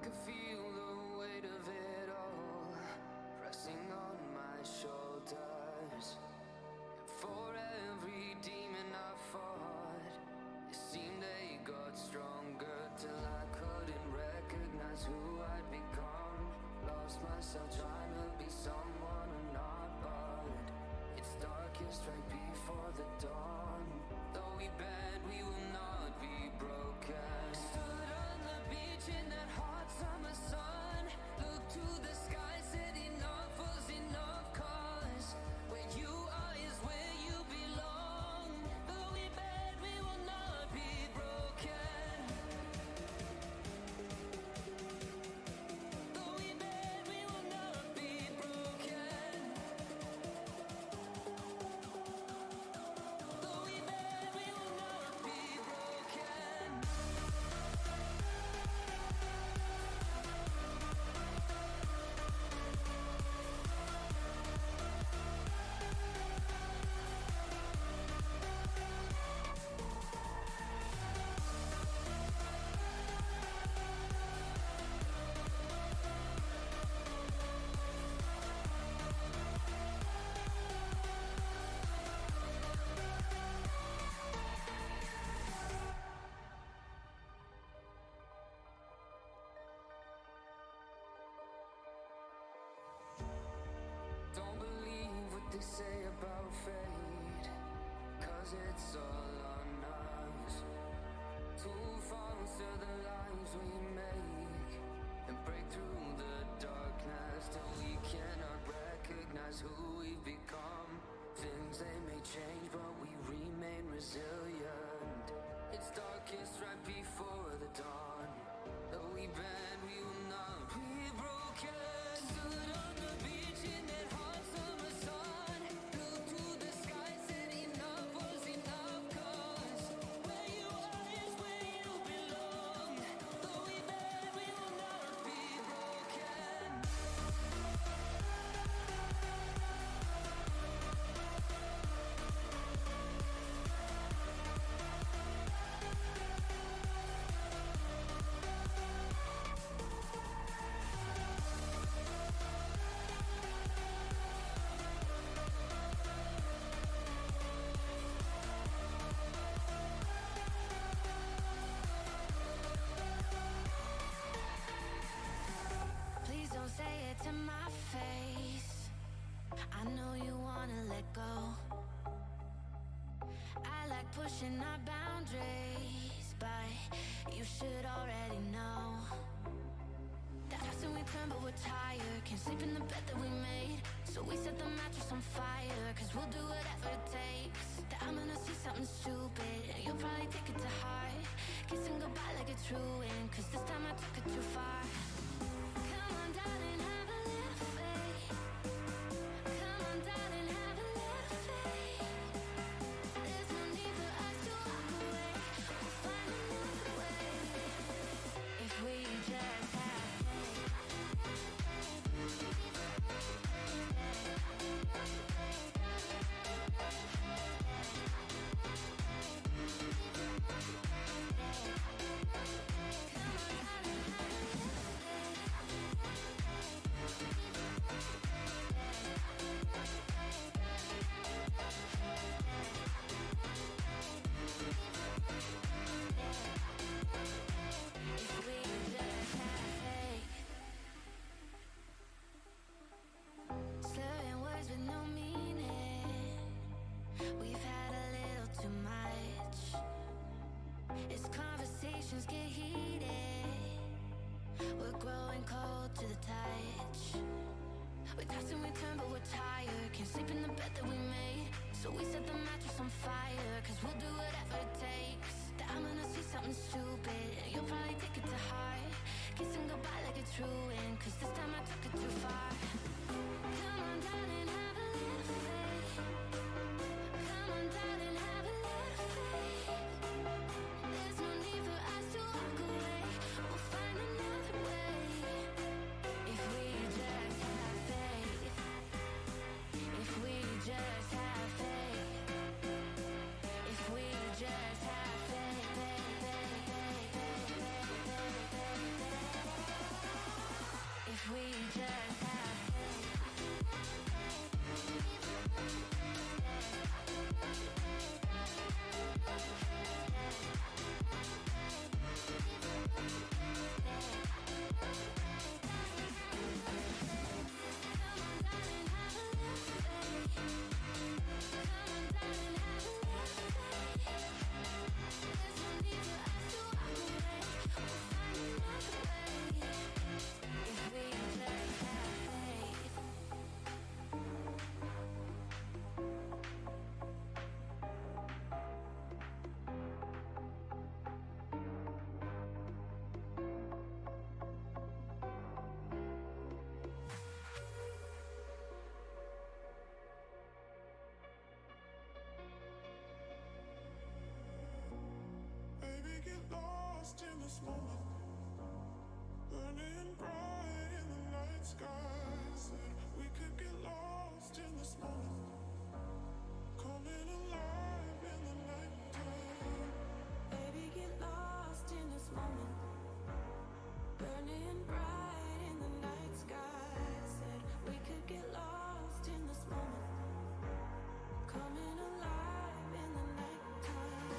could feel the weight of it all pressing on my shoulders. And for every demon I fought, it seemed they got stronger till I couldn't recognize who I'd become. Lost myself trying to be someone I'm not, but it's darkest right before the dawn. Though we bend, we will not be broken. Stood on the beach in that hot summer sun, looked to the sky, said enough was enough, 'cause where you are is where you belong. Though we bend, we will not be broken. Though we bend, we will not be broken. Though we bend, we will not be broken. Don't believe what they say about fate, 'cause it's all on us. Too false to the lives we make, and break through the darkness till we cannot recognize who we've become. Things they may change, but we remain resilient. It's darkest right before the dawn. Though we bend, we will not be broken. Stood on the beach in that hot summer sun, looked to the sky, said enough was enough, 'cause where you are is where you belong. Though we bend, we will not be broken. Please don't say it to my face. I know you wanna let go. I like pushing our boundaries, but you should already know that often we turn but we're tired. Can't sleep in the bed that we made, so we set the mattress on fire. 'Cause we'll do whatever it takes. That I'm gonna see something stupid, and you'll probably take it to heart. Kissing goodbye like it's ruined, 'cause this time I took it too far. Come on, darling, have a little faith. Come on, darling, have a little faith. There's no need for us to walk away. We'll find another way if we just have faith. Come on, darling, have a little if we just have faith. Slurring words with no meaning. We've had a little too much. As conversations get heated, we're growing cold to the touch. We toss and we turn but we're tired. Can't sleep in the bed that we made, so we set the mattress on fire. 'Cause we'll do whatever it takes. That I'm gonna see something stupid, and you'll probably take it to heart. Kissing goodbye like it's ruined, 'cause this time I took it too far. Come on, darling, have a little faith. Come on, darling, have a little faith. There's no need for us to walk away. We'll find another way if we just have faith. If we just have faith. If we just have faith, faith, faith, faith. this moment, burning bright in the night sky. Said we could get lost in this moment, coming alive in the nighttime. Baby, get lost in this moment, burning bright in the night sky. Said we could get lost in this moment, coming alive in the nighttime.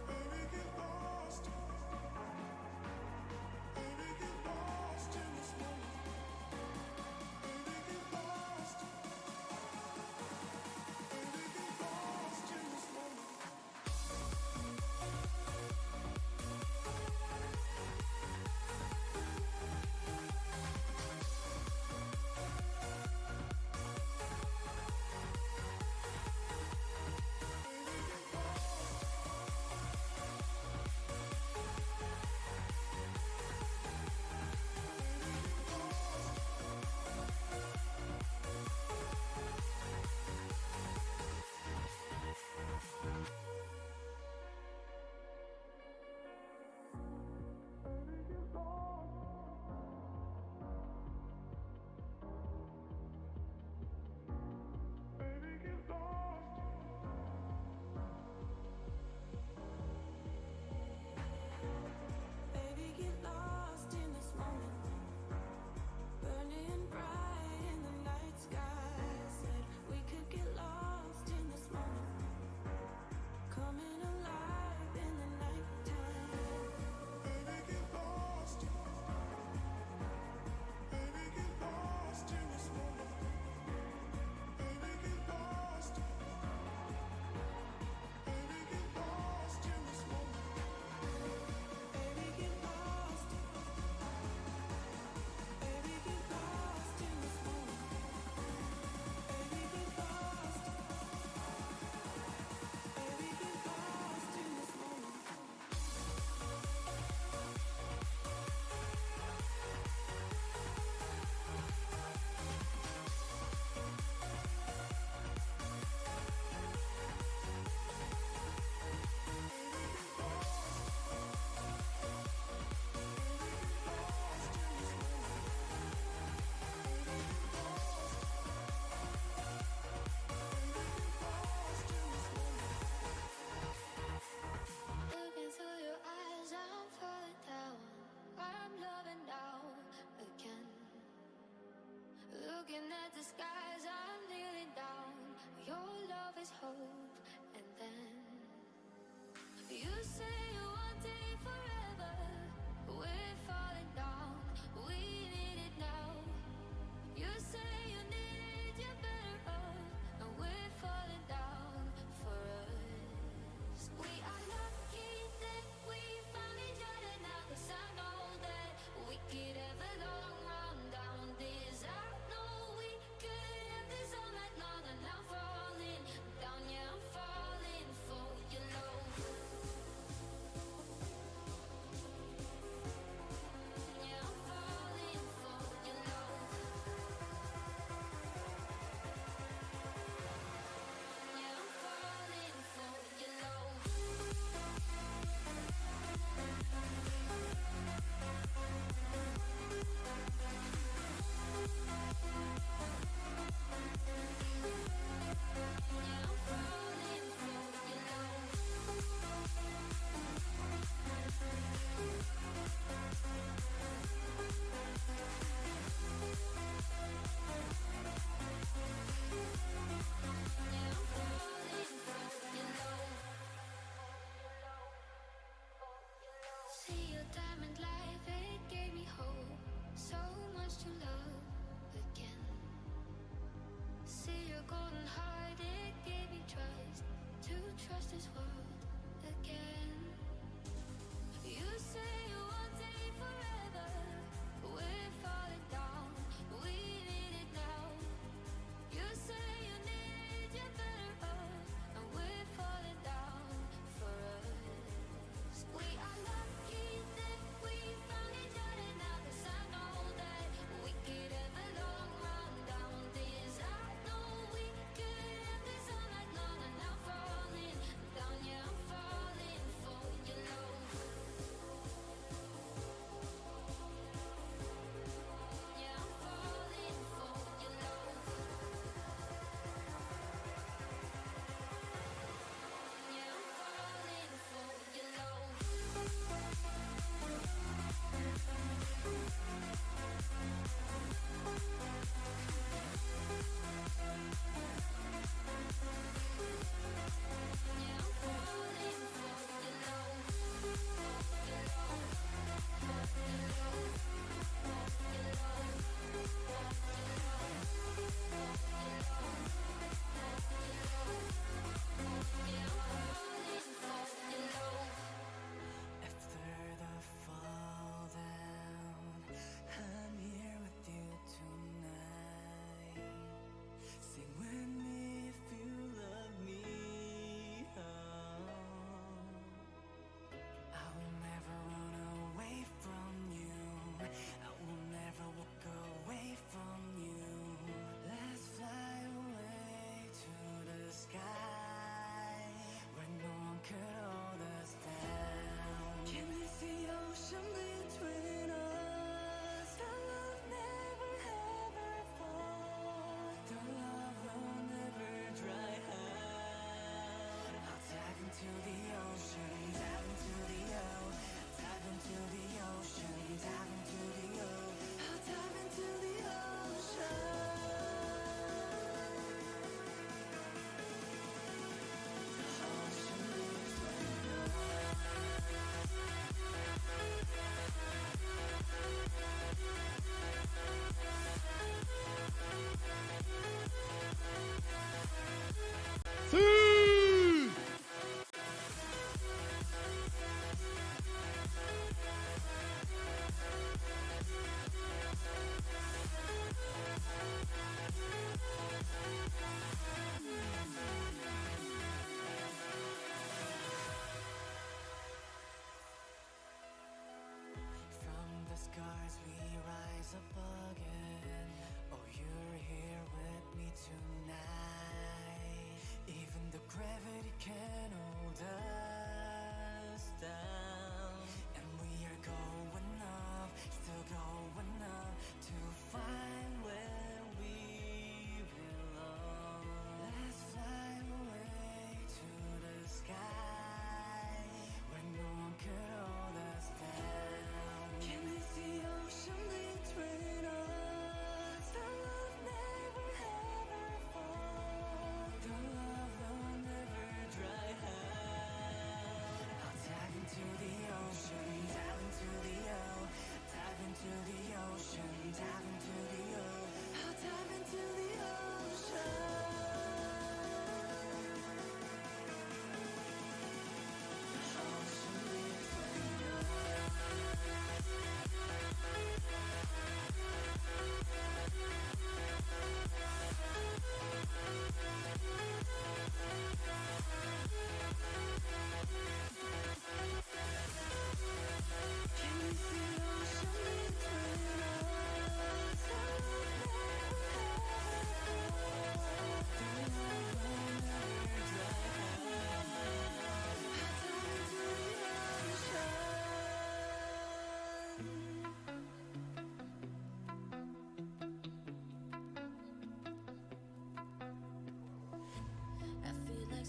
Baby, get lost. Baby, get lost in this moment. Baby, get lost. Baby, get lost in this moment.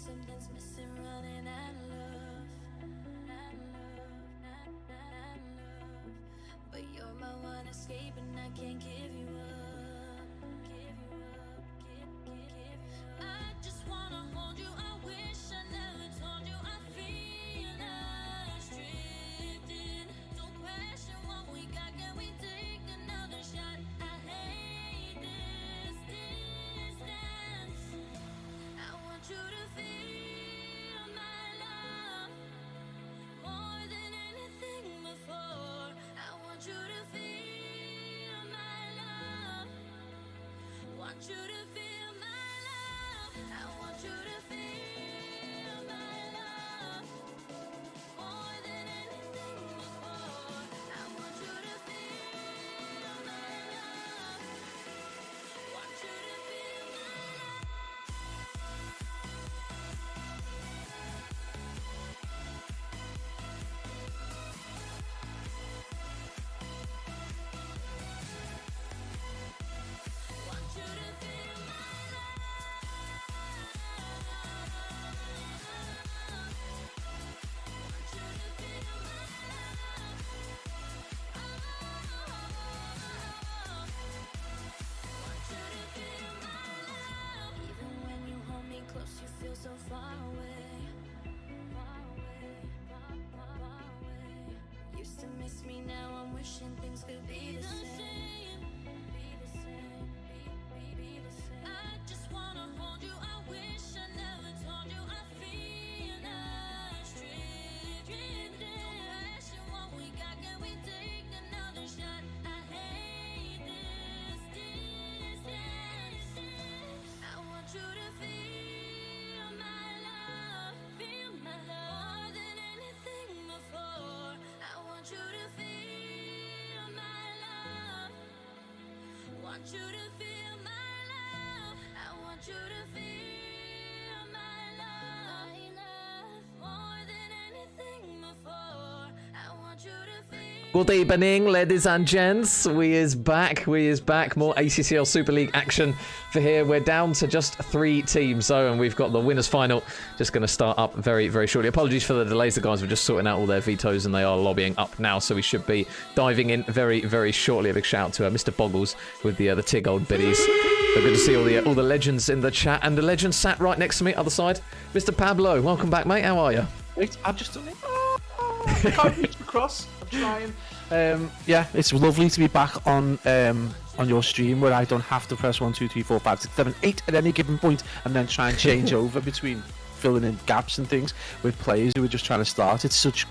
something's missing, running out of love. But you're my one escape, and I can't give you up. I just wanna hold you. I wish I never told you. I feel us drifting. Don't question what we got. Can we take another shot? I hate this distance. I want you to feel my love more than anything before. I want you to feel my love. Want you to feel my love. I want you to feel my love more than anything before. I want you to feel my love. Want you to feel my love. Want you to feel my love. Want you to feel my love. Want you to feel my love. Even when you hold me close, you feel so far away. Far away. Used to miss me, now I'm wishing things could be the same. I just wanna hold you. I wish I never told you. I feel us drifting. Don't question what we got. Can we take another shot? I hate this distance. I want you to feel my love. Feel my love more than anything before. I want you to feel my love. Want you to feel my love. I want you to feel my love more than anything before. I want you to feel. Good evening, ladies and gents. We is back. More ACCL Super League action for here. We're down to just 3 teams, though, and we've got the winners' final just going to start up very, very shortly. Apologies for the delays. The guys were just sorting out all their vetoes, and they are lobbying up now, so we should be diving in very, very shortly. A big shout out to Mr. Boggles with the TIG old biddies. But good to see all the legends in the chat, and the legend sat right next to me, other side. Mr. Pablo, welcome back, mate. How are you? Wait, I've just done it. I can't reach across. I'm trying. Yeah, it's lovely to be back on your stream where I don't have to press 1, 2, 3, 4, 5, 6, 7, 8 at any given point and then try and change over between filling in gaps and things with players who are just trying to start. It's such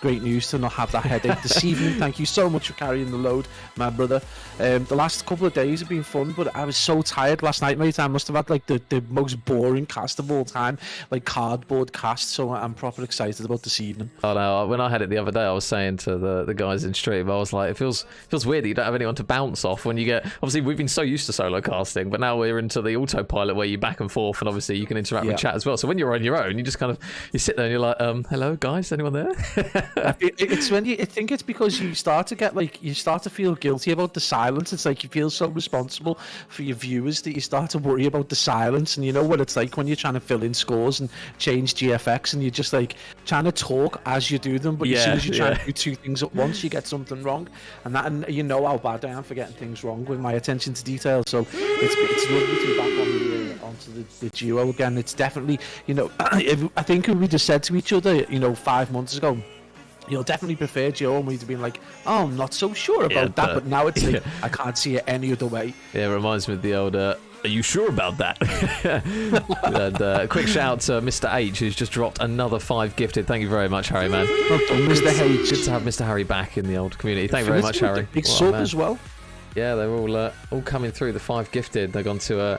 great news to not have that headache this evening. Thank you so much for carrying the load, my brother. The last couple of days have been fun, but I was so tired last night, mate. I must have had like the most boring cast of all time, like cardboard cast, so I'm proper excited about this evening. Oh no, when I had it the other day, I was saying to the guys in stream, I was like, it feels weird that you don't have anyone to bounce off when you get, obviously we've been so used to solo casting, but now we're into the autopilot where you back and forth, and obviously you can interact with chat as well. So when you're on your own, you just kind of, you sit there and you're like, hello guys, anyone there? It's when I think it's because you start to feel guilty about the silence. It's like you feel so responsible for your viewers that you start to worry about the silence. And you know what it's like when you're trying to fill in scores and change GFX, and you're just like trying to talk as you do them, but as soon as you try to do 2 things at once, you get something wrong. And you know how bad I am for getting things wrong with my attention to detail. So it's lovely to be back onto the duo again. It's definitely, you know, I think we just said to each other, you know, 5 months ago, you'll definitely prefer Joe, and we'd have been like, oh, I'm not so sure about that, but now it's like, I can't see it any other way. Yeah, it reminds me of the old, are you sure about that? And a quick shout out to Mr. H, who's just dropped another 5 gifted. Thank you very much, Harry, man. Well done, Mr. H. Good to have Mr. Harry back in the old community. Thank you very much, Harry. Big sub as well. Yeah, they're all coming through, the 5 gifted. They've gone to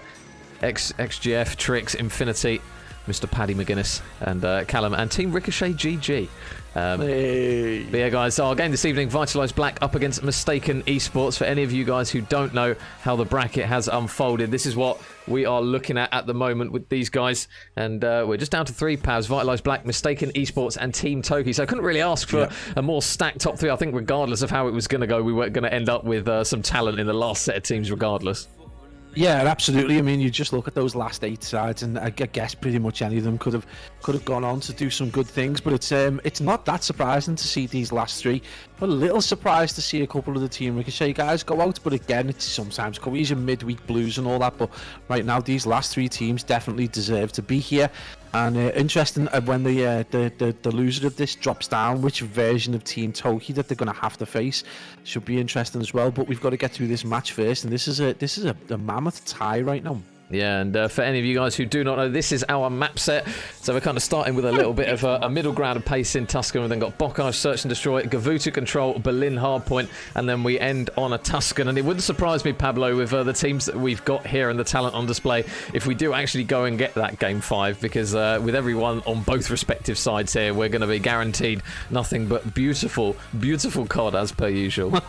XGF, Trix, Infinity, Mr. Paddy McGuinness, and Callum, and Team Ricochet GG. But yeah, guys, our game this evening, Vitalize Black up against Mystaken ESports. For any of you guys who don't know how the bracket has unfolded, this is what we are looking at the moment with these guys. And we're just down to 3 pals, Vitalize Black, Mystaken ESports, and Team Toki. So I couldn't really ask for a more stacked top 3. I think regardless of how it was going to go, we were going to end up with some talent in the last set of teams regardless. Yeah, absolutely. I mean, you just look at those last 8 sides, and I guess pretty much any of them could have gone on to do some good things. But it's not that surprising to see these last 3. But a little surprised to see a couple of the Team Ricochet guys go out. But again, it's sometimes Korea's and midweek blues and all that. But right now, these last 3 teams definitely deserve to be here. And interesting when the loser of this drops down, which version of Team Toki that they're going to have to face should be interesting as well. But we've got to get through this match first, and this is a mammoth tie right now. Yeah, and for any of you guys who do not know, this is our map set. So we're kind of starting with a little bit of a middle ground of pace in Tuscan. We've then got Bocage, Search and Destroy, Gavuta Control, Berlin Hardpoint, and then we end on a Tuscan. And it wouldn't surprise me, Pablo, with the teams that we've got here and the talent on display, if we do actually go and get that Game 5, because with everyone on both respective sides here, we're going to be guaranteed nothing but beautiful, beautiful COD as per usual.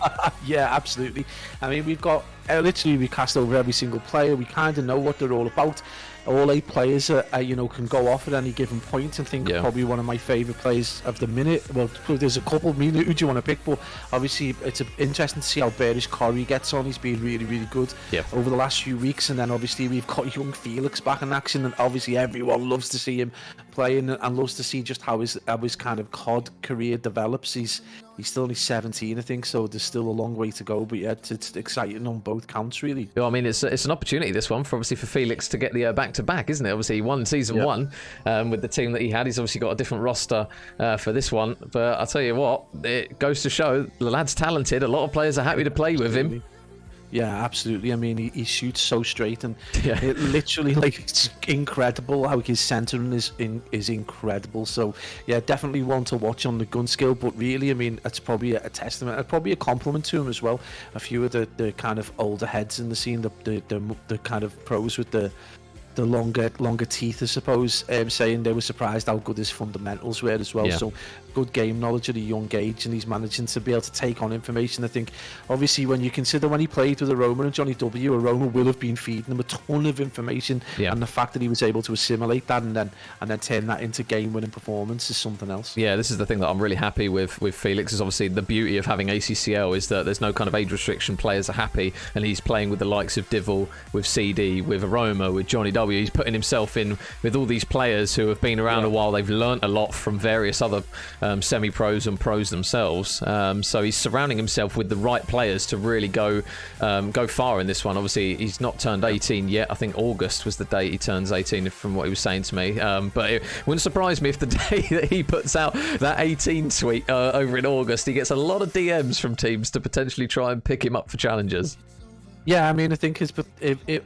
Yeah, absolutely. I mean, we've got... literally, we cast over every single player. We kind of know what they're all about. All 8 players, can go off at any given point. I think probably one of my favourite players of the minute. Well, there's a couple. Who do you want to pick? But obviously, it's interesting to see how Bearish Corey gets on. He's been really, really good over the last few weeks. And then obviously we've got young Felix back in action, and obviously everyone loves to see him playing and loves to see just how his kind of COD career develops. He's still only 17, I think, so there's still a long way to go. But yeah, it's exciting on both counts, really. Well, I mean, it's an opportunity, this one, for Felix to get the back-to-back, isn't it? Obviously, he won Season 1 with the team that he had. He's obviously got a different roster for this one. But I'll tell you what, it goes to show the lad's talented. A lot of players are happy to play with him. Yeah, absolutely. I mean, he shoots so straight, and it literally, it's incredible how his centering is incredible. So, yeah, definitely one to watch on the gun skill. But really, I mean, it's probably a testament, probably a compliment to him as well. A few of the kind of older heads in the scene, the kind of pros with the longer teeth, I suppose, saying they were surprised how good his fundamentals were as well. Yeah. So good game knowledge at a young age, and he's managing to be able to take on information. I think obviously when you consider when he played with Aroma and Johnny W, Aroma will have been feeding him a ton of information, and the fact that he was able to assimilate that and then turn that into game-winning performance is something else. Yeah, this is the thing that I'm really happy with Felix. Is obviously the beauty of having ACCL is that there's no kind of age restriction. Players are happy, and he's playing with the likes of Divil, with CD, with Aroma, with Johnny W. He's putting himself in with all these players who have been around a while. They've learnt a lot from various other semi-pros and pros themselves. So he's surrounding himself with the right players to really go far in this one. Obviously, he's not turned 18 yet. I think August was the day he turns 18, from what he was saying to me. But it wouldn't surprise me if the day that he puts out that 18 tweet over in August, he gets a lot of DMs from teams to potentially try and pick him up for challenges. Yeah, I mean, I think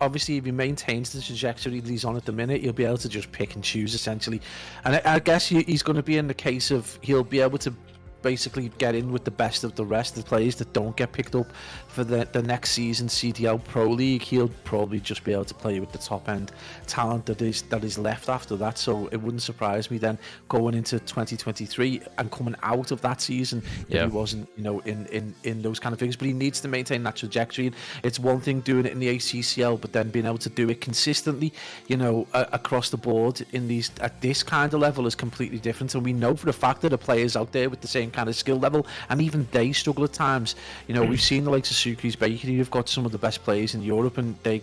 obviously if he maintains the trajectory that he's on at the minute, he'll be able to just pick and choose, essentially. And I guess he's going to be in the case of he'll be able to basically get in with the best of the rest of the players that don't get picked up for the next season CDL Pro League. He'll probably just be able to play with the top end talent that is left after that. So it wouldn't surprise me then going into 2023 and coming out of that season if he wasn't, in those kind of things. But he needs to maintain that trajectory. And it's one thing doing it in the ACCL, but then being able to do it consistently, across the board at this kind of level is completely different. And we know for the fact that the players out there with the same kind of skill level, and even they struggle at times. We've seen the likes of Sucre's Bakery, who've got some of the best players in Europe, and they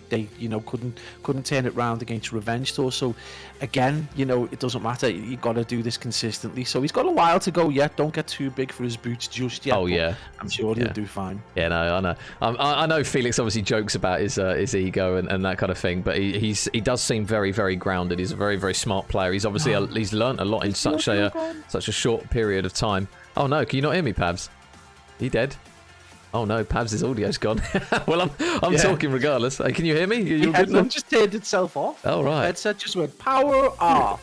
couldn't turn it round against Revenge Tour. So again, it doesn't matter. You got to do this consistently. So he's got a while to go yet. Don't get too big for his boots just yet. Oh yeah, I'm sure he'll do fine. Yeah, no, I know. I know Felix obviously jokes about his ego and that kind of thing, but he does seem very, very grounded. He's a very, very smart player. He's obviously he's learnt a lot in such a short period of time. Oh no, can you not hear me, Pabs? He dead? Oh no, Pabs' audio's gone. Well, I'm talking regardless. Hey, can you hear me? The headphone just turned itself off. Oh right. Headset just went power off.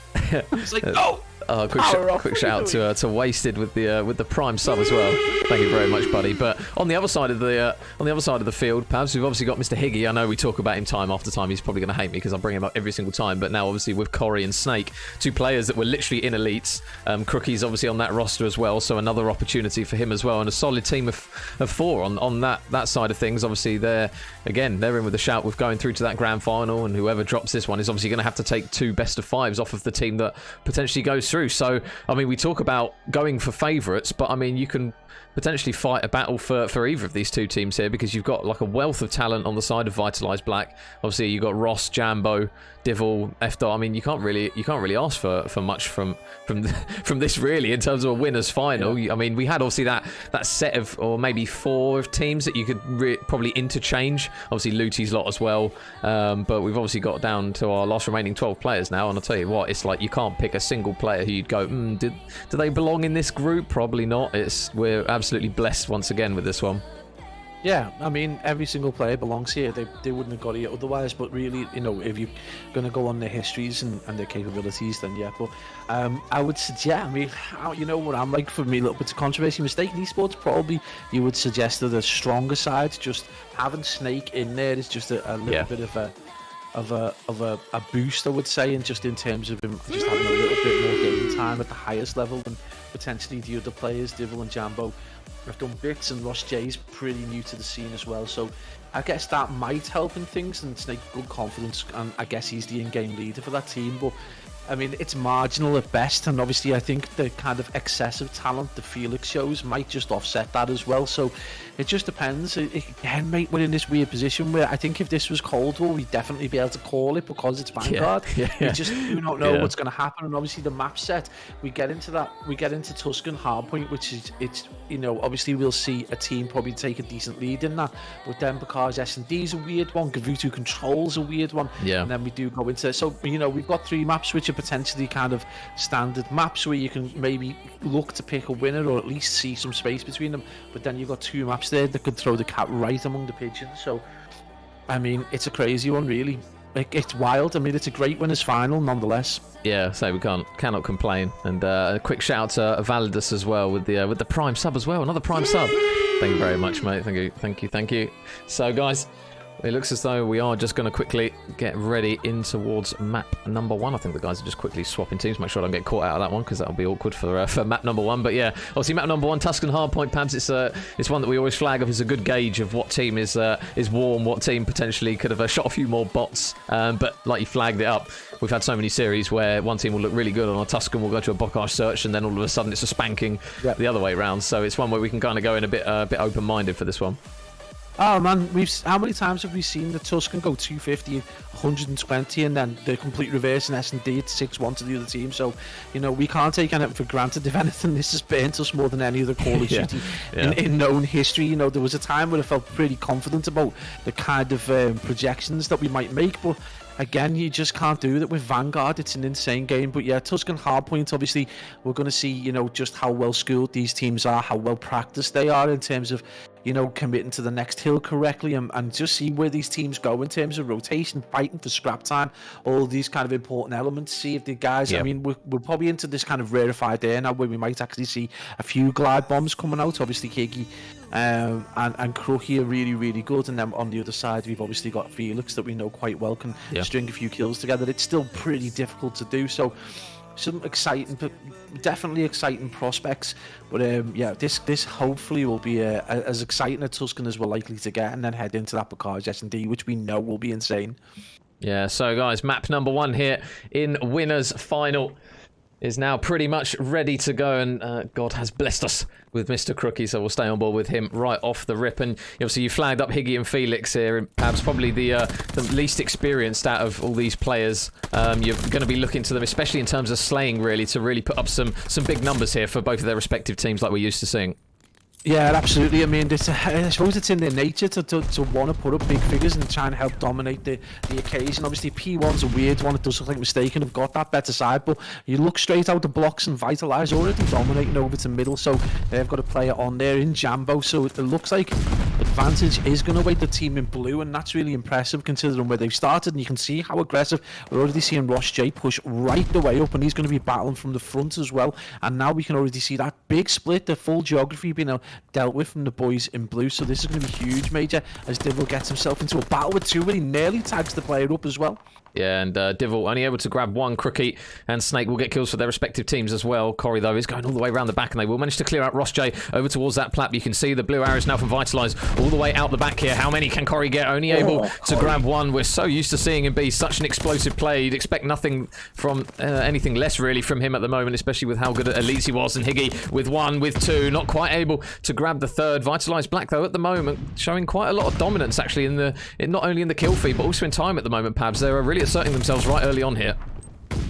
It's like, no. Oh, quick shout out to Wasted with the Prime sub as well. Thank you very much, buddy. But on the other side of the field, Pabs, we've obviously got Mr. Higgy. I know we talk about him time after time. He's probably going to hate me because I bring him up every single time. But now, obviously, with Corey and Snake, 2 players that were literally in elites. Crookie's obviously on that roster as well, so another opportunity for him as well. And a solid team of 4 on that side of things. Obviously, they're in with a shout with going through to that grand final. And whoever drops this one is obviously going to have to take 2 best of 5s off of the team that potentially goes through. true. So, I mean, we talk about going for favourites, but I mean, you can potentially fight a battle for either of these two teams here, because you've got like a wealth of talent on the side of Vitalize Black. Obviously, you've got Ross, Jambo, Divil, F-Dot. I mean, you can't really ask for much from this really in terms of a winners final. I mean, we had obviously that set of, or maybe 4 of teams that you could probably interchange. Obviously, Luty's lot as well, but we've obviously got down to our last remaining 12 players now, and I'll tell you what, it's like you can't pick a single player who you'd go, do they belong in this group? Probably not. We're absolutely blessed once again with this one. Yeah, I mean, every single player belongs here. They wouldn't have got here otherwise. But really, you know, if you're going to go on their histories and their capabilities, then yeah. But I would suggest, I mean, you know what I'm like, for me, a little bit of controversy. Mystaken esports, probably you would suggest that the stronger side, just having Snake in there is just a little bit of a boost, I would say, and just in terms of him just having a little bit more game time at the highest level than potentially the other players. Divil and Jambo have done bits, and Ross J's pretty new to the scene as well, so I guess that might help in things, and Snake good confidence, and I guess he's the in-game leader for that team. But I mean, it's marginal at best, and obviously I think the kind of excessive talent the Felix shows might just offset that as well. So it just depends. Again, mate, we're in this weird position where I think if this was Cold War, we'd definitely be able to call it because it's Vanguard. We just do not know what's going to happen, and obviously the map set, we get into Tuscan Hardpoint, which is, it's, you know, obviously we'll see a team probably take a decent lead in that, but then because S&D's a weird one, Gavutu Control's a weird one, and then we do go into, so, you know, we've got 3 maps which are potentially kind of standard maps where you can maybe look to pick a winner or at least see some space between them, but then you've got 2 maps there that could throw the cat right among the pigeons. So I mean, it's a crazy one, really. It's wild. I mean, it's a great winners final nonetheless. Yeah, so we cannot complain. And a quick shout out to Validus as well with the Prime sub as well. Another Prime sub. Thank you very much, mate. Thank you. So guys, it looks as though we are just going to quickly get ready in towards map number 1. I think the guys are just quickly swapping teams. Make sure I don't get caught out of that one, because that'll be awkward for map number 1. But yeah, obviously map number 1, Tuscan Hardpoint, Pabs. It's one that we always flag up as a good gauge of what team is warm, what team potentially could have shot a few more bots. But like you flagged it up, we've had so many series where one team will look really good on a Tuscan, will go to a bocage search, and then all of a sudden it's a spanking the other way around. So it's one where we can kind of go in a bit open-minded for this one. Oh man, how many times have we seen the Tuscan go 250, 120, and then the complete reverse in S&D at 6-1 to the other team? So, you know, we can't take anything for granted. If anything, this has burnt us more than any other Call of Duty in known history. You know, there was a time where I felt pretty confident about the kind of projections that we might make, but again, you just can't do that with Vanguard. It's an insane game. But yeah, Tuscan Hardpoint, obviously, we're going to see, you know, just how well schooled these teams are, how well practiced they are in terms of, you know, committing to the next hill correctly, and just see where these teams go in terms of rotation, fighting for scrap time, all these kind of important elements. See if the guys, I mean, we're probably into this kind of rarefied air now where we might actually see a few glide bombs coming out. Obviously, Higgy and Crookie are really, really good. And then on the other side, we've obviously got Felix that we know quite well can string a few kills together. It's still pretty difficult to do. So some exciting, definitely exciting prospects. But yeah, this hopefully will be as exciting a Tuscan as we're likely to get, and then head into that Bocage S&D, which we know will be insane. Yeah, so guys, map number 1 here in winners final is now pretty much ready to go, and God has blessed us with Mr. Crookie, so we'll stay on board with him right off the rip. And obviously you flagged up Higgy and Felix here, and perhaps probably the least experienced out of all these players. You're going to be looking to them, especially in terms of slaying, really, to really put up some big numbers here for both of their respective teams like we're used to seeing. Yeah, absolutely. I mean, I suppose it's in their nature to want to put up big figures and try and help dominate the occasion. Obviously, P1's a weird one. It does look like Mystaken have got that better side, but you look straight out the blocks and Vitalize already dominating over to middle, so they've got a player on there in Jambo, so it looks like advantage is going to weight the team in blue, and that's really impressive considering where they've started, and you can see how aggressive. We're already seeing Ross J push right the way up, and he's going to be battling from the front as well, and now we can already see that big split, the full geography being dealt with from the boys in blue. So this is going to be huge, Major, as Divil gets himself into a battle with 2 where he nearly tags the player up as well. Yeah, and Divil only able to grab 1. Crookie and Snake will get kills for their respective teams as well. Corey, though, is going all the way around the back, and they will manage to clear out Ross J over towards that plat. You can see the blue arrows now from Vitalize all all the way out the back here. How many can Corey get? Only able to grab one. We're so used to seeing him be such an explosive play. You'd expect nothing from anything less really from him at the moment, especially with how good at elites he was. And Higgy with one, with two, not quite able to grab the third. Vitalize Black though at the moment showing quite a lot of dominance actually not only in the kill feed but also in time at the moment. Pabs, they're really asserting themselves right early on here.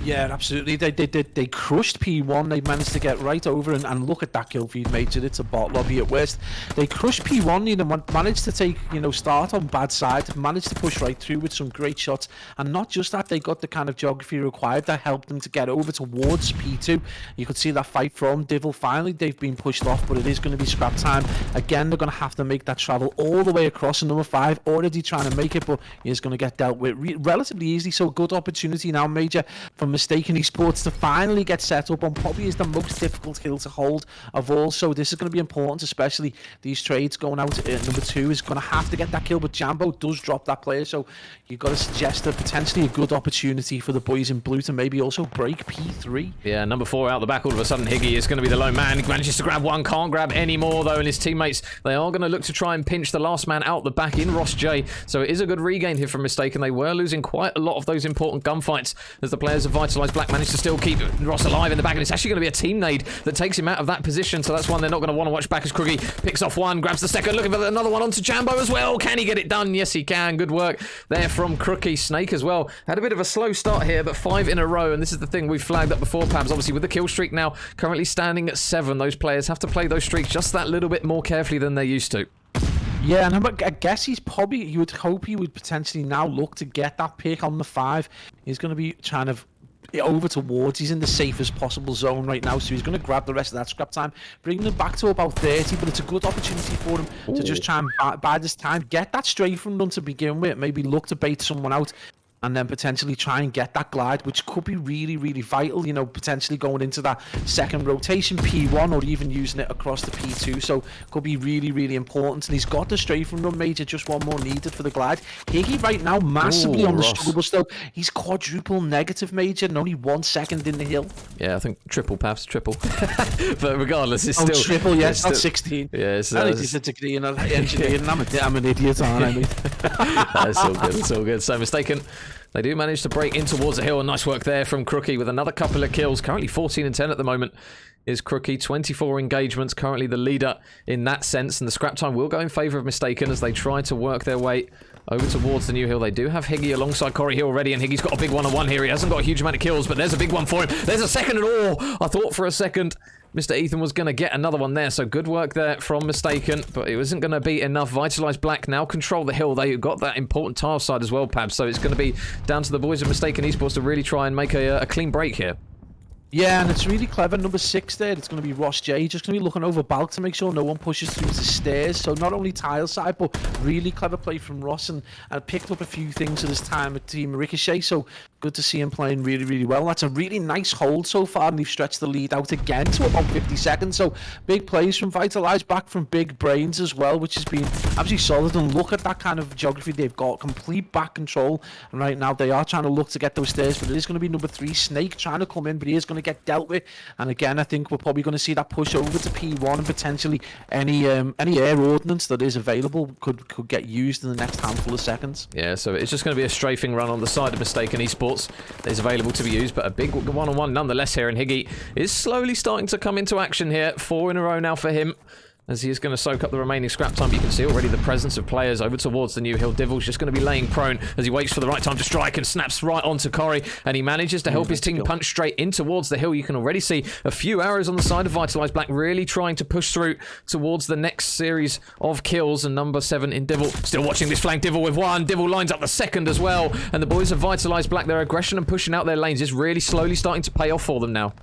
Yeah, absolutely. They crushed P1. They managed to get right over and look at that kill feed, Major. It's a bot lobby at worst. They crushed P1, managed to take, start on bad side, managed to push right through with some great shots. And not just that, they got the kind of geography required that helped them to get over towards P2. You could see that fight from Divil. Finally, they've been pushed off, but it is going to be scrap time. Again, they're going to have to make that travel all the way across. And number 5 already trying to make it, but he's going to get dealt with relatively easily. So good opportunity now, Major, for Mystaken ESports to finally get set up on probably is the most difficult hill to hold of all. So this is going to be important, especially these trades going out. Number 2 is going to have to get that kill, but Jambo does drop that player, so you've got to suggest that potentially a good opportunity for the boys in blue to maybe also break P3. Yeah, number 4 out the back. All of a sudden Higgy is going to be the lone man. He manages to grab one, can't grab any more though, and his teammates, they are going to look to try and pinch the last man out the back in Ross J. So it is a good regain here from Mystaken. They were losing quite a lot of those important gunfights as the players of Vitalize Black managed to still keep Ross alive in the back, and it's actually going to be a team nade that takes him out of that position, so that's one they're not going to want to watch back as Crookie picks off one, grabs the second, looking for another one onto Jambo as well. Can he get it done? Yes, he can. Good work there from Crookie. Snake as well had a bit of a slow start here, but 5 in a row, and this is the thing we've flagged up before, Pabs. Obviously, with the kill streak now currently standing at 7, those players have to play those streaks just that little bit more carefully than they're used to. Yeah, and I guess you would hope he would potentially now look to get that pick on the 5. He's going to be trying to over towards, he's in the safest possible zone right now, so he's going to grab the rest of that scrap time, bring them back to about 30, but it's a good opportunity for him to just try and buy this time, get that strafe run to begin with, maybe look to bait someone out, and then potentially try and get that glide, which could be really, really vital, potentially going into that second rotation, P1, or even using it across the P2, so could be really, really important. And he's got the strafe run, Major, just one more needed for the glide. Higgy right now, massively on the struggle still. He's quadruple negative, Major, and only 1 second in the hill. Yeah, I think triple, Pabs, triple. But regardless, it's still... triple, yes, not 16. Yeah, it's a degree in engineering. I'm an idiot, aren't I, mate? That's all good, it's all good. So Mystaken, they do manage to break in towards the hill. Nice work there from Crookie with another couple of kills. Currently 14 and 10 at the moment is Crookie. 24 engagements, currently the leader in that sense. And the scrap time will go in favour of Mystaken as they try to work their way over towards the new hill. They do have Higgy alongside Corey here already, and Higgy's got a big one-on-one here. He hasn't got a huge amount of kills, but there's a big one for him. There's a second, and I thought for a second Mr. Ethan was going to get another one there, so good work there from Mystaken, but it wasn't going to be enough. Vitalize Black now control the hill. They got that important tile side as well, Pab, so it's going to be down to the boys of Mystaken ESports to really try and make a clean break here. Yeah, and it's really clever. Number 6 there, it's going to be Ross J. Just going to be looking over Balk to make sure no one pushes through the stairs. So not only tile side, but really clever play from Ross, and picked up a few things at his time at Team Ricochet. So good to see him playing really, really well. That's a really nice hold so far, and they've stretched the lead out again to about 50 seconds. So big plays from Vitalize, back from Big Brains as well, which has been absolutely solid. And look at that kind of geography they've got, complete back control. And right now they are trying to look to get those stairs, but it is going to be number 3, Snake, trying to come in, but he is going to get dealt with. And again, I think we're probably going to see that push over to P1, and potentially any air ordnance that is available could get used in the next handful of seconds. Yeah, so it's just going to be a strafing run on the side of Mystaken ESports that is available to be used, but a big one-on-one nonetheless here, and Higgy is slowly starting to come into action here. 4 in a row now for him, as he is going to soak up the remaining scrap time. You can see already the presence of players over towards the new hill. Divil's just going to be laying prone as he waits for the right time to strike and snaps right onto Corey, and he manages to help his team punch straight in towards the hill. You can already see a few arrows on the side of Vitalize Black really trying to push through towards the next series of kills, and number 7 in Divil still watching this flank. Divil with one, Divil lines up the second as well, and the boys of Vitalize Black, their aggression and pushing out their lanes is really slowly starting to pay off for them now.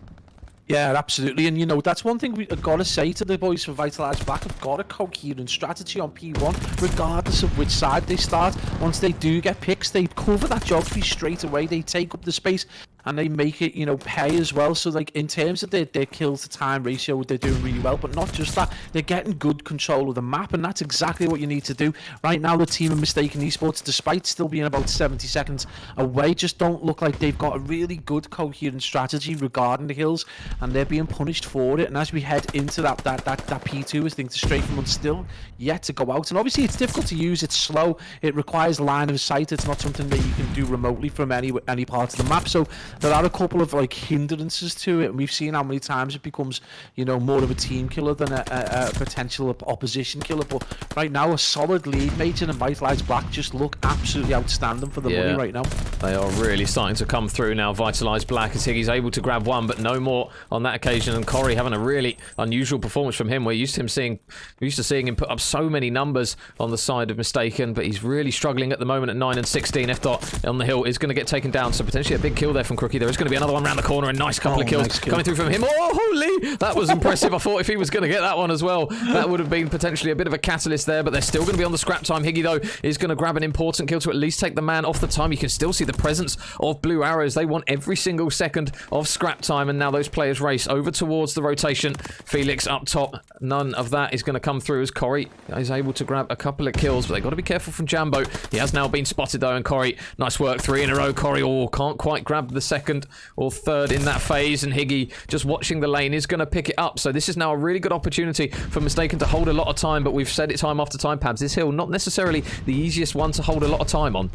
Yeah, absolutely, and that's one thing we've got to say to the boys for Vitalize Black. Have got a coherent strategy on P1, regardless of which side they start. Once they do get picks, they cover that geography straight away. They take up the space, and they make it, you know, pay as well. So like in terms of their kill to time ratio, they're doing really well. But not just that, they're getting good control of the map, and that's exactly what you need to do. Right now, the team of Mystaken ESports, despite still being about 70 seconds away, just don't look like they've got a really good coherent strategy regarding the hills, and they're being punished for it. And as we head into that P2, I think the strafing one's still yet to go out. And obviously it's difficult to use, it's slow, it requires line of sight, it's not something that you can do remotely from any part of the map. So there are a couple of like hindrances to it, and we've seen how many times it becomes, you know, more of a team killer than a potential opposition killer. But right now, a solid lead, Major and Vitalize Black just look absolutely outstanding for the money right now. They are really starting to come through now. Vitalize Black, as Higgy's able to grab one, but no more on that occasion. And Corey having a really unusual performance from him. We're used to seeing him put up so many numbers on the side of Mystaken, but he's really struggling at the moment at 9 and 16. F dot on the hill is going to get taken down, so potentially a big kill there from Crookie. There is going to be another one around the corner, a nice couple of kills coming through from him. Oh, holy! That was impressive. I thought if he was going to get that one as well, that would have been potentially a bit of a catalyst there, but they're still going to be on the scrap time. Higgy, though, is going to grab an important kill to at least take the man off the time. You can still see the presence of blue arrows. They want every single second of scrap time, and now those players race over towards the rotation. Felix up top. None of that is going to come through as Corey is able to grab a couple of kills, but they've got to be careful from Jambo. He has now been spotted, though, and Corey, nice work. 3 in a row. Corey, can't quite grab the second or third in that phase, and Higgy, just watching the lane, is going to pick it up. So this is now a really good opportunity for Mystaken to hold a lot of time, but we've said it time after time, Pabs, this hill, not necessarily the easiest one to hold a lot of time on.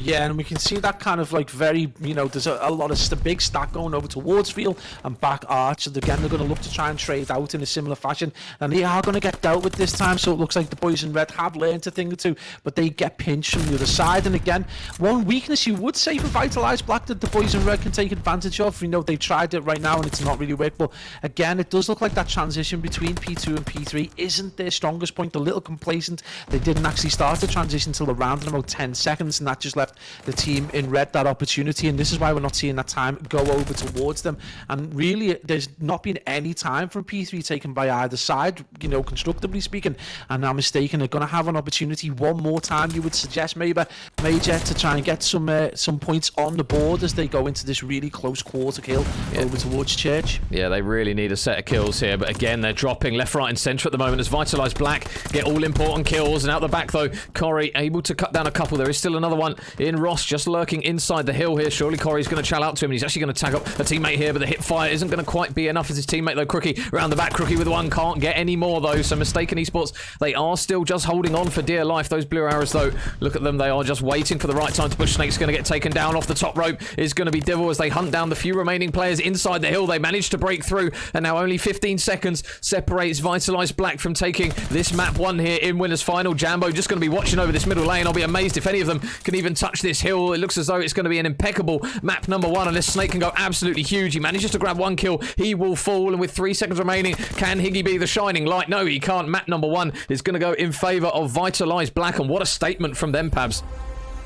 Yeah, and we can see that kind of like very, you know, there's a lot of big stack going over towards field and back arch. And again, they're going to look to try and trade out in a similar fashion, and they are going to get dealt with this time. So it looks like the boys in red have learned a thing or two, but they get pinched from the other side. And again, one weakness you would say for Vitalize Black that the boys in red can take advantage of. You know, they've tried it right now and it's not really worked. But again, it does look like that transition between P2 and P3 isn't their strongest point. A little complacent. They didn't actually start the transition until around in about 10 seconds, and that just left the team in red that opportunity, and this is why we're not seeing that time go over towards them. And really, there's not been any time from P3 taken by either side, you know, constructively speaking. And now Mystaken are going to have an opportunity one more time, you would suggest, maybe Major, to try and get some points on the board as they go into this really close quarter kill over towards Church. Yeah, they really need a set of kills here, but again, they're dropping left, right, and centre at the moment as Vitalize Black get all important kills. And out the back, though, Corey able to cut down a couple. There is still another one in Ross, just lurking inside the hill here. Surely Corey's going to chal out to him, and he's actually going to tag up a teammate here, but the hip fire isn't going to quite be enough as his teammate, though. Crookie around the back. Crookie with one, can't get any more, though. So Mystaken ESports, they are still just holding on for dear life. Those blue arrows, though, look at them. They are just waiting for the right time to push. Snake's going to get taken down off the top rope. Is going to be Divil as they hunt down the few remaining players inside the hill. They managed to break through, and now only 15 seconds separates Vitalize Black from taking this map 1 here in winners final. Jambo just going to be watching over this middle lane. I'll be amazed if any of them can even touch this hill. It looks as though it's going to be an impeccable map number 1, unless Snake can go absolutely huge. He manages to grab 1 kill. He will fall, and with 3 seconds remaining, can Higgy be the shining light? No, he can't. Map number 1 is going to go in favour of Vitalize Black, and what a statement from them, Pabs.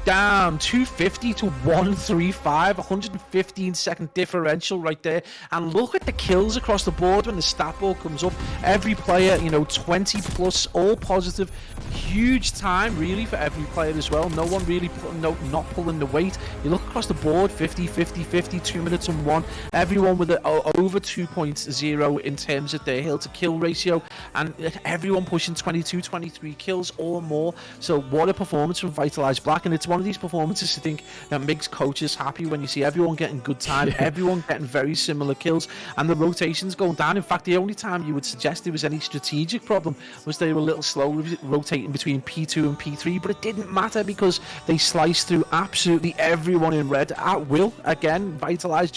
Down 250 to 135, 115-second differential right there. And look at the kills across the board when the stat board comes up. Every player, you know, 20 plus, all positive. Huge time really for every player as well. No one really not pulling the weight. You look across the board, 50, 50, 50, 2 minutes and 1. Everyone with over 2.0 in terms of their hill to kill ratio, and everyone pushing 22, 23 kills or more. So what a performance from Vitalize Black, and it's one of these performances I think that makes coaches happy when you see everyone getting good time, everyone getting very similar kills, and the rotations going down. In fact, the only time you would suggest there was any strategic problem was they were a little slow rotating between P2 and P3, but it didn't matter because they sliced through absolutely everyone in red at will. Again, Vitalize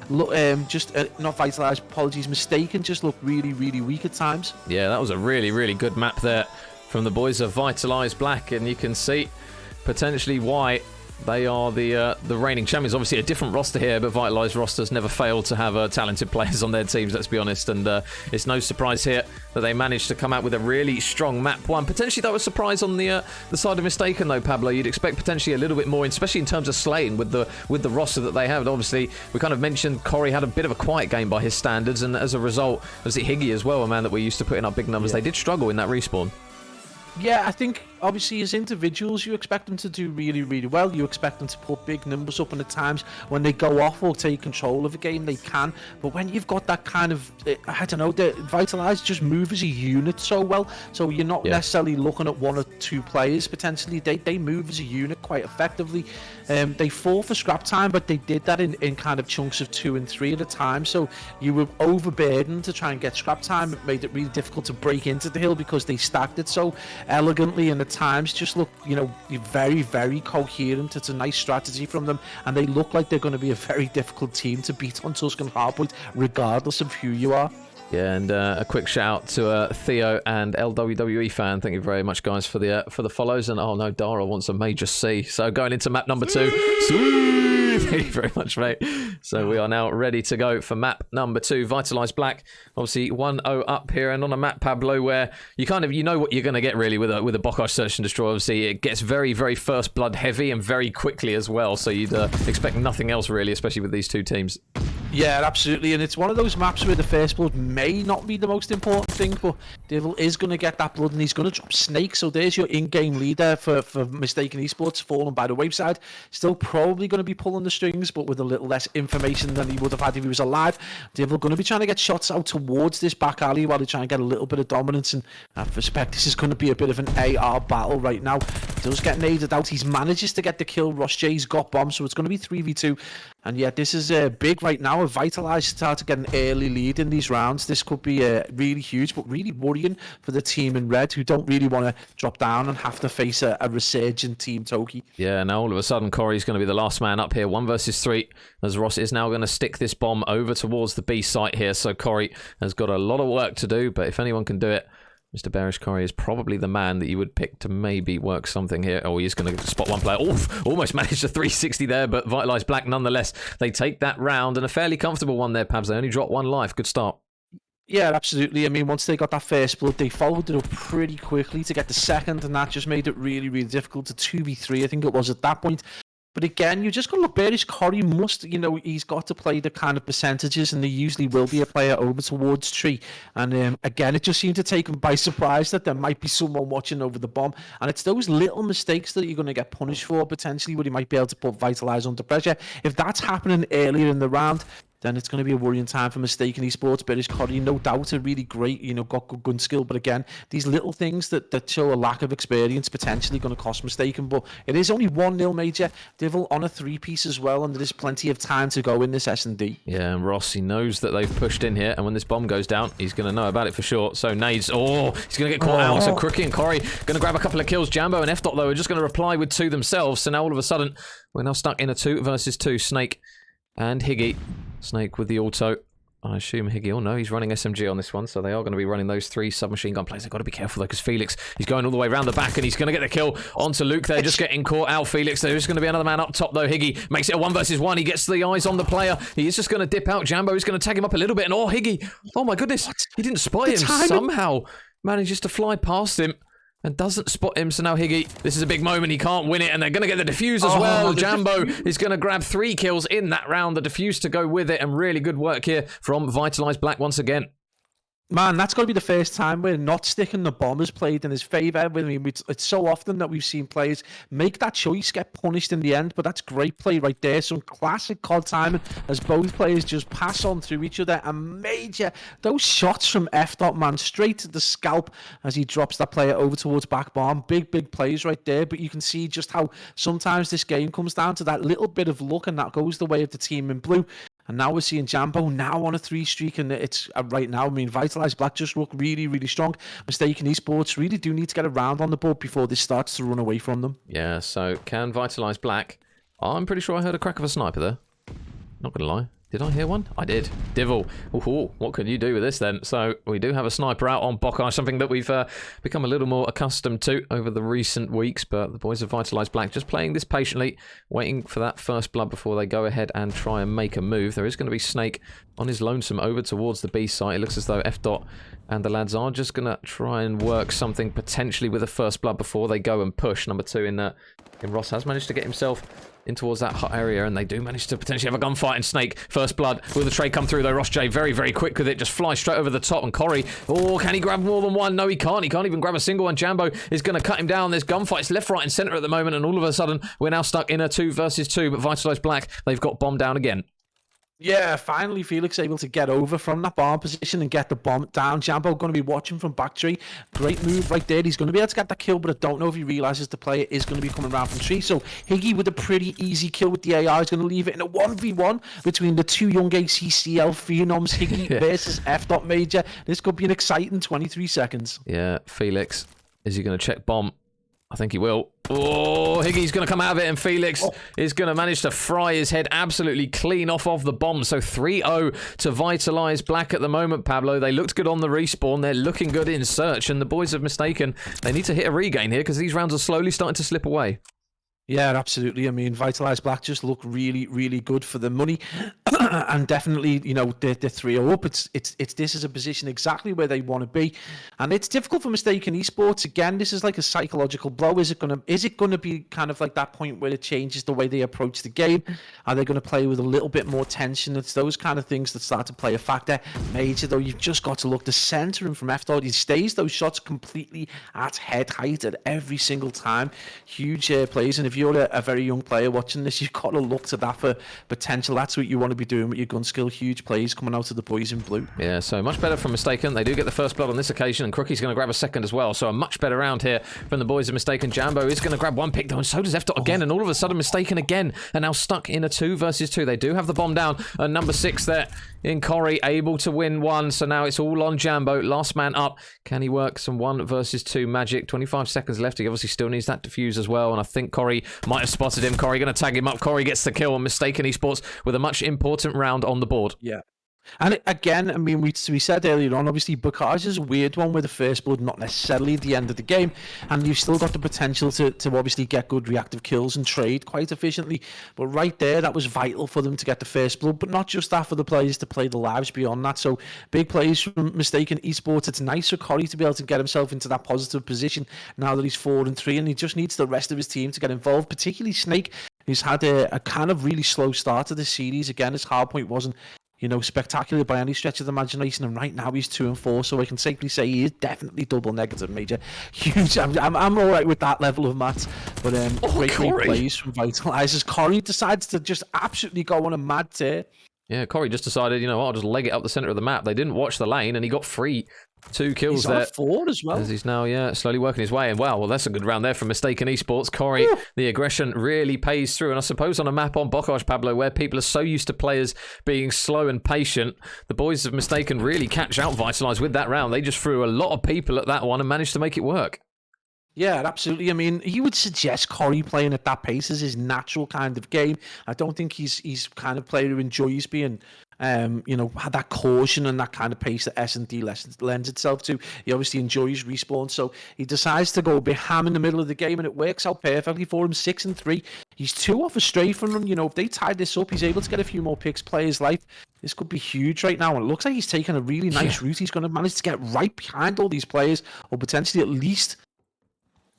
not Vitalize, apologies, Mystaken just looked really, really weak at times. Yeah, that was a really, really good map there from the boys of Vitalize Black, and you can see potentially why they are the reigning champions. Obviously a different roster here, but Vitalize rosters never fail to have talented players on their teams, let's be honest, and it's no surprise here that they managed to come out with a really strong map 1. Potentially that was a surprise on the side of Mystaken, though, Pablo. You'd expect potentially a little bit more, especially in terms of slaying with the roster that they have. And obviously we kind of mentioned Corey had a bit of a quiet game by his standards, and as a result, was it Higgy as well, a man that we're used to putting up big numbers. They did struggle in that respawn. Yeah, I think obviously as individuals, you expect them to do really, really well. You expect them to put big numbers up, and at times when they go off or take control of a game, they can. But when you've got that kind of, I don't know, the Vitalize just move as a unit so well. So you're not necessarily looking at one or two players potentially. They move as a unit quite effectively. They fall for scrap time, but they did that in kind of chunks of 2 and 3 at a time. So you were overburdened to try and get scrap time. It made it really difficult to break into the hill because they stacked it so elegantly, and at times just look, very, very coherent. It's a nice strategy from them, and they look like they're going to be a very difficult team to beat on Tuscan Hardpoint, regardless of who you are. Yeah, and a quick shout out to Theo and LWWE fan. Thank you very much, guys, for the follows. And oh no, Dara wants a major C. So going into map number 2. Thank you very much, mate. So we are now ready to go for map number 2. Vitalize Black, obviously 1-0 up here, and on a map, Pablo, where you kind of know what you're going to get really with a Bokash Search and Destroy. Obviously, it gets very, very first blood heavy and very quickly as well. So you'd expect nothing else really, especially with these two teams. Yeah, absolutely, and it's one of those maps where the first blood may not be the most important thing, but Devil is going to get that blood, and he's going to drop Snake. So there's your in-game leader for Mystaken ESports, fallen by the wayside. Still probably going to be pulling the strings, but with a little less information than he would have had if he was alive. Devil going to be trying to get shots out towards this back alley while they try and get a little bit of dominance, and I suspect this is going to be a bit of an AR battle right now. He does get naded out. He manages to get the kill. Ross J's got bombs, so it's going to be 3v2. And yeah, this is big right now. If Vitalize start to get an early lead in these rounds, this could be really huge, but really worrying for the team in red, who don't really want to drop down and have to face a resurgent Team Toki. Yeah, now all of a sudden Corey's going to be the last man up here, 1 versus 3, as Ross is now going to stick this bomb over towards the B site here. So Corey has got a lot of work to do, but if anyone can do it, Mr. Bearish Corey is probably the man that you would pick to maybe work something here. Oh, he's going to spot one player. Oof, almost managed a 360 there, but Vitalize Black nonetheless. They take that round, and a fairly comfortable one there, Pabs. They only dropped 1 life. Good start. Yeah, absolutely. I mean, once they got that first blood, they followed it up pretty quickly to get the second, and that just made it really, really difficult to 2v3, I think it was at that point. But again, you just got to look, Bearish Corey must, he's got to play the kind of percentages, and there usually will be a player over towards tree. And again, it just seemed to take him by surprise that there might be someone watching over the bomb. And it's those little mistakes that you're going to get punished for, potentially, where he might be able to put Vitalize under pressure. If that's happening earlier in the round, then it's going to be a worrying time for Mystaken ESports. Bearish Corey, no doubt, a really great, got good gun skill. But again, these little things that show a lack of experience potentially going to cost Mystaken. But it is only 1-0 major. Devil on a 3-piece as well, and there is plenty of time to go in this S&D. Yeah, and Ross, he knows that they've pushed in here, and when this bomb goes down, he's going to know about it for sure. So nades, he's going to get caught out. So Crookie and Corey going to grab a couple of kills. Jambo and F-Dot, though, are just going to reply with 2 themselves. So now all of a sudden, we're now stuck in a 2 versus 2. Snake and Higgy. Snake with the auto. I assume Higgy, no, he's running SMG on this one, so they are going to be running those 3 submachine gun players. They've got to be careful, though, because Felix, he's going all the way around the back, and he's going to get the kill onto Luke. They're just getting caught out. Felix, there's going to be another man up top, though. Higgy makes it a 1 versus 1. He gets the eyes on the player. He is just going to dip out. Jambo is going to tag him up a little bit, and Higgy, oh my goodness, he didn't spot him. Somehow manages to fly past him and doesn't spot him. So now Higgy, this is a big moment. He can't win it, and they're going to get the defuse as well. Jambo is going to grab 3 kills in that round. The defuse to go with it, and really good work here from Vitalize Black once again. Man, that's got to be the first time where not sticking the bomb has played in his favour. I mean, it's so often that we've seen players make that choice, get punished in the end, but that's great play right there. Some classic COD timing as both players just pass on through each other. And major, those shots from F-Dot, man, straight to the scalp as he drops that player over towards back bomb. Big plays right there, but you can see just how sometimes this game comes down to that little bit of luck, and that goes the way of the team in blue. And now we're seeing Jambo now on a 3 streak, and it's right now, I mean, Vitalize Black just look really, really strong. Mystaken ESports really do need to get a round on the board before this starts to run away from them. Yeah, so can Vitalize Black? I'm pretty sure I heard a crack of a sniper there. Not gonna lie. Did I hear one? I did. Divil. Ooh, what can you do with this then? So we do have a sniper out on Bokash, something that we've become a little more accustomed to over the recent weeks. But the boys of Vitalize Black just playing this patiently, waiting for that first blood before they go ahead and try and make a move. There is going to be Snake on his lonesome over towards the B site. It looks as though F-Dot And the lads are just going to try and work something potentially with a first blood before they go and push. Number 2 in Ross has managed to get himself in towards that hot area, and they do manage to potentially have a gunfight. And Snake, first blood. Will the trade come through, though? Ross J, very, very quick with it. Just flies straight over the top. And Corey, oh, can he grab more than one? No, he can't. He can't even grab a single one. Jambo is going to cut him down. There's gunfights left, right, and centre at the moment. And all of a sudden, we're now stuck in a 2 versus 2. But Vitalize Black, they've got bomb down again. Yeah, finally Felix able to get over from that bomb position and get the bomb down. Jambo going to be watching from back tree. Great move right there. He's going to be able to get that kill, but I don't know if he realises the player is going to be coming around from tree. So Higgy with a pretty easy kill with the AR is going to leave it in a 1v1 between the 2 young ACCL phenoms, Higgy versus F. Major. This could be an exciting 23 seconds. Yeah, Felix, is he going to check bomb? I think he will. Oh, Higgy's going to come out of it, and Felix is going to manage to fry his head absolutely clean off of the bomb. So 3-0 to Vitalize Black at the moment, Pablo. They looked good on the respawn. They're looking good in search, and the boys have Mystaken. They need to hit a regain here because these rounds are slowly starting to slip away. Yeah, absolutely. I mean, Vitalize Black just look really, really good for the money, and definitely, you know, they're 3-0 up. It's this is a position exactly where they want to be, and it's difficult for Mystaken esports. Again, this is like a psychological blow. Is it gonna be kind of like that point where it changes the way they approach the game? Are they going to play with a little bit more tension? It's those kind of things that start to play a factor. Major though, you've just got to look the centering from F. He stays those shots completely at head height at every single time. Huge plays, and if you're a very young player watching this, you've got to look to that for potential. That's what you want to be doing with your gun skill. Huge plays coming out of the boys in blue. Yeah, so much better from Mystaken. They do get the first blood on this occasion, and Crookie's going to grab a second as well. So a much better round here from the boys of Mystaken. Jambo is going to grab one pick though, and so does F. again, and all of a sudden Mystaken again are now stuck in a 2 versus 2. They do have the bomb down, and number 6 there in Corey, able to win one. So now it's all on Jambo. Last man up. Can he work some 1 versus 2 magic? 25 seconds left. He obviously still needs that defuse as well, and I think Corey might have spotted him. Corey going to tag him up. Corey gets the kill on Mystaken esports with a much important round on the board. Yeah. And again, I mean, we said earlier on, obviously, Bukaj is a weird one with the first blood, not necessarily the end of the game, and you've still got the potential to obviously get good reactive kills and trade quite efficiently. But right there, that was vital for them to get the first blood, but not just that, for the players to play the lives beyond that. So big plays from Mystaken esports. It's nice for Corey to be able to get himself into that positive position now that he's 4-3, and he just needs the rest of his team to get involved, particularly Snake, who's had a kind of really slow start to this series. Again, his hard point wasn't, you know, spectacular by any stretch of the imagination, and right now he's 2-4, so I can safely say he is definitely double negative, Major. Huge. I'm all right with that level of maths, but great plays from Vitalize as Corey decides to just absolutely go on a mad tear. Yeah, Corey just decided, you know what, I'll just leg it up the centre of the map. They didn't watch the lane, and he got free 2 kills he's there. On a 4 as well. As he's now, slowly working his way. And wow, well, that's a good round there from Mystaken esports. Corey, the aggression really pays through. And I suppose on a map on Bokaj, Pablo, where people are so used to players being slow and patient, the boys of Mystaken really catch out Vitalize with that round. They just threw a lot of people at that one and managed to make it work. Yeah, absolutely. I mean, he would suggest Corey playing at that pace is his natural kind of game. I don't think he's kind of player who enjoys being, you know, had that caution and that kind of pace that S&D lends itself to. He obviously enjoys respawn, so he decides to go a bit ham in the middle of the game, and it works out perfectly for him. 6-3. He's 2 off a stray from them. You know, if they tie this up, he's able to get a few more picks, play his life. This could be huge right now, and it looks like he's taking a really nice route. He's going to manage to get right behind all these players, or potentially at least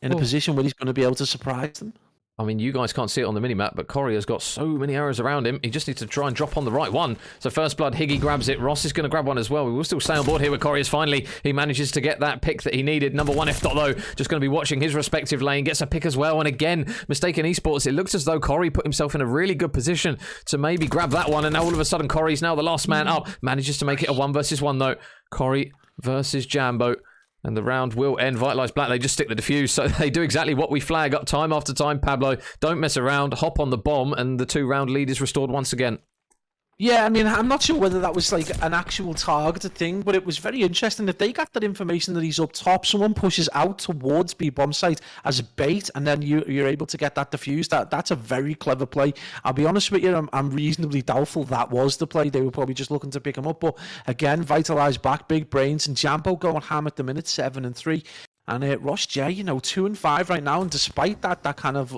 in a position where he's going to be able to surprise them. I mean, you guys can't see it on the minimap, but Corey has got so many arrows around him. He just needs to try and drop on the right one. So first blood, Higgy grabs it. Ross is going to grab one as well. We will still stay on board here with Corey as finally he manages to get that pick that he needed. Number 1 F. though, just going to be watching his respective lane. Gets a pick as well. And again, Mystaken esports. It looks as though Corey put himself in a really good position to maybe grab that one. And now all of a sudden, Corey's now the last man up. Manages to make it a 1 versus 1 though. Corey versus Jambo. And the round will end. Vitalize Black, they just stick the defuse. So they do exactly what we flag up time after time, Pablo. Don't mess around, hop on the bomb, and the 2-round lead is restored once again. Yeah, I mean, I'm not sure whether that was like an actual targeted thing, but it was very interesting. If they got that information that he's up top, someone pushes out towards B-bomb site as a bait, and then you're able to get that defused. That's a very clever play. I'll be honest with you, I'm reasonably doubtful that was the play. They were probably just looking to pick him up. But again, Vitalize Back, big brains, and Jambo going ham at the minute, 7-3. And Ross J, you know, 2-5 right now, and despite that kind of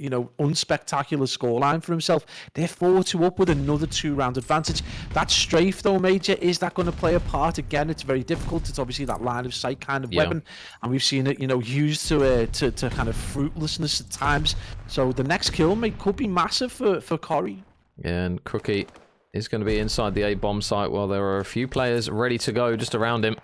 unspectacular scoreline for himself. They're 4-2 up with another 2-round advantage. That strafe, though, Major, is that going to play a part? Again, it's very difficult. It's obviously that line of sight kind of weapon, and we've seen it, used to kind of fruitlessness at times. So the next kill could be massive for Corey. And Crookie is going to be inside the A-bomb site while there are a few players ready to go just around him.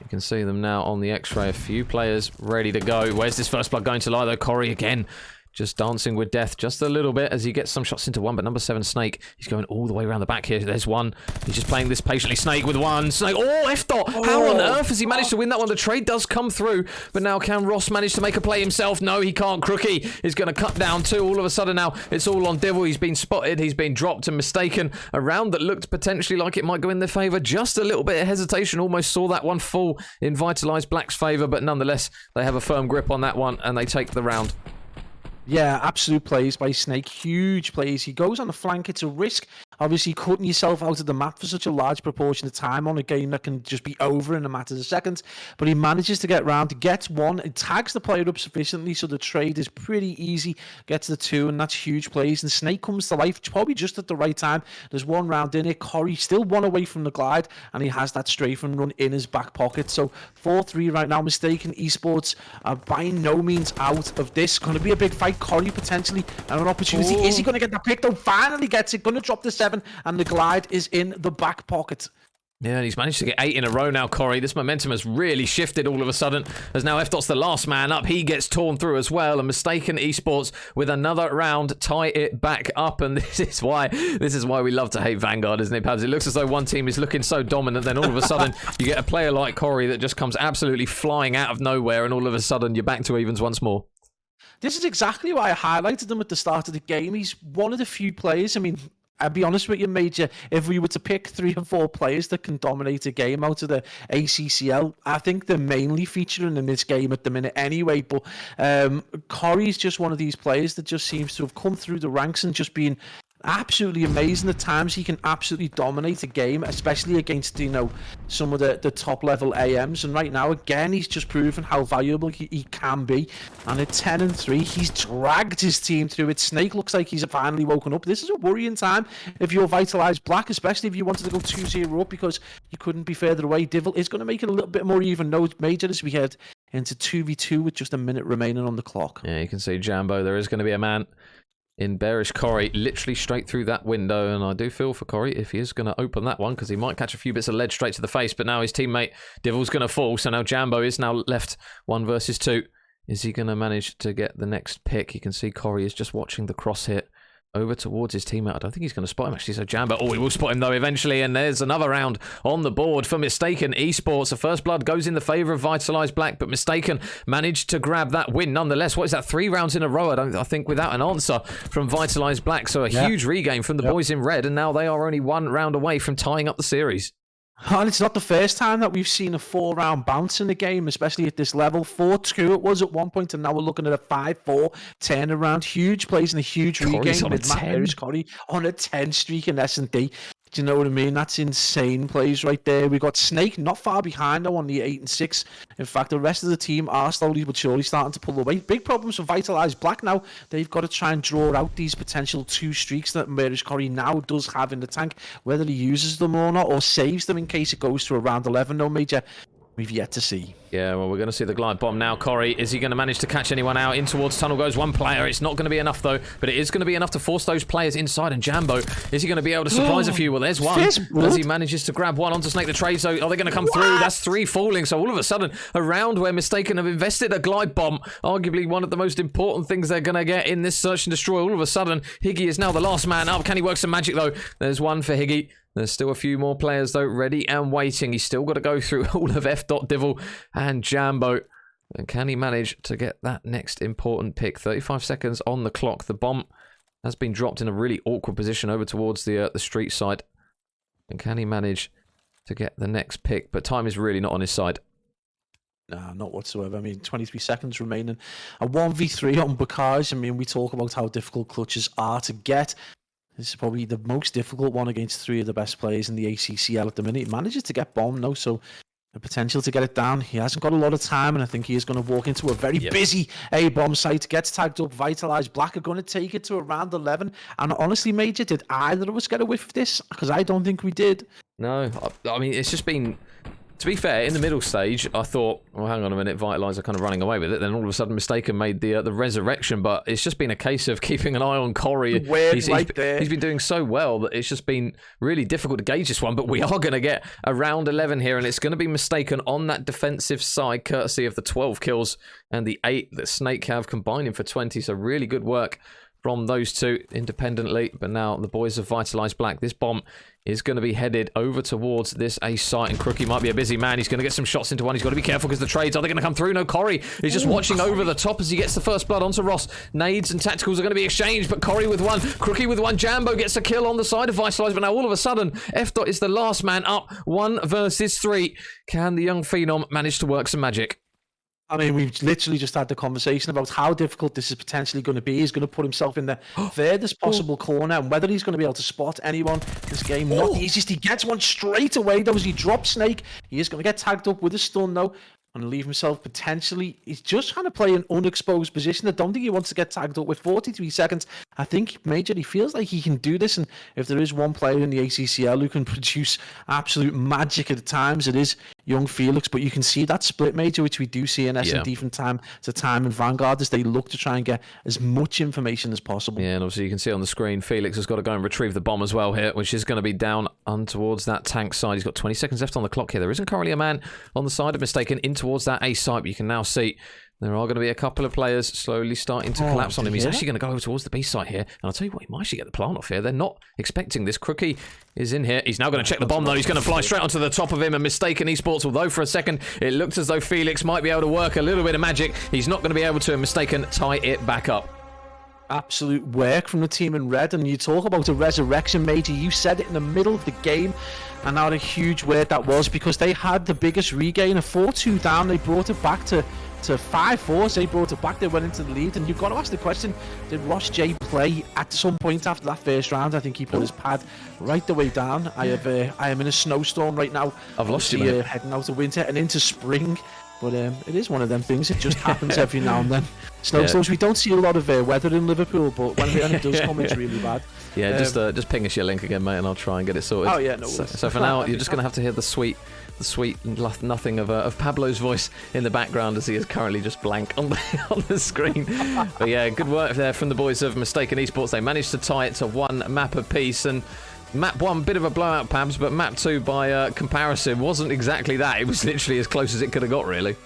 You can see them now on the X-ray. A few players ready to go. Where's this first blood going to lie, though? Corey again. Just dancing with death just a little bit as he gets some shots into one, but number 7, Snake, he's going all the way around the back here. There's one. He's just playing this patiently. Snake with one. Snake, F-Dot! How on earth has he managed to win that one? The trade does come through, but now can Ross manage to make a play himself? No, he can't. Crookie is going to cut down 2. All of a sudden now, it's all on Divil. He's been spotted. He's been dropped and Mystaken. A round that looked potentially like it might go in their favour. Just a little bit of hesitation. Almost saw that one fall in Vitalize Black's favour, but nonetheless, they have a firm grip on that one, and they take the round. Yeah, absolute plays by Snake. Huge plays. He goes on the flank. It's a risk. Obviously, cutting yourself out of the map for such a large proportion of time on a game that can just be over in a matter of seconds. But he manages to get round, gets 1, and tags the player up sufficiently so the trade is pretty easy. Gets the 2, and that's huge plays. And Snake comes to life probably just at the right time. There's 1 round in it. Corey still 1 away from the glide, and he has that strafe and run in his back pocket. So 4-3 right now. Mystaken esports are by no means out of this. Going to be a big fight. Corey potentially and an opportunity. Is he going to get that pick, though? Finally gets it. Going to drop the 7, and the glide is in the back pocket. Yeah, and he's managed to get 8 in a row now, Corey. This momentum has really shifted all of a sudden, as now F-Dot's the last man up. He gets torn through as well, and Mystaken esports with another round tie it back up, and this is why we love to hate Vanguard, isn't it, Pabs? It looks as though one team is looking so dominant, then all of a sudden you get a player like Corey that just comes absolutely flying out of nowhere, and all of a sudden you're back to evens once more. This is exactly why I highlighted him at the start of the game. He's one of the few players, I mean, I'll be honest with you, Major, if we were to pick 3 or 4 players that can dominate a game out of the ACCL, I think they're mainly featuring in this game at the minute anyway. But Corey's just one of these players that just seems to have come through the ranks and just been absolutely amazing. At times he can absolutely dominate a game, especially against some of the top level AMs, and right now again he's just proven how valuable he can be. And at 10-3 he's dragged his team through it. Snake looks like he's finally woken up. This is a worrying time if you're Vitalize Black, especially if you wanted to go 2-0 up because you couldn't be further away. Divil is going to make it a little bit more even, no, Major, as we head into 2v2 with just a minute remaining on the clock. Yeah, you can see Jambo, there is going to be a man in bearish Corey, literally straight through that window, and I do feel for Corey if he is going to open that one, because he might catch a few bits of lead straight to the face, but now his teammate Divil's going to fall, so now Jambo is now left 1 versus 2. Is he going to manage to get the next pick? You can see Corey is just watching the cross hit over towards his teammate. I don't think he's going to spot him, actually, so Jambo, he will spot him, though, eventually, and there's another round on the board for Mystaken esports. The first blood goes in the favour of Vitalize Black, but Mystaken managed to grab that win nonetheless. What is that, 3 rounds in a row, I think, without an answer from Vitalize Black, so a huge regain from the boys in red, and now they are only 1 round away from tying up the series. And it's not the first time that we've seen a 4-round bounce in the game, especially at this level. 4-2 it was at one point, and now we're looking at a 5-4 turnaround. Huge plays and a huge regain with Matt Harris Corey on a 10 streak in S&D. Do you know what I mean? That's insane plays right there. We got Snake not far behind though on the 8-6. In fact, the rest of the team are slowly but surely starting to pull away. Big problems for Vitalize Black now. They've got to try and draw out these potential 2 streaks that Merish Corey now does have in the tank. Whether he uses them or not, or saves them in case it goes to a round 11, no, Major, we've yet to see. Yeah, well, we're going to see the glide bomb now. Corey, is he going to manage to catch anyone out? In towards tunnel goes 1 player. It's not going to be enough, though, but it is going to be enough to force those players inside. And Jambo, is he going to be able to surprise a few? Well, there's one. As he manages to grab one onto Snake the Trade. So are they going to come through? That's 3 falling. So all of a sudden, a round where Mystaken have invested a glide bomb, arguably one of the most important things they're going to get in this search and destroy. All of a sudden, Higgy is now the last man up. Can he work some magic, though? There's 1 for Higgy. There's still a few more players, though, ready and waiting. He's still got to go through all of F. Divil and Jambo. And can he manage to get that next important pick? 35 seconds on the clock. The bomb has been dropped in a really awkward position over towards the street side. And can he manage to get the next pick? But time is really not on his side. No, not whatsoever. I mean, 23 seconds remaining. A 1v3 on Bakaj. I mean, we talk about how difficult clutches are to get. This is probably the most difficult one against 3 of the best players in the ACCL at the minute. He manages to get bombed, though, so the potential to get it down. He hasn't got a lot of time, and I think he is going to walk into a very busy A-bomb site. Gets tagged up, Vitalize. Black are going to take it to around 11. And honestly, Major, did either of us get a whiff of this? Because I don't think we did. No, I mean, it's just been... To be fair, in the middle stage, I thought, well, hang on a minute, Vitalize are kind of running away with it. Then all of a sudden, Mystaken made the resurrection, but it's just been a case of keeping an eye on Corey. He's been doing so well that it's just been really difficult to gauge this one, but we are going to get around 11 here, and it's going to be Mystaken on that defensive side, courtesy of the 12 kills and the 8 that Snake have combining for 20, so really good work from those two independently. But now the boys have Vitalized Black. This bomb is going to be headed over towards this A site, and Crookie might be a busy man. He's going to get some shots into one. He's got to be careful because the trades, are they going to come through? No, Corey is just watching over the top as he gets the first blood onto Ross. Nades and tacticals are going to be exchanged, but Corey with one, Crookie with one. Jambo gets a kill on the side of Vitalize, but now all of a sudden, F-Dot is the last man up, 1 versus 3. Can the young Phenom manage to work some magic? I mean, we've literally just had the conversation about how difficult this is potentially going to be. He's going to put himself in the furthest possible corner, and whether he's going to be able to spot anyone this game, not the easiest. He gets one straight away, though, as he drops Snake. He is going to get tagged up with a stun, though, and leave himself potentially... He's just trying to play an unexposed position. I don't think he wants to get tagged up with 43 seconds. I think, Major, he feels like he can do this, and if there is one player in the ACCL who can produce absolute magic at times, it is young Felix. But you can see that split, Major, which we do see in S&D from time to time in Vanguard, as they look to try and get as much information as possible. Yeah, and obviously you can see on the screen, Felix has got to go and retrieve the bomb as well here, which is going to be down on towards that tank side. He's got 20 seconds left on the clock here. There isn't currently a man on the side of Mystaken in towards that A site, but you can now see there are going to be a couple of players slowly starting to collapse on him. He's actually going to go over towards the B site here, and I'll tell you what, he might actually get the plant off here. They're not expecting this. Crookie is in here. He's now going to check the bomb, though. He's going to fly straight onto the top of him, and Mystaken Esports, although for a second it looked as though Felix might be able to work a little bit of magic, he's not going to be able to, and Mystaken tie it back up. Absolute work from the team in red, and you talk about a resurrection, Major. You said it in the middle of the game, and now a huge word that was, because they had the biggest regain, a 4-2 down. They brought it back to 5-4. So they brought it back. They went into the lead, and you've got to ask the question: did Ross J play at some point after that first round? I think he put his pad right the way down. I am in a snowstorm right now. I've lost you, mate. Heading out of winter and into spring. But it is one of them things. It just happens every now and then. Snowstorms. We don't see a lot of weather in Liverpool, but when it does come, it's really bad. Yeah, just ping us your link again, mate, and I'll try and get it sorted. Oh yeah, no. So for now, you're just going to have to hear the sweet nothing of Pablo's voice in the background, as he is currently just blank on the screen. But yeah, good work there from the boys of Mystaken Esports. They managed to tie it to 1 map apiece, and map 1, bit of a blowout, Pabs, but map 2, by comparison, wasn't exactly that. It was literally as close as it could have got, really.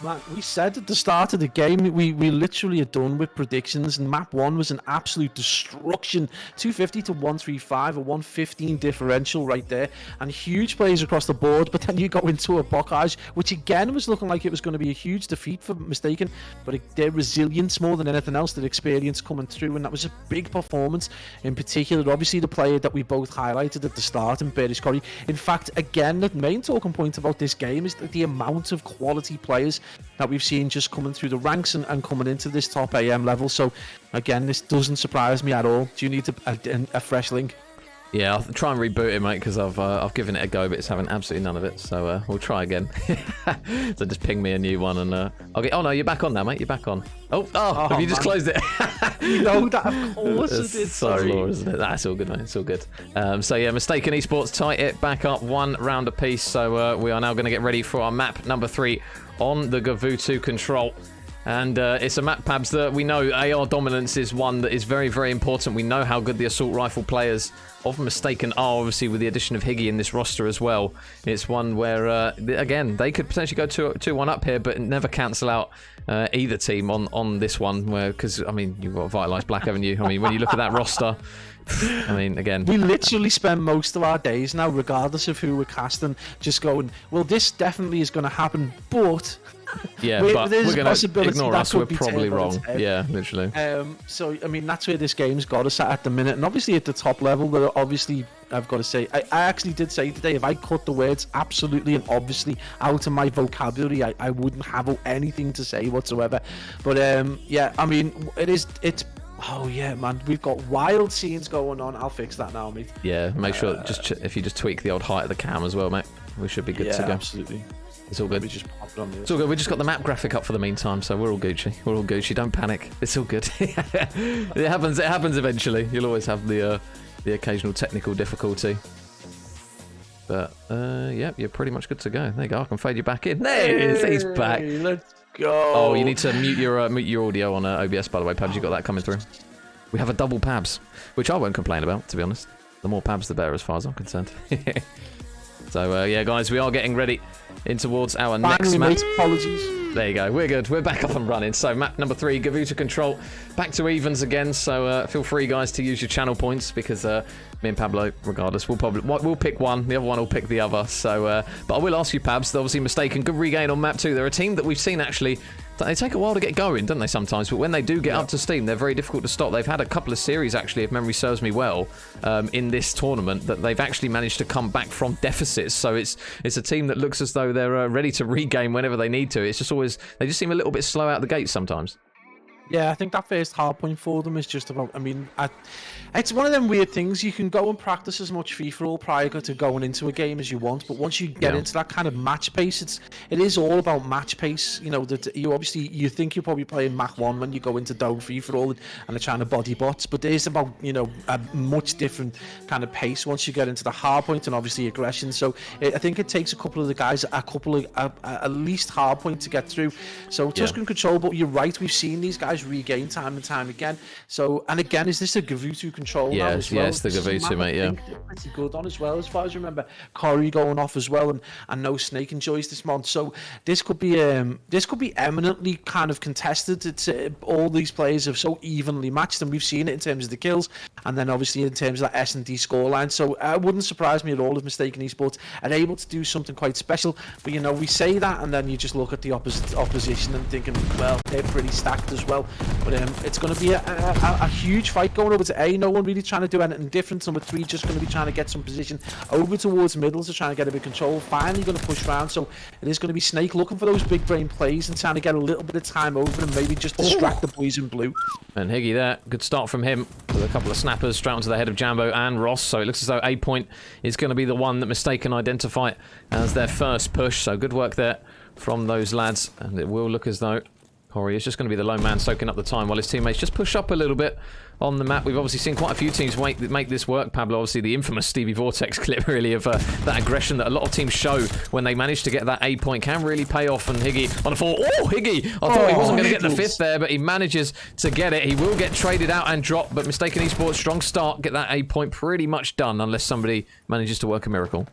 Man, we said at the start of the game, we literally are done with predictions, and map 1 was an absolute destruction. 250 to 135, a 115 differential right there, and huge plays across the board. But then you go into a Bocage, which again was looking like it was going to be a huge defeat for Mystaken, but their resilience more than anything else, their experience coming through, and that was a big performance. In particular, obviously the player that we both highlighted at the start, in Bearish Corey. In fact, again, the main talking point about this game is the amount of quality players that we've seen just coming through the ranks and coming into this top AM level. So again, this doesn't surprise me at all. Do you need a fresh link? Yeah, I'll try and reboot it, mate, because I've given it a go, but it's having absolutely none of it. So we'll try again. So just ping me a new one, and I'll get. Oh no, you're back on now, mate. You're back on. Oh, have you just closed it? You know that, of course it is. So low, isn't it? That's all good, mate. It's all good. So yeah, Mystaken Esports tie it back up 1 round apiece. So we are now going to get ready for our map number 3 on the Gavutu control. And it's a map, Pabs, that we know AR dominance is one that is very, very important. We know how good the assault rifle players of Mystaken are, obviously, with the addition of Higgy in this roster as well. It's one where, again, they could potentially go 2-1 up here, but never cancel out either team on this one. Because, I mean, you've got Vitalize Black, haven't you? I mean, when you look at that roster, I mean, again, we literally spend most of our days now, regardless of who we're casting, just going, well, this definitely is going to happen, but yeah, but we're going to ignore us. We're probably wrong. Yeah, literally. So I mean, that's where this game's got us at the minute, and obviously at the top level, there are obviously, I've got to say, I actually did say today, if I cut the words absolutely and obviously out of my vocabulary, I wouldn't have anything to say whatsoever. But yeah, I mean, it's. Oh yeah, man, we've got wild scenes going on. I'll fix that now, mate. Yeah, make sure if you just tweak the old height of the cam as well, mate, we should be good to go. Absolutely. It's all good. We just pop it on It's all good. We just got the map graphic up for the meantime, so we're all Gucci. We're all Gucci. Don't panic. It's all good. It happens. It happens eventually. You'll always have the occasional technical difficulty. But yeah, you're pretty much good to go. There you go. I can fade you back in. There he's back. Let's go. Oh, you need to mute your audio on OBS, by the way, Pabs. You got that coming through. We have a double Pabs, which I won't complain about, to be honest. The more Pabs, the better, as far as I'm concerned. So yeah, guys, we are getting ready in towards our next map. Apologies. There you go. We're good. We're back up and running. So map number 3, Gavuta Control. Back to evens again. So feel free, guys, to use your channel points because me and Pablo, regardless, we'll pick one. The other one will pick the other. So, but I will ask you, Pabs. They're obviously Mystaken. Good regain on map 2. They're a team that we've seen actually. They take a while to get going, don't they, sometimes? But when they do get up to steam, they're very difficult to stop. They've had a couple of series, actually, if memory serves me well, in this tournament, that they've actually managed to come back from deficits. So it's a team that looks as though they're ready to regain whenever they need to. It's just always, they just seem a little bit slow out the gate sometimes. Yeah, I think that first hard point for them is just about, it's one of them weird things. You can go and practice as much free-for-all prior to going into a game as you want, but once you get into that kind of match pace, it is all about match pace. You know, that you think you're probably playing Mach 1 when you go into Dome free-for-all and they're trying to body bots, but it is about, you know, a much different kind of pace once you get into the hard point and obviously aggression. So I think it takes a couple of the guys at least hard point to get through. So Tuscan control, but you're right, we've seen these guys regain time and time again. So, and again, is this a Gavuta control now as well? Yes, the Gavuta, mate, yeah. They're pretty good on as well, as far as I remember. Corey going off as well, and no Snake enjoys this month. So this could be eminently kind of contested. It's all these players are so evenly matched, and we've seen it in terms of the kills, and then obviously in terms of that S&D scoreline. So it wouldn't surprise me at all if Mystaken ESports are able to do something quite special. But you know, we say that, and then you just look at the opposition and thinking, well, they're pretty stacked as well. But it's going to be a huge fight going over to A. No one really trying to do anything different. Number 3 just going to be trying to get some position over towards middle to try and get a bit of control. Finally going to push around. So it is going to be Snake looking for those big brain plays and trying to get a little bit of time over and maybe just distract the boys in blue. And Higgy there, good start from him with a couple of snappers straight onto the head of Jambo and Ross. So it looks as though A point is going to be the one that Mystaken identify as their first push. So good work there from those lads, and it will look as though Corey is just going to be the lone man soaking up the time while his teammates just push up a little bit on the map. We've obviously seen quite a few teams make this work. Pablo, obviously the infamous Stevie Vortex clip, really, of that aggression that a lot of teams show when they manage to get that A point can really pay off. And Higgy on a 4. Oh, Higgy! I thought he wasn't going to get the 5th there, but he manages to get it. He will get traded out and dropped, but Mystaken ESports, strong start, get that A point pretty much done, unless somebody manages to work a miracle.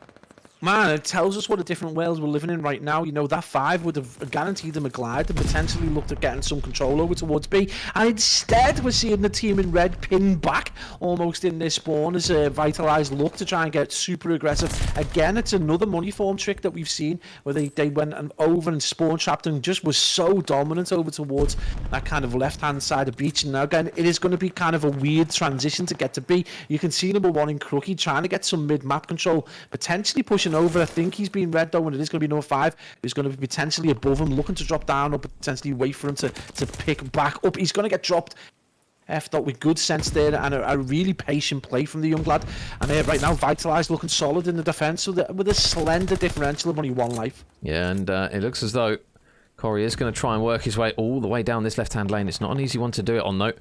Man, it tells us what a different world we're living in right now. You know, that 5 would have guaranteed them a glide and potentially looked at getting some control over towards B. And instead, we're seeing the team in red pin back almost in their spawn as Vitalize look to try and get super aggressive. Again, it's another money form trick that we've seen where they went over and spawn trapped and just was so dominant over towards that kind of left-hand side of beach. And now, again, it is going to be kind of a weird transition to get to B. You can see number 1 in Crookie trying to get some mid-map control, potentially pushing over. I think he's been red though, and it is going to be number 5 who's going to be potentially above him, looking to drop down or potentially wait for him to pick back up. He's going to get dropped. F with good sense there and a really patient play from the young lad. And right now, Vitalize looking solid in the defence, so that with a slender differential of only 1 life. Yeah, and it looks as though Corey is going to try and work his way all the way down this left-hand lane. It's not an easy one to do it on, though.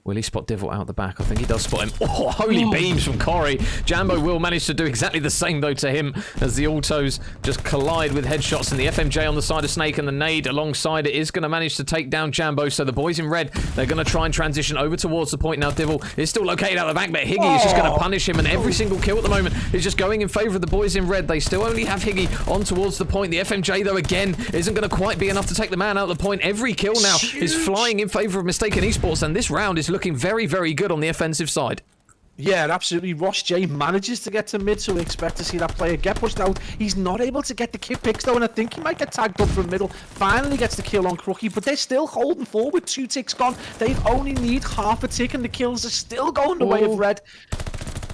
Will he spot Divil out the back? I think he does spot him. Oh, holy beams from Corey. Jambo will manage to do exactly the same, though, to him as the autos just collide with headshots. And the FMJ on the side of Snake and the nade alongside it is going to manage to take down Jambo. So the boys in red, they're going to try and transition over towards the point now. Divil is still located out the back, but Higgy is just going to punish him. And every single kill at the moment is just going in favour of the boys in red. They still only have Higgy on towards the point. The FMJ, though, again, isn't going to quite be enough to take the man out of the point. Every kill now is flying in favour of Mystaken ESports. And this round is looking very, very good on the offensive side. Yeah, absolutely. Ross J manages to get to mid, so we expect to see that player get pushed out. He's not able to get the kick picks though, and I think he might get tagged up from middle. Finally gets the kill on Crookie, but they're still holding forward. 2 ticks gone. They only need half a tick, and the kills are still going the way of red.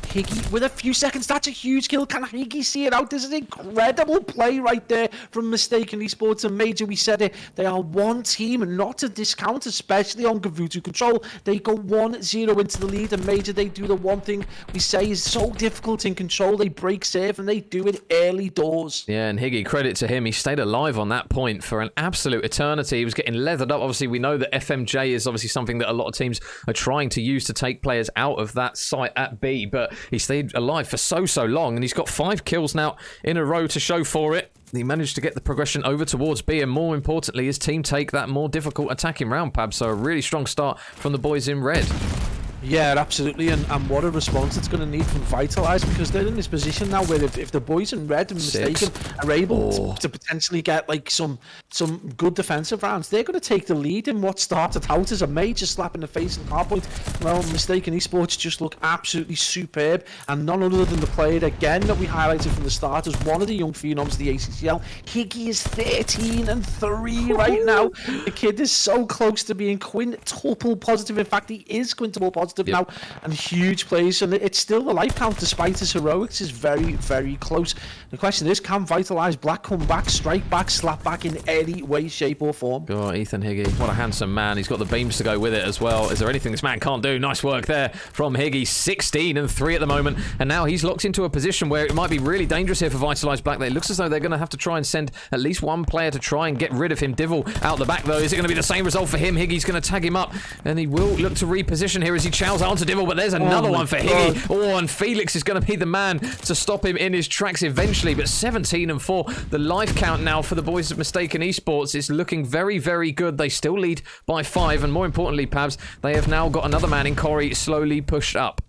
Higgy with a few seconds. That's a huge kill. Can Higgy see it out? This is incredible play right there from Mystaken Esports and Major. We said it. They are one team and not to discount, especially on Gavutu control. They go 1-0 into the lead, and Major, they do the one thing we say is so difficult in control. They break serve and they do it early doors. Yeah, and Higgy, credit to him. He stayed alive on that point for an absolute eternity. He was getting leathered up. Obviously, we know that FMJ is obviously something that a lot of teams are trying to use to take players out of that site at B, but he stayed alive for so long, and he's got 5 kills now in a row to show for it. He managed to get the progression over towards B, and more importantly, his team take that more difficult attacking round, Pab. So a really strong start from the boys in red. Yeah, absolutely, and what a response it's going to need from Vitalize, because they're in this position now where if the boys in red and Mystaken are able to potentially get like some good defensive rounds, they're going to take the lead in what started out as a major slap in the face and hardpoint. Well, Mystaken Esports just look absolutely superb, and none other than the player again that we highlighted from the start as one of the young phenoms of the ACCL. Higgy is 13-3 right now. The kid is so close to being quintuple positive. In fact, he is quintuple positive now, and huge plays, and it's still the life count despite his heroics is very close. The question is, can Vitalize Black come back, strike back, slap back in any way, shape or form? Oh, Ethan Higgy, what a handsome man. He's got the beams to go with it as well. Is there anything this man can't do? Nice work there from Higgy. 16-3 at the moment, and now he's locked into a position where it might be really dangerous here for Vitalize Black. It looks as though they're going to have to try and send at least one player to try and get rid of him. Divil out the back though. Is it going to be the same result for him? Higgy's going to tag him up, and he will look to reposition here as he chows onto Divil, but there's another one for Higgy. Oh, and Felix is going to be the man to stop him in his tracks eventually, but 17-4. The life count now for the boys of Mystaken Esports is looking very good. They still lead by 5, and more importantly, Pabs, they have now got another man in Corey slowly pushed up.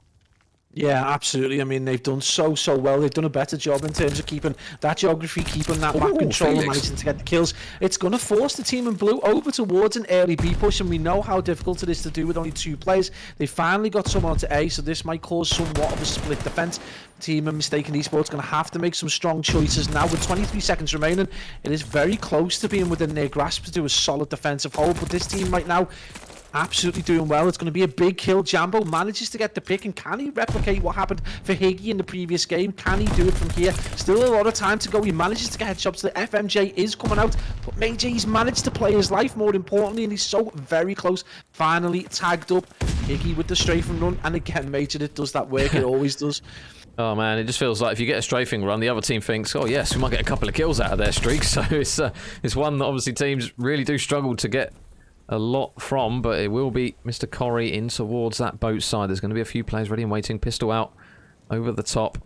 Yeah, absolutely. I mean, they've done so well. They've done a better job in terms of keeping that geography, keeping that map control, and managing to get the kills. It's going to force the team in blue over towards an early B push, and we know how difficult it is to do with only 2 players. They finally got someone onto A, so this might cause somewhat of a split defense. Team and Mystaken Esports going to have to make some strong choices now with 23 seconds remaining. It is very close to being within their grasp to do a solid defensive hold, but this team right now absolutely doing well. It's going to be a big kill. Jambo manages to get the pick, and can he replicate what happened for Higgy in the previous game? Can he do it from here? Still a lot of time to go. He manages to get headshots. The FMJ is coming out, but Major, he's managed to play his life more importantly, and he's so very close. Finally tagged up. Higgy with the strafing run, and again, Major, it does that work. It always does. Oh man, it just feels like if you get a strafing run, the other team thinks, oh yes, we might get a couple of kills out of their streak. So it's one that obviously teams really do struggle to get a lot from, but it will be Mr. Corey in towards that boat side. There's going to be a few players ready and waiting. Pistol out over the top.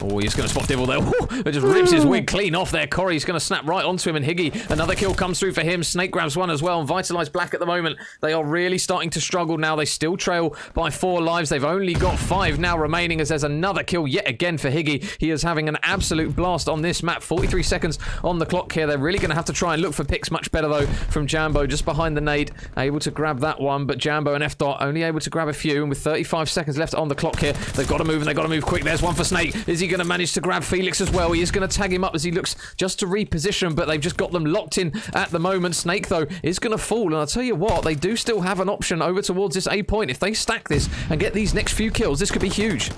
Oh, he's going to spot Divil there. It just rips his wig clean off there. Corey's going to snap right onto him, and Higgy, another kill comes through for him. Snake grabs one as well, and Vitalize Black at the moment, they are really starting to struggle now. They still trail by 4 lives. They've only got 5 now remaining, as there's another kill yet again for Higgy. He is having an absolute blast on this map. 43 seconds on the clock here. They're really going to have to try and look for picks. Much better, though, from Jambo, just behind the nade, able to grab that one, but Jambo and F-Dot only able to grab a few, and with 35 seconds left on the clock here, they've got to move, and they've got to move quick. There's one for Snake. Is he going to manage to grab Felix as well? He is going to tag him up as he looks just to reposition, but they've just got them locked in at the moment. Snake, though, is going to fall, and I'll tell you what, they do still have an option over towards this A point. If they stack this and get these next few kills, this could be huge.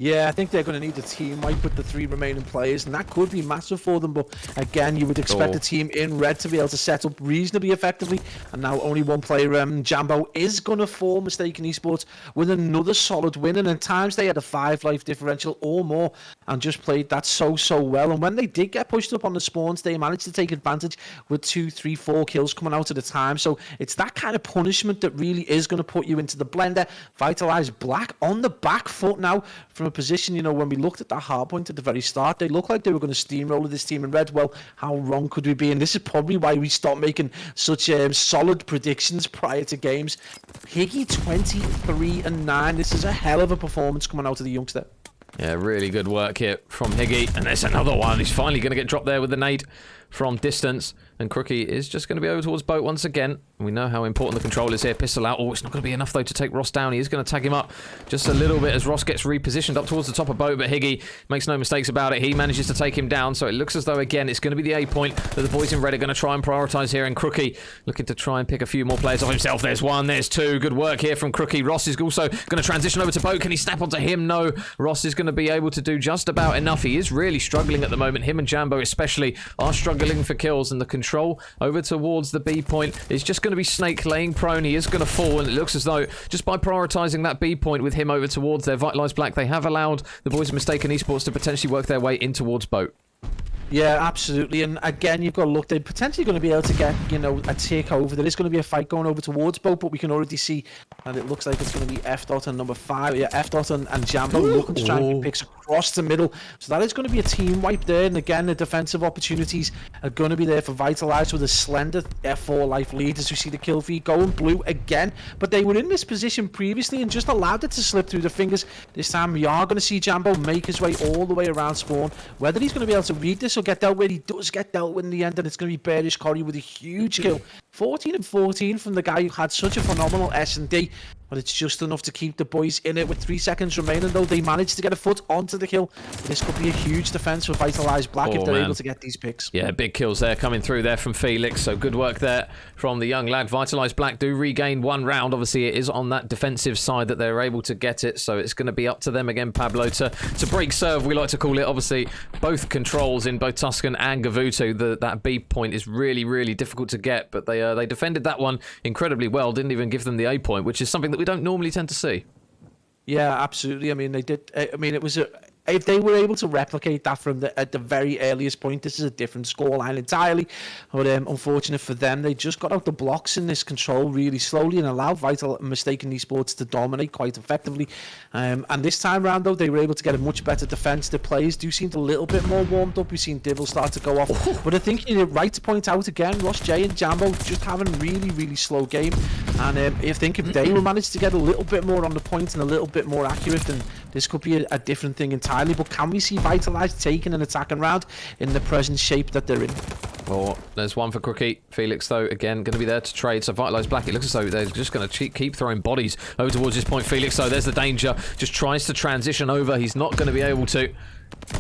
Yeah, I think they're going to need a team wipe with the 3 remaining players, and that could be massive for them. But again, you would expect the team in red to be able to set up reasonably effectively. And now only one player, Jambo, is going to fall. Mystaken Esports with another solid win. And at times they had a 5 life differential or more, and just played that so well. And when they did get pushed up on the spawns, they managed to take advantage with 2, 3, 4 kills coming out at a time. So it's that kind of punishment that really is going to put you into the blender. Vitalize Black on the back foot now from a position, you know, when we looked at that hard point at the very start, they looked like they were going to steamroller this team in red. Well, how wrong could we be? And this is probably why we stopped making such solid predictions prior to games. Higgy 23-9. This is a hell of a performance coming out of the youngster. Yeah, really good work here from Higgy. And there's another one. He's finally going to get dropped there with the nade from distance. And Crookie is just going to be over towards boat once again. We know how important the control is here. Pistol out. Oh, it's not going to be enough, though, to take Ross down. He is going to tag him up just a little bit as Ross gets repositioned up towards the top of boat. But Higgy makes no mistakes about it. He manages to take him down. So it looks as though, again, it's going to be the A point that the boys in red are going to try and prioritise here. And Crookie looking to try and pick a few more players off himself. There's one. There's two. Good work here from Crookie. Ross is also going to transition over to boat. Can he snap onto him? No. Ross is going to be able to do just about enough. He is really struggling at the moment. Him and Jambo especially are struggling for kills. And the control over towards the B point is just going to be Snake laying prone. He is going to fall, and it looks as though just by prioritising that B point with him over towards their Vitalize Black, they have allowed the boys of Mystaken Esports to potentially work their way in towards boat. Yeah, absolutely. And again, you've got to look, they're potentially going to be able to get, you know, a takeover. There is going to be a fight going over towards boat, but we can already see, and it looks like it's going to be F Dot and number 5. Yeah, F Dot and Jambo looking to try and get picks across the middle. So that is going to be a team wipe there. And again, the defensive opportunities are going to be there for Vitalize with a slender F4 life lead as we see the kill feed going blue again. But they were in this position previously and just allowed it to slip through the fingers. This time we are going to see Jambo make his way all the way around spawn. Whether he's going to be able to read this or get dealt with, he does get dealt with in the end, and it's going to be Bearish Corey with a huge kill. 14 and 14 from the guy who had such a phenomenal S&D, but it's just enough to keep the boys in it. With 3 seconds remaining, though, they managed to get a foot onto the kill. This could be a huge defense for Vitalize Black if they're able to get these picks. Yeah, big kills there coming through there from Felix, so good work there from the young lad. Vitalize Black do regain 1 round. Obviously, it is on that defensive side that they're able to get it, so it's going to be up to them again, Pablo, to break serve, we like to call it. Obviously, both controls in both Tuscan and Gavutu, that B point is really, really difficult to get, but they defended that one incredibly well, didn't even give them the A point, which is something that we don't normally tend to see. Yeah, absolutely. I mean, they did. I mean, it was if they were able to replicate that from at the very earliest point, this is a different scoreline entirely. But unfortunate for them, they just got out the blocks in this control really slowly and allowed Mystaken Esports to dominate quite effectively. And this time round, though, they were able to get a much better defense. The players do seem a little bit more warmed up. We've seen Divil start to go off. But I think you're right to point out again, Ross J and Jambo just having a really, really slow game. And I think if they were managed to get a little bit more on the point and a little bit more accurate, then this could be a different thing entirely. But can we see Vitalize taking an attacking round in the present shape that they're in? Oh, there's one for Crookie. Felix, though, again, going to be there to trade. So Vitalize Black, it looks as though they're just going to keep throwing bodies over towards this point. Felix, though, there's the danger. Just tries to transition over. He's not going to be able to.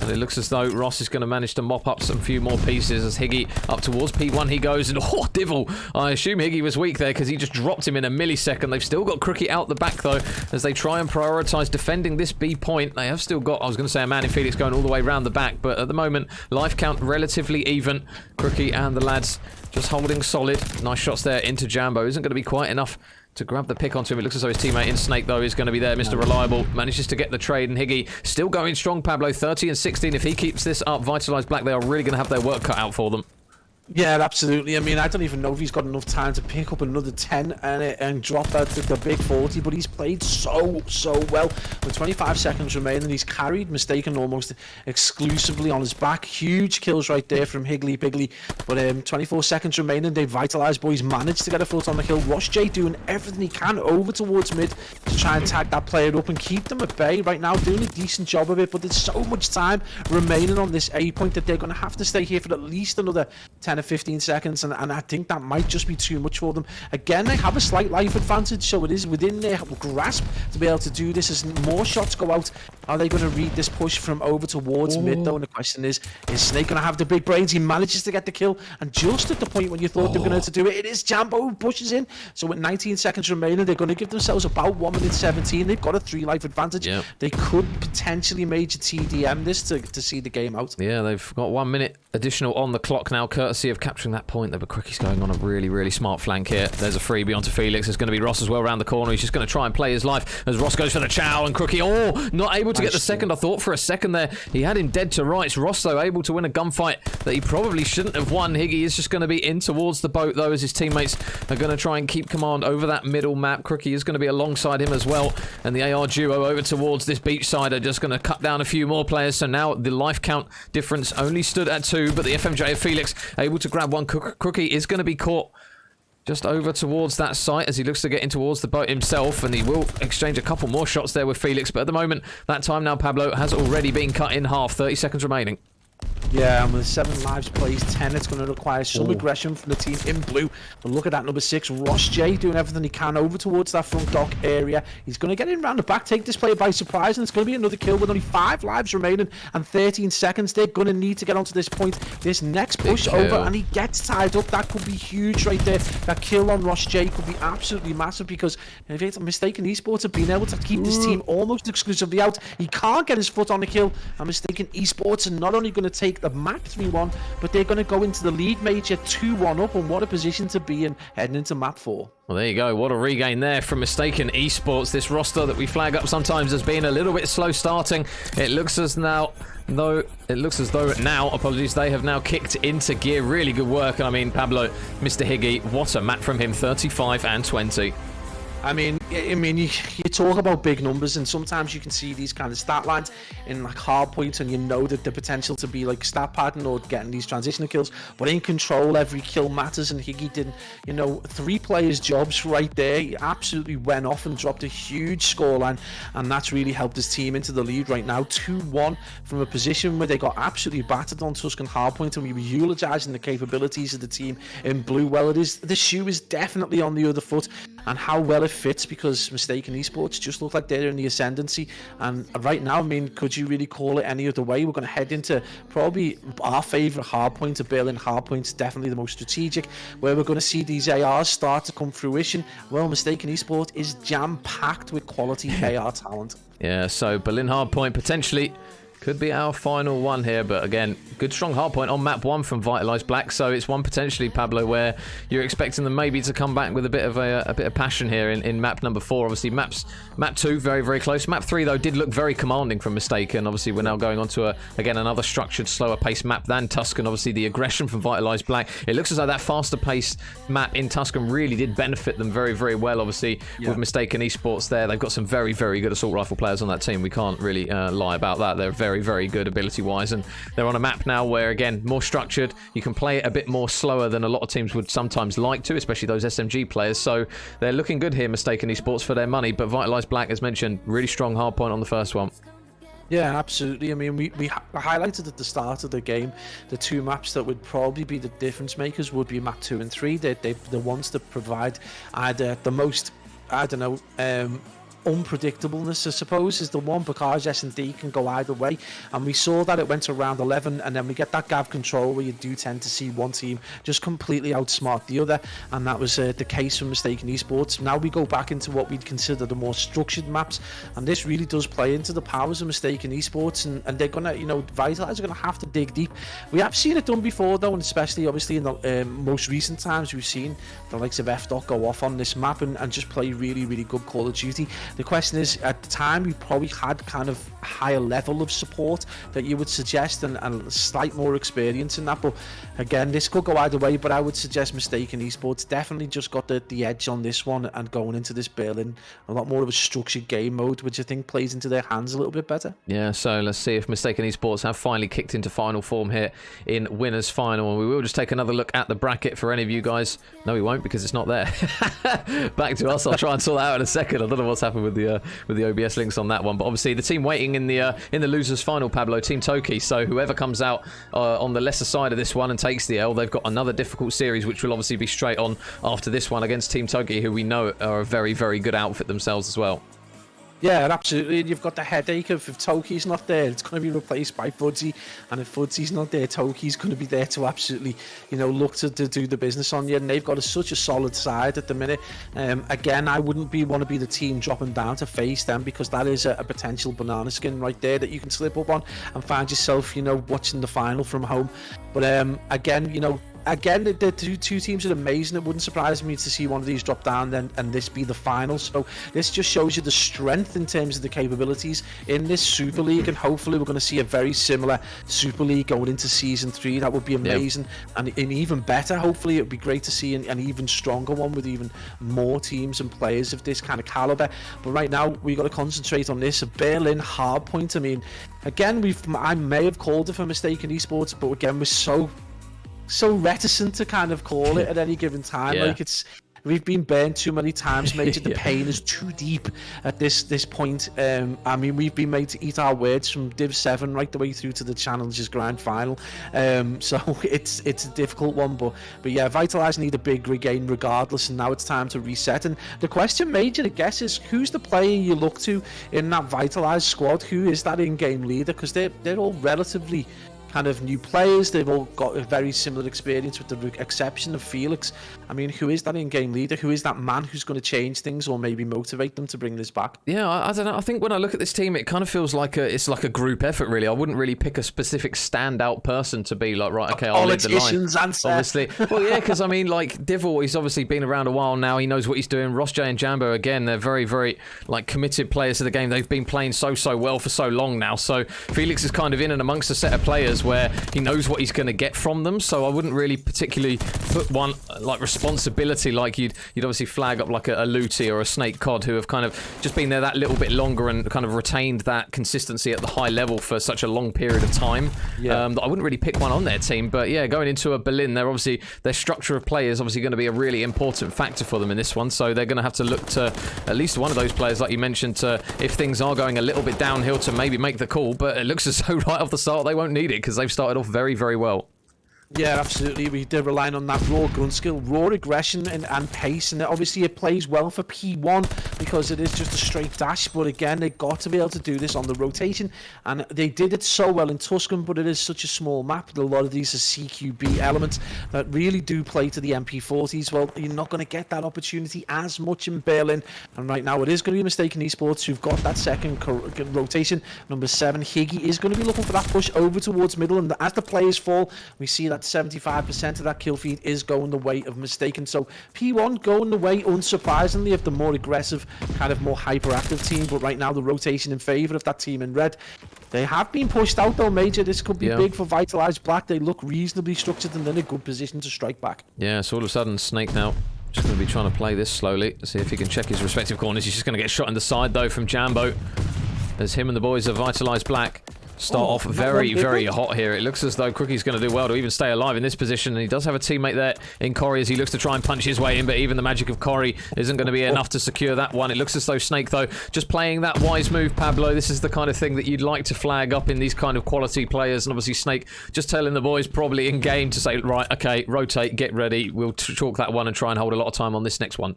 And it looks as though Ross is going to manage to mop up some few more pieces as Higgy up towards P1 he goes. And oh, Divil! I assume Higgy was weak there because he just dropped him in a millisecond. They've still got Crookie out the back, though, as they try and prioritise defending this B point. They have still got, I was going to say, a man in Felix going all the way around the back, but at the moment, life count relatively even. Crookie and the lads just holding solid. Nice shots there into Jambo. Isn't going to be quite enough to grab the pick onto him. It looks as though his teammate in Snake, though, is going to be there. Mr. Reliable manages to get the trade, and Higgy still going strong, Pablo. 30 and 16. If he keeps this up, Vitalize Black, they are really going to have their work cut out for them. Yeah, absolutely. I mean, I don't even know if he's got enough time to pick up another 10 and drop that to the big 40, but he's played so well. With 25 seconds remaining, he's carried Mystaken almost exclusively on his back. Huge kills right there from Higgly Biggly. But 24 seconds remaining, they Vitalized boys managed to get a foot on the hill. Ross J doing everything he can over towards mid to try and tag that player up and keep them at bay right now, doing a decent job of it. But there's so much time remaining on this A point that they're going to have to stay here for at least another 10 or 15 seconds, and I think that might just be too much for them. Again, they have a slight life advantage, so it is within their grasp to be able to do this as more shots go out. Are they going to read this push from over towards mid, though? And the question is Snake going to have the big brains? He manages to get the kill, and just at the point when you thought they were going to do it, it is Jambo who pushes in. So with 19 seconds remaining, they're going to give themselves about 1 minute 17. They've got a 3 life advantage. Yep. They could potentially major TDM this to see the game out. Yeah, they've got 1 minute additional on the clock now, courtesy of capturing that point. There, but Crookie's going on a really, really smart flank here. There's a freebie onto Felix. There's going to be Ross as well around the corner. He's just going to try and play his life as Ross goes for the chow, and Crookie, not able to get the second. I thought for a second there he had him dead to rights. Ross, though, able to win a gunfight that he probably shouldn't have won. Higgy is just going to be in towards the boat, though, as his teammates are going to try and keep command over that middle map. Crookie is going to be alongside him as well, and the AR duo over towards this beach side are just going to cut down a few more players. So now the life count difference only stood at 2, but the FMJ of Felix able to grab one. Crookie is going to be caught just over towards that site as he looks to get in towards the boat himself, and he will exchange a couple more shots there with Felix, but at the moment that time now, Pablo, has already been cut in half. 30 seconds remaining. Yeah, and with 7 lives plays 10, it's going to require some aggression from the team in blue. But look at that, number 6, Ross J, doing everything he can over towards that front dock area. He's going to get in around the back, take this player by surprise, and it's going to be another kill with only 5 lives remaining and 13 seconds. They're going to need to get onto this point. This next push over, and he gets tied up. That could be huge right there. That kill on Ross J could be absolutely massive, because if it's a Mystaken Esports have been able to keep this team almost exclusively out. He can't get his foot on the kill, and Mystaken Esports are not only going to take the map 3-1, but they're going to go into the league major 2-1 up, and what a position to be in heading into map 4. Well, there you go. What a regain there from Mystaken Esports. This roster that we flag up sometimes as being a little bit slow starting. It looks as though now, apologies, they have now kicked into gear. Really good work. And I mean, Pablo, Mr. Higgy, what a map from him, 35 and 20. I mean, you talk about big numbers, and sometimes you can see these kind of stat lines in like hard points, and you know that the potential to be like stat padding or getting these transitional kills. But in control, every kill matters, and Higgy did, 3 players' jobs right there. He absolutely went off and dropped a huge scoreline, and that's really helped his team into the lead right now, 2-1 from a position where they got absolutely battered on Tuscan hardpoint, and we were eulogising the capabilities of the team in blue. Well, the shoe is definitely on the other foot, and how well it fits, because Mystaken Esports just look like they're in the ascendancy. And right now, I mean, could you really call it any other way? We're going to head into probably our favourite hardpoint, a Berlin hardpoint, definitely the most strategic, where we're going to see these ARs start to come fruition. Well, Mystaken Esports is jam-packed with quality AR talent. Yeah, so Berlin hardpoint potentially could be our final one here, but again, good strong hardpoint on map 1 from Vitalize Black, so it's one potentially, Pablo, where you're expecting them maybe to come back with a bit of passion here in map number 4. Obviously, map 2 very, very close. Map 3 though did look very commanding from Mystaken. Obviously, we're now going on to again another structured, slower paced map than Tuscan. Obviously, the aggression from Vitalize Black. It looks as though that faster paced map in Tuscan really did benefit them very, very well. Obviously, with Mystaken Esports there, they've got some very, very good assault rifle players on that team. We can't really lie about that. They're very, very good ability-wise, and they're on a map now where, again, more structured. You can play it a bit more slower than a lot of teams would sometimes like to, especially those SMG players. So they're looking good here, Mystaken Esports, for their money. But Vitalize Black, as mentioned, really strong hard point on the first one. Yeah, absolutely. I mean, we highlighted at the start of the game the 2 maps that would probably be the difference makers would be map 2 and 3. They're the ones that provide either the most, unpredictableness, I suppose, is the one, because S&D can go either way, and we saw that it went around 11, and then we get that gav control where you do tend to see one team just completely outsmart the other, and that was the case for Mystaken Esports. Now we go back into what we'd consider the more structured maps, and this really does play into the powers of Mystaken Esports, and they're gonna, Vitalize are gonna have to dig deep. We have seen it done before though, and especially obviously in the most recent times we've seen the likes of F. go off on this map and just play really, really good Call of Duty. The question is, at the time, we probably had kind of a higher level of support that you would suggest, and a slight more experience in that. But again, this could go either way, but I would suggest Mystaken Esports definitely just got the edge on this one, and going into this Berlin, a lot more of a structured game mode, which I think plays into their hands a little bit better. Yeah, so let's see if Mystaken Esports have finally kicked into final form here in winners final, and we will just take another look at the bracket for any of you guys. No, we won't, because it's not there. Back to us. I'll try and sort that out in a second. I don't know what's happened with the OBS links on that one, but obviously the team waiting in the losers final, Pablo, Team Toki. So whoever comes out on the lesser side of this one and takes the L, they've got another difficult series, which will obviously be straight on after this one against Team Toki, who we know are a very, very good outfit themselves as well. Yeah, absolutely. And you've got the headache of if Toki's not there, it's going to be replaced by Fudzy. And if Fudzy's not there, Toki's going to be there to absolutely, look to do the business on you. And they've got such a solid side at the minute. Again, I wouldn't want to be the team dropping down to face them, because that is a potential banana skin right there that you can slip up on and find yourself, watching the final from home. But again, the two teams are amazing. It wouldn't surprise me to see one of these drop down and this be the final. So this just shows you the strength in terms of the capabilities in this Super League, and hopefully we're going to see a very similar Super League going into Season 3. That would be amazing. Yep. And even better, hopefully it would be great to see an even stronger one with even more teams and players of this kind of caliber. But right now we've got to concentrate on this Berlin hardpoint. I mean, again, I may have called it for Mystaken Esports, but again, we're so reticent to kind of call it at any given time. Like we've been burned too many times, mate. The pain is too deep at this point. I mean, we've been made to eat our words from Div 7 right the way through to the Challenges Grand Final. So it's a difficult one, but yeah, Vitalize need a big regain regardless, and now it's time to reset. And the question, Major, I guess, is who's the player you look to in that Vitalize squad? Who is that in-game leader? Because they're all relatively kind of new players. They've all got a very similar experience, with the exception of Felix. I mean, who is that in-game leader? Who is that man who's going to change things or maybe motivate them to bring this back? Yeah, I don't know. I think when I look at this team, it kind of feels like it's like a group effort, really. I wouldn't really pick a specific standout person to be like, right, okay, I'll lead the line. Obviously. Well, yeah, because I mean, like, Divil, he's obviously been around a while now. He knows what he's doing. Ross J and Jambo, again, they're very, very like committed players to the game. They've been playing so well for so long now. So Felix is kind of in and amongst a set of players where he knows what he's going to get from them. So I wouldn't really particularly put one like responsibility like you'd obviously flag up like a Looty or a Snake Cod, who have kind of just been there that little bit longer and kind of retained that consistency at the high level for such a long period of time. Yeah. That I wouldn't really pick one on their team. But yeah, going into a Berlin, their structure of play is obviously going to be a really important factor for them in this one. So they're going to have to look to at least one of those players, like you mentioned, to, if things are going a little bit downhill, to maybe make the call. But it looks as though right off the start they won't need it, because they've started off very, very well. Yeah, absolutely. They're relying on that raw gun skill, raw aggression and pace, and obviously it plays well for P1 because it is just a straight dash. But again, they've got to be able to do this on the rotation, and they did it so well in Tuscan, but it is such a small map. A lot of these are CQB elements that really do play to the MP40s. Well, you're not going to get that opportunity as much in Berlin, and right now it is going to be Mystaken ESports who've got that second rotation. Number 7, Higgy, is going to be looking for that push over towards middle, and as the players fall, we see that 75% of that kill feed is going the way of Mystaken. So P1 going the way, unsurprisingly, of the more aggressive, kind of more hyperactive team. But right now the rotation in favour of that team in red. They have been pushed out though, Major. This could be big for Vitalize Black. They look reasonably structured and in a good position to strike back. Yeah, so all of a sudden Snake now just going to be trying to play this slowly, see if he can check his respective corners. He's just going to get shot in the side though from Jambo, as him and the boys of Vitalize Black start off very, very hot here. It looks as though Crookie's going to do well to even stay alive in this position, and he does have a teammate there in Corey as he looks to try and punch his way in, but even the magic of Corey isn't going to be enough to secure that one. It looks as though Snake, though, just playing that wise move, Pablo. This is the kind of thing that you'd like to flag up in these kind of quality players, and obviously Snake just telling the boys probably in game to say, right, okay, rotate, get ready, we'll chalk that one and try and hold a lot of time on this next one.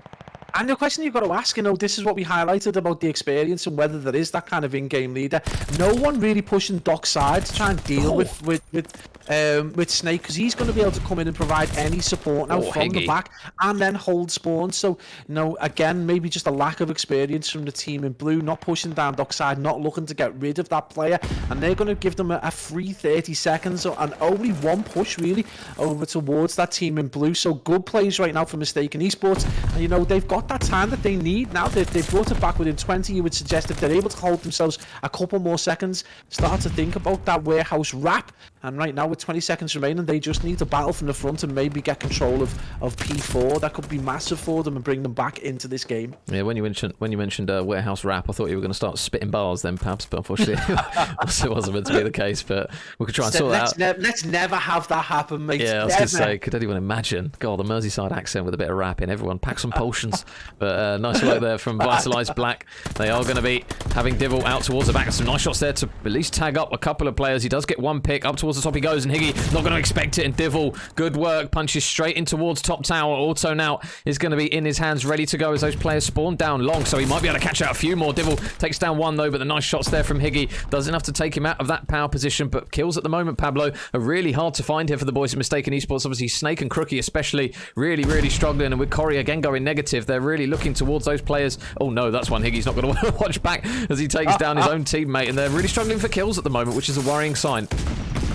And the question you've got to ask, this is what we highlighted about the experience and whether there is that kind of in-game leader. No one really pushing Doc's side to try and deal with Snake, because he's going to be able to come in and provide any support now from the back and then hold spawn. So, again, maybe just a lack of experience from the team in blue, not pushing down Doc's side, not looking to get rid of that player, and they're going to give them a free 30 seconds and only one push really over towards that team in blue. So good plays right now for Mystaken ESports, and they've got that time that they need now. They've brought it back within 20. You would suggest if they're able to hold themselves a couple more seconds, start to think about that warehouse wrap. And right now with 20 seconds remaining, they just need to battle from the front and maybe get control of P4. That could be massive for them and bring them back into this game. Yeah, when you mentioned warehouse wrap, I thought you were going to start spitting bars then, perhaps, but unfortunately it wasn't meant to be the case. But we could try and sort that out. Let's never have that happen, mate. Yeah, I was going to say, could anyone imagine? God, the Merseyside accent with a bit of rap in. Everyone pack some potions. But nice work there from Vitalize Black. They are going to be having Divil out towards the back. Some nice shots there to at least tag up a couple of players. He does get one pick. Up towards the top he goes, and Higgy not going to expect it. And Divil, good work, punches straight in towards top tower. Auto now is going to be in his hands, ready to go as those players spawn down long. So he might be able to catch out a few more. Divil takes down one though, but the nice shots there from Higgy does enough to take him out of that power position. But kills at the moment, Pablo, are really hard to find here for the boys at Mystaken ESports. Obviously, Snake and Crookie especially really, really struggling. And with Corey again going negative, they're really looking towards those players. Oh no, that's one Higgy's not going to watch back as he takes down his own teammate, and they're really struggling for kills at the moment, which is a worrying sign.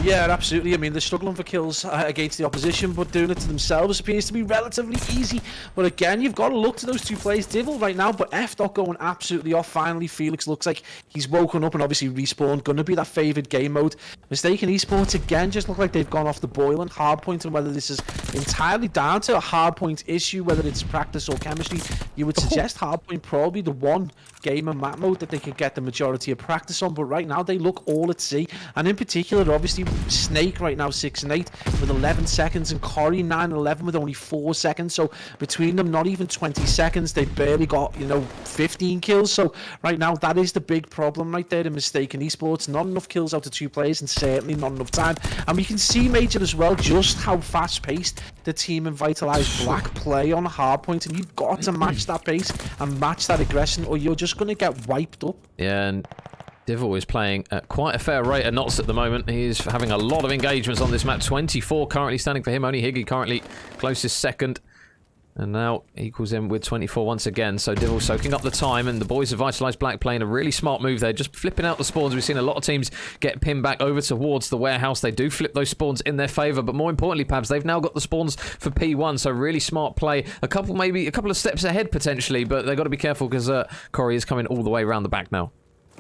Yeah, absolutely. I mean, they're struggling for kills against the opposition, but doing it to themselves appears to be relatively easy. But again, you've got to look to those two players. Divil right now, but F-Dot going absolutely off. Finally, Felix looks like he's woken up and obviously respawned. Going to be that favoured game mode. Mystaken ESports, again, just look like they've gone off the boil and hardpoint, and whether this is entirely down to a hardpoint issue, whether it's practice or chemistry, you would suggest hardpoint probably the one game and map mode that they could get the majority of practice on. But right now, they look all at sea. And in particular, obviously, Snake right now 6 and 8 with 11 seconds, and Corey 9 and 11 with only 4 seconds. So between them, not even 20 seconds. They barely got 15 kills. So right now, that is the big problem right there in Mystaken Esports. Not enough kills out of 2 players, and certainly not enough time. And we can see, Major, as well, just how fast-paced the team in Vitalize Black play on hardpoint, and you've got to match that pace and match that aggression, or you're just going to get wiped up. Yeah, and Divil is playing at quite a fair rate of knots at the moment. He is having a lot of engagements on this map. 24 currently standing for him. Only Higgy currently closest second. And now equals him with 24 once again. So Divil soaking up the time, and the boys of Vitalize Black playing a really smart move there, just flipping out the spawns. We've seen a lot of teams get pinned back over towards the warehouse. They do flip those spawns in their favour, but more importantly, Pabs, they've now got the spawns for P1, so really smart play. Maybe a couple of steps ahead potentially, but they've got to be careful because Corey is coming all the way around the back now.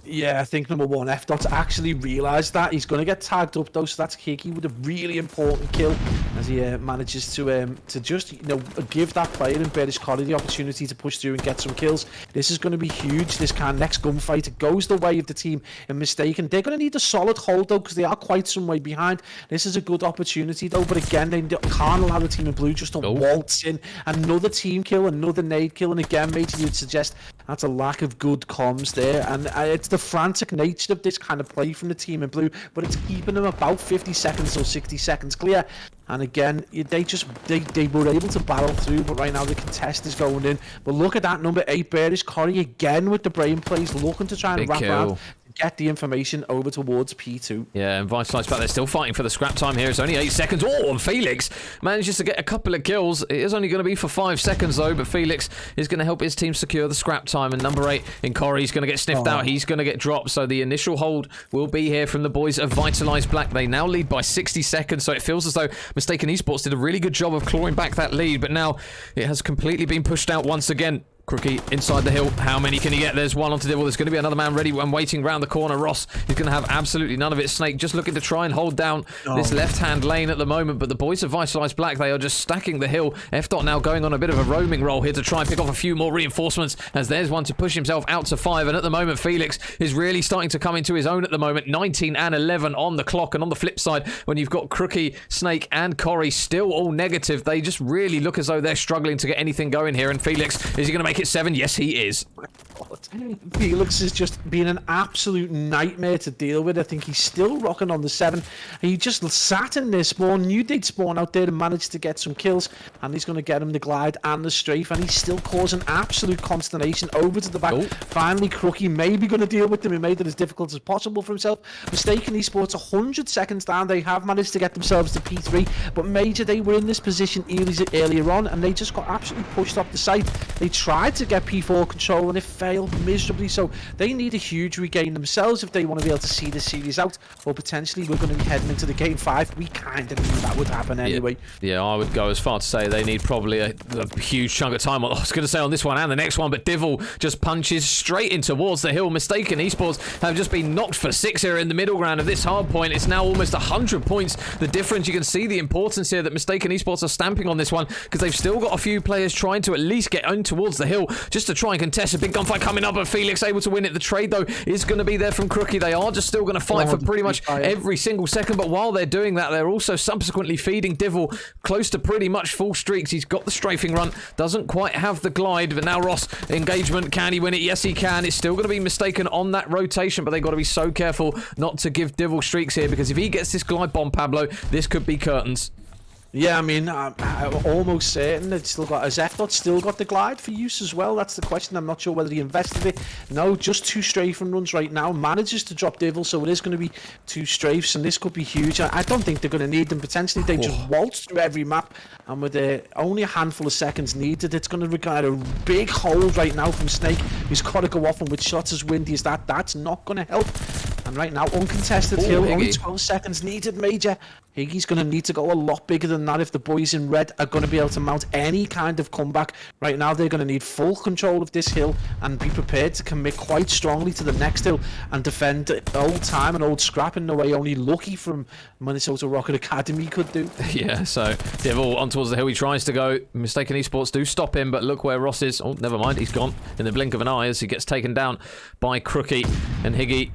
Yeah, I think number 1, F-Dot's actually realised that. He's going to get tagged up, though, so that's Higgy with a really important kill as he manages to just, give that player in British Corrie the opportunity to push through and get some kills. This is going to be huge, this kind of next gunfight. It goes the way of the team in Mystaken. They're going to need a solid hold, though, because they are quite some way behind. This is a good opportunity, though, but again, they can't allow the team in blue just to waltz in. Another team kill, another nade kill, and again, mate, you'd suggest that's a lack of good comms there, and it's the frantic nature of this kind of play from the team in blue, but it's keeping them about 50 seconds or 60 seconds clear. And again, they were able to battle through, but right now the contest is going in. But look at that, number 8, Bearish Corrie again with the brain plays, looking to try and wrap around, get the information over towards P2. Yeah, and Vitalize Black, they're still fighting for the scrap time here. It's only 8 seconds. Oh, and Felix manages to get a couple of kills. It is only going to be for 5 seconds, though, but Felix is going to help his team secure the scrap time. And number 8 in Corey is going to get sniffed out. He's going to get dropped. So the initial hold will be here from the boys of Vitalize Black. They now lead by 60 seconds, so it feels as though Mystaken Esports did a really good job of clawing back that lead, but now it has completely been pushed out once again. Crookie inside the hill. How many can he get? There's one onto Divil. There's going to be another man ready and waiting round the corner. Ross is going to have absolutely none of it. Snake just looking to try and hold down this left-hand lane at the moment, but the boys of Vitalize Black, they are just stacking the hill. F-Dot now going on a bit of a roaming roll here to try and pick off a few more reinforcements, as there's one to push himself out to 5, and at the moment Felix is really starting to come into his own at the moment. 19 and 11 on the clock, and on the flip side, when you've got Crookie, Snake and Corey still all negative, they just really look as though they're struggling to get anything going here. And Felix, is he going to make it 7? Yes, he is. Felix has just been an absolute nightmare to deal with. I think he's still rocking on the 7. He just sat in this spawn, knew they'd spawn out there and managed to get some kills, and he's going to get him the glide and the strafe, and he's still causing absolute consternation over to the back. Finally, Crookie may be going to deal with them. He made it as difficult as possible for himself. Mystaken Esports 100 seconds down. They have managed to get themselves to P3, but Major, they were in this position earlier on, and they just got absolutely pushed off the site. They tried to get P4 control, and it failed miserably, so they need a huge regain themselves if they want to be able to see this series out, or potentially we're going to be heading into the game 5. We kind of knew that would happen anyway. Yeah, I would go as far to say they need probably a huge chunk of time. I was going to say on this one and the next one, but Divil just punches straight in towards the hill. Mystaken Esports have just been knocked for 6 here in the middle ground of this hard point. It's now almost 100 points. The difference, you can see the importance here that Mystaken Esports are stamping on this one, because they've still got a few players trying to at least get on towards the hill just to try and contest a big gunfight coming up, but Felix able to win it. The trade, though, is going to be there from Crookie. They are just still going to fight for pretty much every single second, but while they're doing that, they're also subsequently feeding Divil close to pretty much full streaks. He's got the strafing run, doesn't quite have the glide, but now Ross, engagement, can he win it? Yes, he can. It's still going to be Mystaken on that rotation, but they've got to be so careful not to give Divil streaks here, because if he gets this glide bomb, Pablo, this could be curtains. Yeah, I mean, I'm almost certain it's still got, has F-Dot still got the glide for use as well? That's the question. I'm not sure whether he invested it. No, just 2 strafing runs right now. Manages to drop Divil, so it is going to be 2 strafes, and this could be huge. I don't think they're going to need them. Potentially, they just waltz through every map, and with only a handful of seconds needed, it's going to require a big hold right now from Snake. He's got to go off, and with shots as windy as that, that's not going to help. And right now, uncontested hill, only 12 seconds needed, Major. Higgy's going to need to go a lot bigger than that if the boys in red are going to be able to mount any kind of comeback. Right now, they're going to need full control of this hill and be prepared to commit quite strongly to the next hill and defend old time and old scrap in the way only Lucky from Minnesota Rocket Academy could do. Yeah, so Divil on towards the hill. He tries to go. Mystaken Esports do stop him, but look where Ross is. Oh, never mind. He's gone in the blink of an eye as he gets taken down by Crookie, and Higgy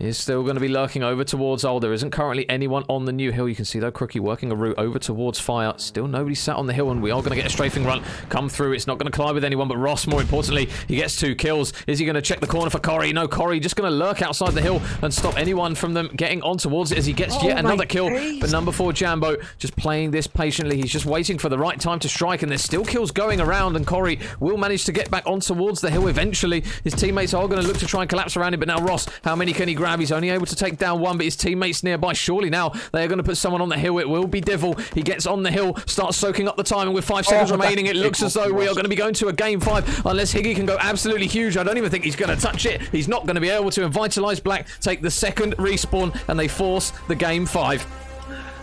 is still going to be lurking over towards Old. There isn't currently anyone on the new hill. You can see, though, Crookie working a route over towards Fire. Still nobody sat on the hill, and we are going to get a strafing run come through. It's not going to collide with anyone but Ross. More importantly, he gets 2 kills. Is he going to check the corner for Corey? No, Corey just going to lurk outside the hill and stop anyone from them getting on towards it as he gets yet another kill. But number 4, Jambo, just playing this patiently. He's just waiting for the right time to strike, and there's still kills going around, and Corey will manage to get back on towards the hill eventually. His teammates are going to look to try and collapse around him, but now Ross, how many can he grab? He's only able to take down 1, but his teammates nearby. Surely now they are going to put someone on the hill. It will be Divil. He gets on the hill, starts soaking up the time, and with 5 seconds remaining, it looks as though we are going to be going to a game 5 unless Higgy can go absolutely huge. I don't even think he's going to touch it. He's not going to be able to. Vitalize Black take the second respawn, and they force the game 5.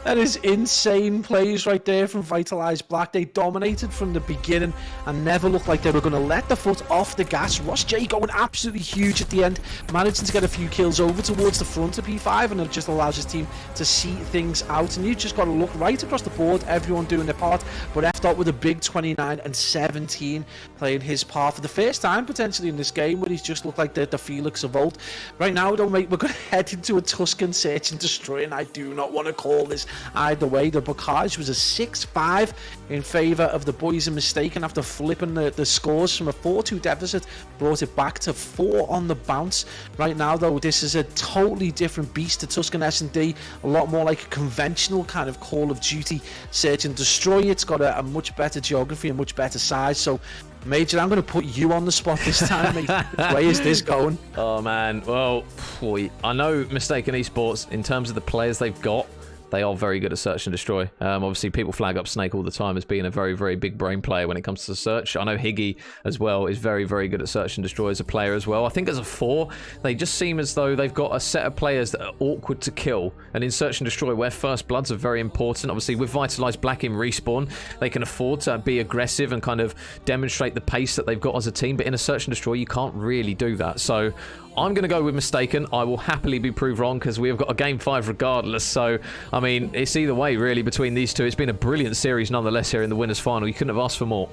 That is insane plays right there from Vitalize Black. They dominated from the beginning and never looked like they were going to let the foot off the gas. Ross J going absolutely huge at the end, managing to get a few kills over towards the front of P5, and it just allows his team to see things out. And you've just got to look right across the board, everyone doing their part, but F dot with a big 29 and 17 playing his part for the first time potentially in this game, where he's just looked like the Felix of old. Right now, though, mate, we're going to head into a Tuscan search and destroy, and I do not want to call this either way. The Bocage was a 6-5 in favour of the boys in Mystaken after flipping the scores from a 4-2 deficit, brought it back to 4 on the bounce. Right now, though, this is a totally different beast to Tuscan S&D, a lot more like a conventional kind of Call of Duty search and destroy. It's got a much better geography and much better size. So Major, I'm going to put you on the spot this time, mate. Which way is this going? Oh, man. Well, boy, I know Mystaken ESports, in terms of the players they've got, they are very good at search and destroy. Obviously, people flag up Snake all the time as being a very, very big brain player when it comes to search. I know Higgy as well is very, very good at search and destroy as a player as well. I think as a 4, they just seem as though they've got a set of players that are awkward to kill. And in search and destroy, where first bloods are very important, obviously with Vitalize Black in respawn, they can afford to be aggressive and kind of demonstrate the pace that they've got as a team. But in a search and destroy, you can't really do that. So I'm going to go with Mystaken. I will happily be proved wrong because we have got a game 5 regardless. So, I mean, it's either way, really, between these two. It's been a brilliant series nonetheless here in the winners' final. You couldn't have asked for more.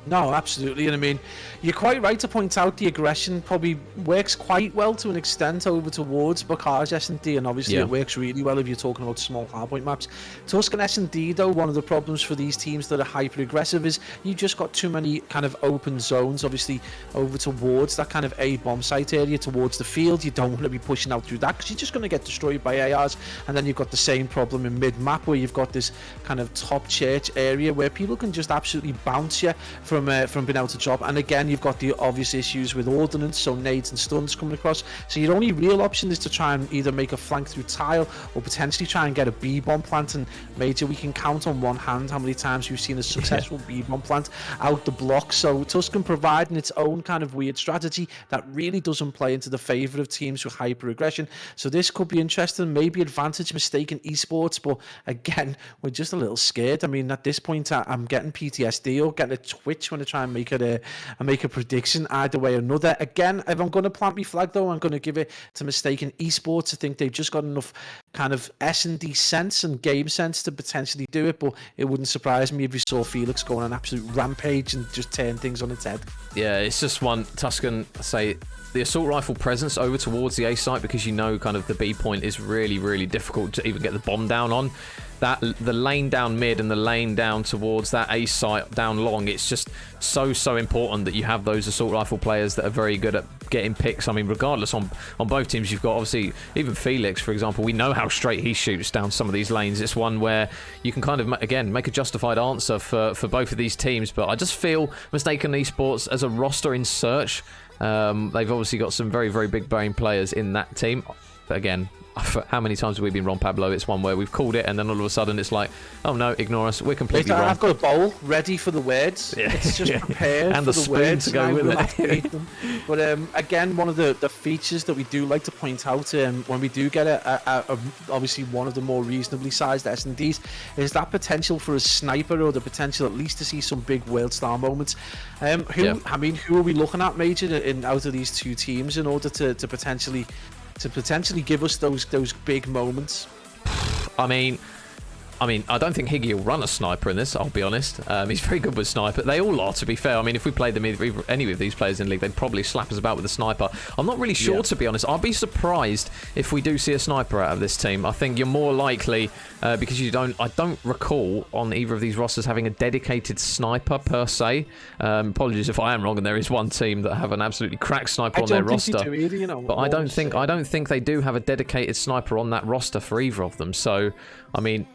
No, absolutely. And I mean, you're quite right to point out the aggression probably works quite well to an extent over towards Bocage S&D, and obviously it works really well if you're talking about small hardpoint maps. Tuscan S&D, though, one of the problems for these teams that are hyper aggressive is you've just got too many kind of open zones, obviously over towards that kind of A bomb site area towards the field. You don't want to be pushing out through that because you're just going to get destroyed by ARs. And then you've got the same problem in mid map where you've got this kind of top church area where people can just absolutely bounce you from being able to drop. And again, you've got the obvious issues with ordnance, so nades and stuns coming across. So your only real option is to try and either make a flank through tile or potentially try and get a B-bomb plant. And Major, we can count on one hand how many times we've seen a successful B-bomb plant out the block. So Tuscan providing its own kind of weird strategy that really doesn't play into the favour of teams with hyper aggression. So this could be interesting, maybe advantage Mystaken ESports, but again, we're just a little scared. I mean, at this point, I'm getting PTSD or getting a twitch when I try and make a prediction either way or another. Again, if I'm going to plant my flag, though, I'm going to give it to Mystaken ESports. I think they've just got enough kind of S&D sense and game sense to potentially do it, but it wouldn't surprise me if we saw Felix go on an absolute rampage and just turn things on its head. Yeah, it's just one Tuscan, say, the assault rifle presence over towards the A site, because you know kind of the B point is really, really difficult to even get the bomb down on. The lane down mid and the lane down towards that A site down long, it's just so important that you have those assault rifle players that are very good at getting picks. I mean, regardless, on both teams, you've got obviously even Felix, for example. We know how straight he shoots down some of these lanes. It's one where you can kind of, again, make a justified answer for both of these teams. But I just feel Mystaken ESports as a roster in search, they've obviously got some very, very big brain players in that team. But again, how many times have we been wrong, Pablo? It's one where we've called it and then all of a sudden it's like, oh no, ignore us, we're completely wrong. I've got a bowl ready for the words. Yeah. It's just prepared and for the words to go with it. But again, one of the features that we do like to point out when we do get obviously one of the more reasonably sized S&Ds is that potential for a sniper, or the potential at least to see some big world star moments. I mean, who are we looking at, Major, out of these two teams in order to potentially give us those big moments? I mean, I mean, I don't think Higgy will run a sniper in this, I'll be honest. He's very good with sniper. They all are, to be fair. I mean, if we played them, any of these players in the league, they'd probably slap us about with a sniper. I'm not really sure, to be honest. I'll be surprised if we do see a sniper out of this team. I think you're more likely, because I don't recall on either of these rosters having a dedicated sniper per se. Apologies if I am wrong, and there is one team that have an absolutely cracked sniper on their roster. Do either, you know, but I don't think they do have a dedicated sniper on that roster for either of them. So, I mean,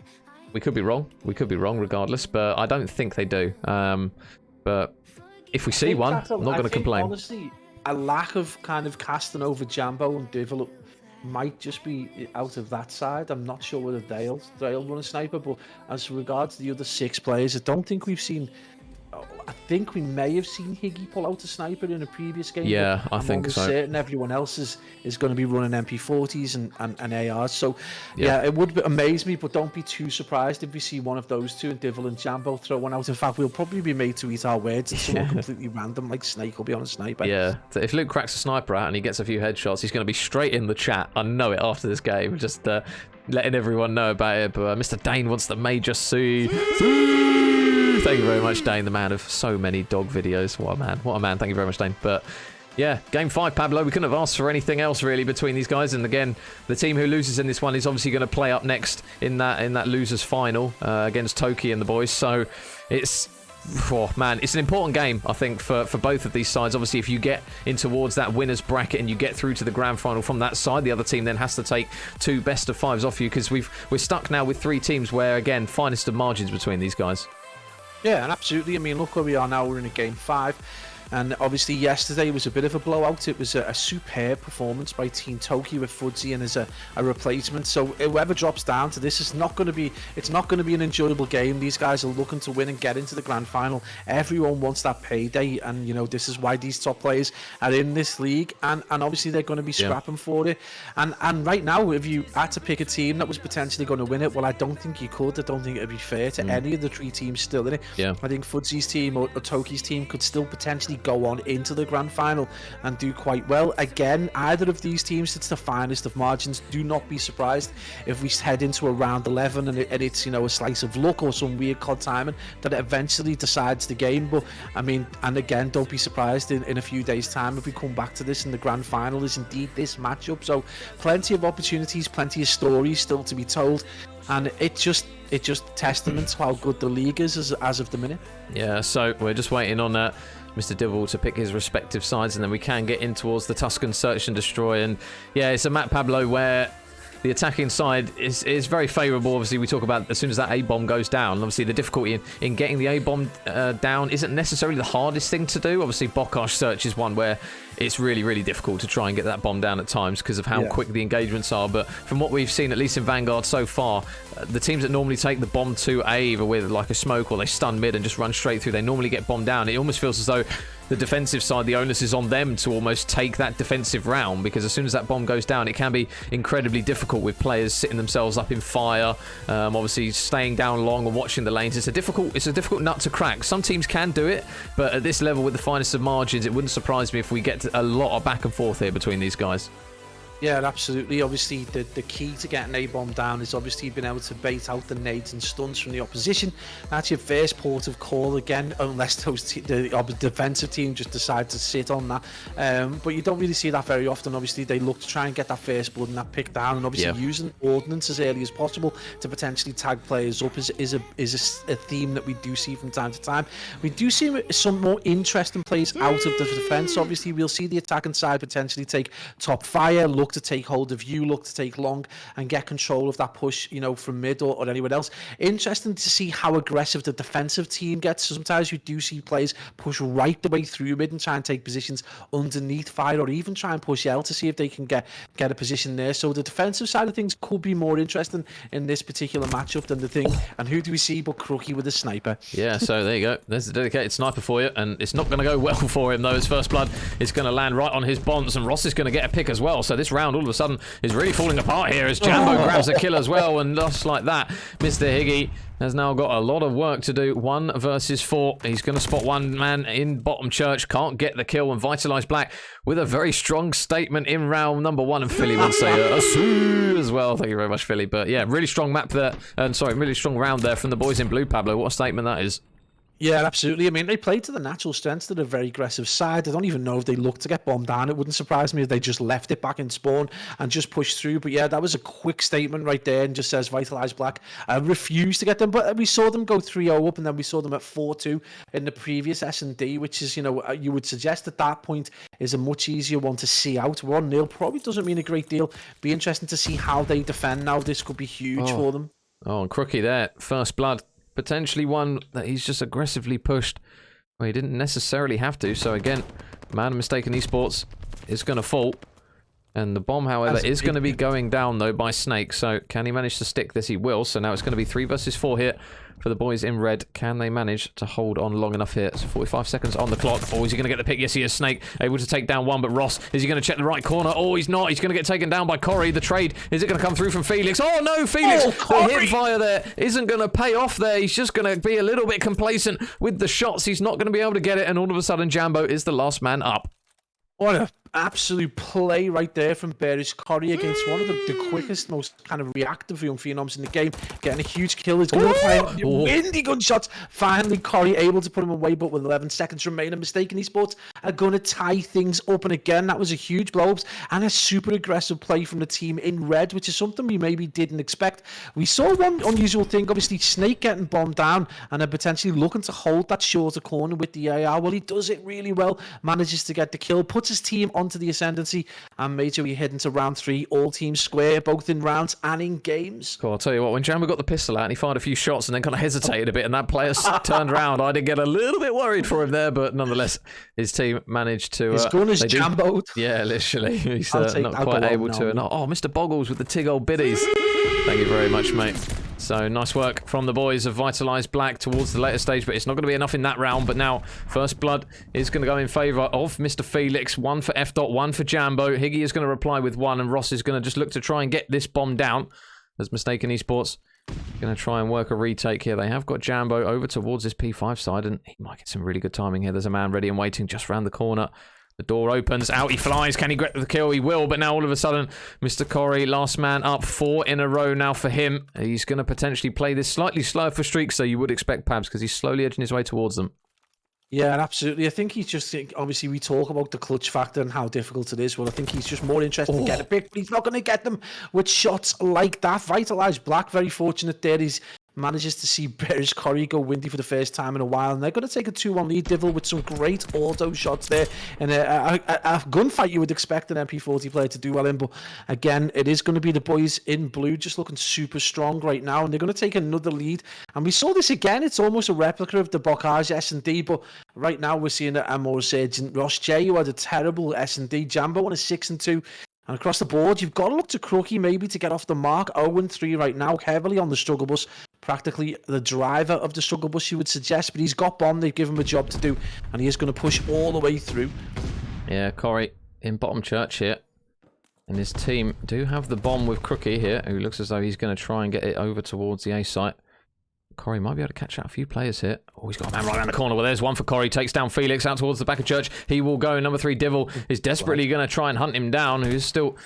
we could be wrong. We could be wrong regardless, but I don't think they do. But if we see one, I'm not going to complain. Honestly, a lack of kind of casting over Jambo and Develop might just be out of that side. I'm not sure whether they'll run a sniper, but as regards the other 6 players, I don't think we've seen... I think we may have seen Higgy pull out a sniper in a previous game. Yeah, I think so. I'm certain everyone else is going to be running MP40s and ARs. So, yeah, it would amaze me, but don't be too surprised if we see one of those two, and Divil and Jambo throw one out. In fact, we'll probably be made to eat our words, and someone completely random like Snake will be on a sniper. Yeah, so if Luke cracks a sniper out and he gets a few headshots, he's going to be straight in the chat. I know it after this game, just letting everyone know about it. But Mr. Dane wants the Major C. Thank you very much, Dane, the man of so many dog videos. What a man. What a man. Thank you very much, Dane. But yeah, game 5, Pablo. We couldn't have asked for anything else really between these guys. And again, the team who loses in this one is obviously going to play up next in that losers final against Toki and the boys. So it's... Oh, man, it's an important game, I think, for both of these sides. Obviously, if you get in towards that winner's bracket and you get through to the grand final from that side, the other team then has to take 2 best of 5s off you, because we're stuck now with 3 teams where, again, finest of margins between these guys. Yeah, and absolutely. I mean, look where we are now. We're in a game 5. And obviously yesterday was a bit of a blowout. It was a superb performance by Team Toki with Fudzy and as a replacement. So whoever drops down to this is not going to be an enjoyable game. These guys are looking to win and get into the grand final. Everyone wants that payday, and you know, this is why these top players are in this league, and obviously they're going to be scrapping for it. And right now, if you had to pick a team that was potentially going to win it, well, I don't think you could. I don't think it'd be fair to any of the 3 teams still in it. I think Fudzy's team or Toki's team could still potentially go on into the grand final and do quite well. Again, either of these teams, it's the finest of margins. Do not be surprised if we head into a round 11 and it's, you know, a slice of luck or some weird cod timing that it eventually decides the game. But I mean, and again, don't be surprised in a few days time if we come back to this and the grand final is indeed this matchup. So plenty of opportunities, plenty of stories still to be told, and it just testament to how good the league is as of the minute. Yeah, so we're just waiting on Mr. Divil to pick his respective sides, and then we can get in towards the Tuscan Search and Destroy. And yeah, it's a map, Pablo, where the attacking side is very favourable. Obviously, we talk about as soon as that A-bomb goes down, obviously the difficulty in getting the A-bomb down isn't necessarily the hardest thing to do. Obviously, Bocage Search is one where it's really, really difficult to try and get that bomb down at times because of how quick the engagements are. But from what we've seen, at least in Vanguard so far, the teams that normally take the bomb to A, either with like a smoke or they stun mid and just run straight through, they normally get bombed down. It almost feels as though the defensive side, the onus is on them to almost take that defensive round, because as soon as that bomb goes down, it can be incredibly difficult with players sitting themselves up in fire, obviously staying down long and watching the lanes. It's a difficult nut to crack. Some teams can do it, but at this level with the finest of margins, it wouldn't surprise me if we get a lot of back and forth here between these guys. Yeah, absolutely. Obviously, the key to getting A-bomb down is obviously being able to bait out the nades and stuns from the opposition. That's your first port of call again, unless the defensive team just decide to sit on that. But you don't really see that very often. Obviously, they look to try and get that first blood and that pick down, and obviously using ordnance as early as possible to potentially tag players up is a theme that we do see from time to time. We do see some more interesting plays out of the defense. Obviously, we'll see the attacking side potentially take top fire, look to take hold of you, look to take long and get control of that push, you know, from mid or anyone else. Interesting to see how aggressive the defensive team gets. So sometimes you do see players push right the way through mid and try and take positions underneath fire, or even try and push L to see if they can get a position there. So the defensive side of things could be more interesting in this particular matchup than the thing. And who do we see but Crookie with a sniper? Yeah, so there you go. There's the dedicated sniper for you, and it's not going to go well for him though. His first blood is going to land right on his bonds, and Ross is going to get a pick as well. So this round all of a sudden is really falling apart here as Jambo grabs a kill as well, and just like that, Mr. Higgy has now got a lot of work to do. 1 versus 4. He's going to spot one man in bottom church. Can't get the kill. And Vitalize Black with a very strong statement in round number 1. And Philly would say a sue as well. Thank you very much, Philly. But yeah, really strong map there. And sorry, really strong round there from the boys in blue, Pablo. What a statement that is. Yeah, absolutely. I mean, they played to the natural strengths of a very aggressive side. I don't even know if they looked to get bombed down. It wouldn't surprise me if they just left it back in spawn and just pushed through. But yeah, that was a quick statement right there, and just says Vitalize Black refused to get them. But we saw them go 3-0 up, and then we saw them at 4-2 in the previous S&D, which is, you know, you would suggest at that point is a much easier one to see out. 1-0 probably doesn't mean a great deal. Be interesting to see how they defend now. This could be huge for them. Oh, and Crookie there. First blood. Potentially one that he's just aggressively pushed where he didn't necessarily have to. So again, man of Mystaken ESports is going to fall. And the bomb, however, is going to be going down, though, by Snake. So can he manage to stick this? He will. So now it's going to be 3 versus 4 here for the boys in red. Can they manage to hold on long enough here? So 45 seconds on the clock. Oh, is he going to get the pick? Yes, he is. Snake able to take down one, but Ross, is he going to check the right corner? Oh, he's not. He's going to get taken down by Corey. The trade, is it going to come through from Felix? Oh, no, Felix. The hit fire there isn't going to pay off there. He's just going to be a little bit complacent with the shots. He's not going to be able to get it, and all of a sudden, Jambo is the last man up. What a absolute play right there from Bearish Corey against one of the quickest, most kind of reactive young phenoms in the game, getting a huge kill. He's going to play windy gunshots. Finally, Corey able to put him away, but with 11 seconds remaining, Mystaken ESports are going to tie things up. And again, that was a huge blow-up and a super aggressive play from the team in red, which is something we maybe didn't expect. We saw one unusual thing, obviously Snake getting bombed down and then potentially looking to hold that shorter corner with the AR. Well, he does it really well, manages to get the kill, puts his team onto the ascendancy, and made sure we head into round 3, all teams square, both in rounds and in games. Cool, I'll tell you what, when Jambo got the pistol out and he fired a few shots and then kind of hesitated a bit and that player turned around, I did get a little bit worried for him there, but nonetheless, his team managed to... His gun is Jambo. Yeah, literally. He's not quite able to. And, oh, Mr. Boggles with the tig old biddies. Thank you very much, mate. So, nice work from the boys of Vitalize Black towards the later stage, but it's not going to be enough in that round. But now, first blood is going to go in favour of Mr. Felix. 1 for F. 1 for Jambo. Higgy is going to reply with 1, and Ross is going to just look to try and get this bomb down. As Mystaken ESports going to try and work a retake here. They have got Jambo over towards this P5 side, and he might get some really good timing here. There's a man ready and waiting just round the corner. The door opens, out he flies. Can he get the kill? He will, but now all of a sudden, Mr. Corey, last man up, 4 in a row now for him. He's going to potentially play this slightly slower for streaks, so you would expect Pabs, because he's slowly edging his way towards them. Yeah, absolutely. I think he's just, obviously we talk about the clutch factor and how difficult it is. Well, I think he's just more interested to get a pick, but he's not going to get them with shots like that. Vitalize Black, very fortunate there. He's manages to see Bearish Corey go windy for the first time in a while, and they're going to take a 2-1 lead. Divil with some great auto shots there, and a gunfight you would expect an MP40 player to do well in, but again, it is going to be the boys in blue just looking super strong right now, and they're going to take another lead. And we saw this again, it's almost a replica of the Bocage S&D, but right now we're seeing a more surgent Ross J, who had a terrible S&D. Jambo on a 6-2. And across the board, you've got to look to Crookie maybe to get off the mark. 0-3 right now, heavily on the struggle bus. Practically the driver of the struggle bus, you would suggest. But he's got bomb, they've given him a job to do. And he is going to push all the way through. Yeah, Corey in bottom church here. And his team do have the bomb with Crookie here, who looks as though he's going to try and get it over towards the A site. Corey might be able to catch out a few players here. Oh, he's got a man right around the corner. Well, there's one for Corey. Takes down Felix out towards the back of church. He will go. Number 3, Divil, is desperately going to try and hunt him down, who's still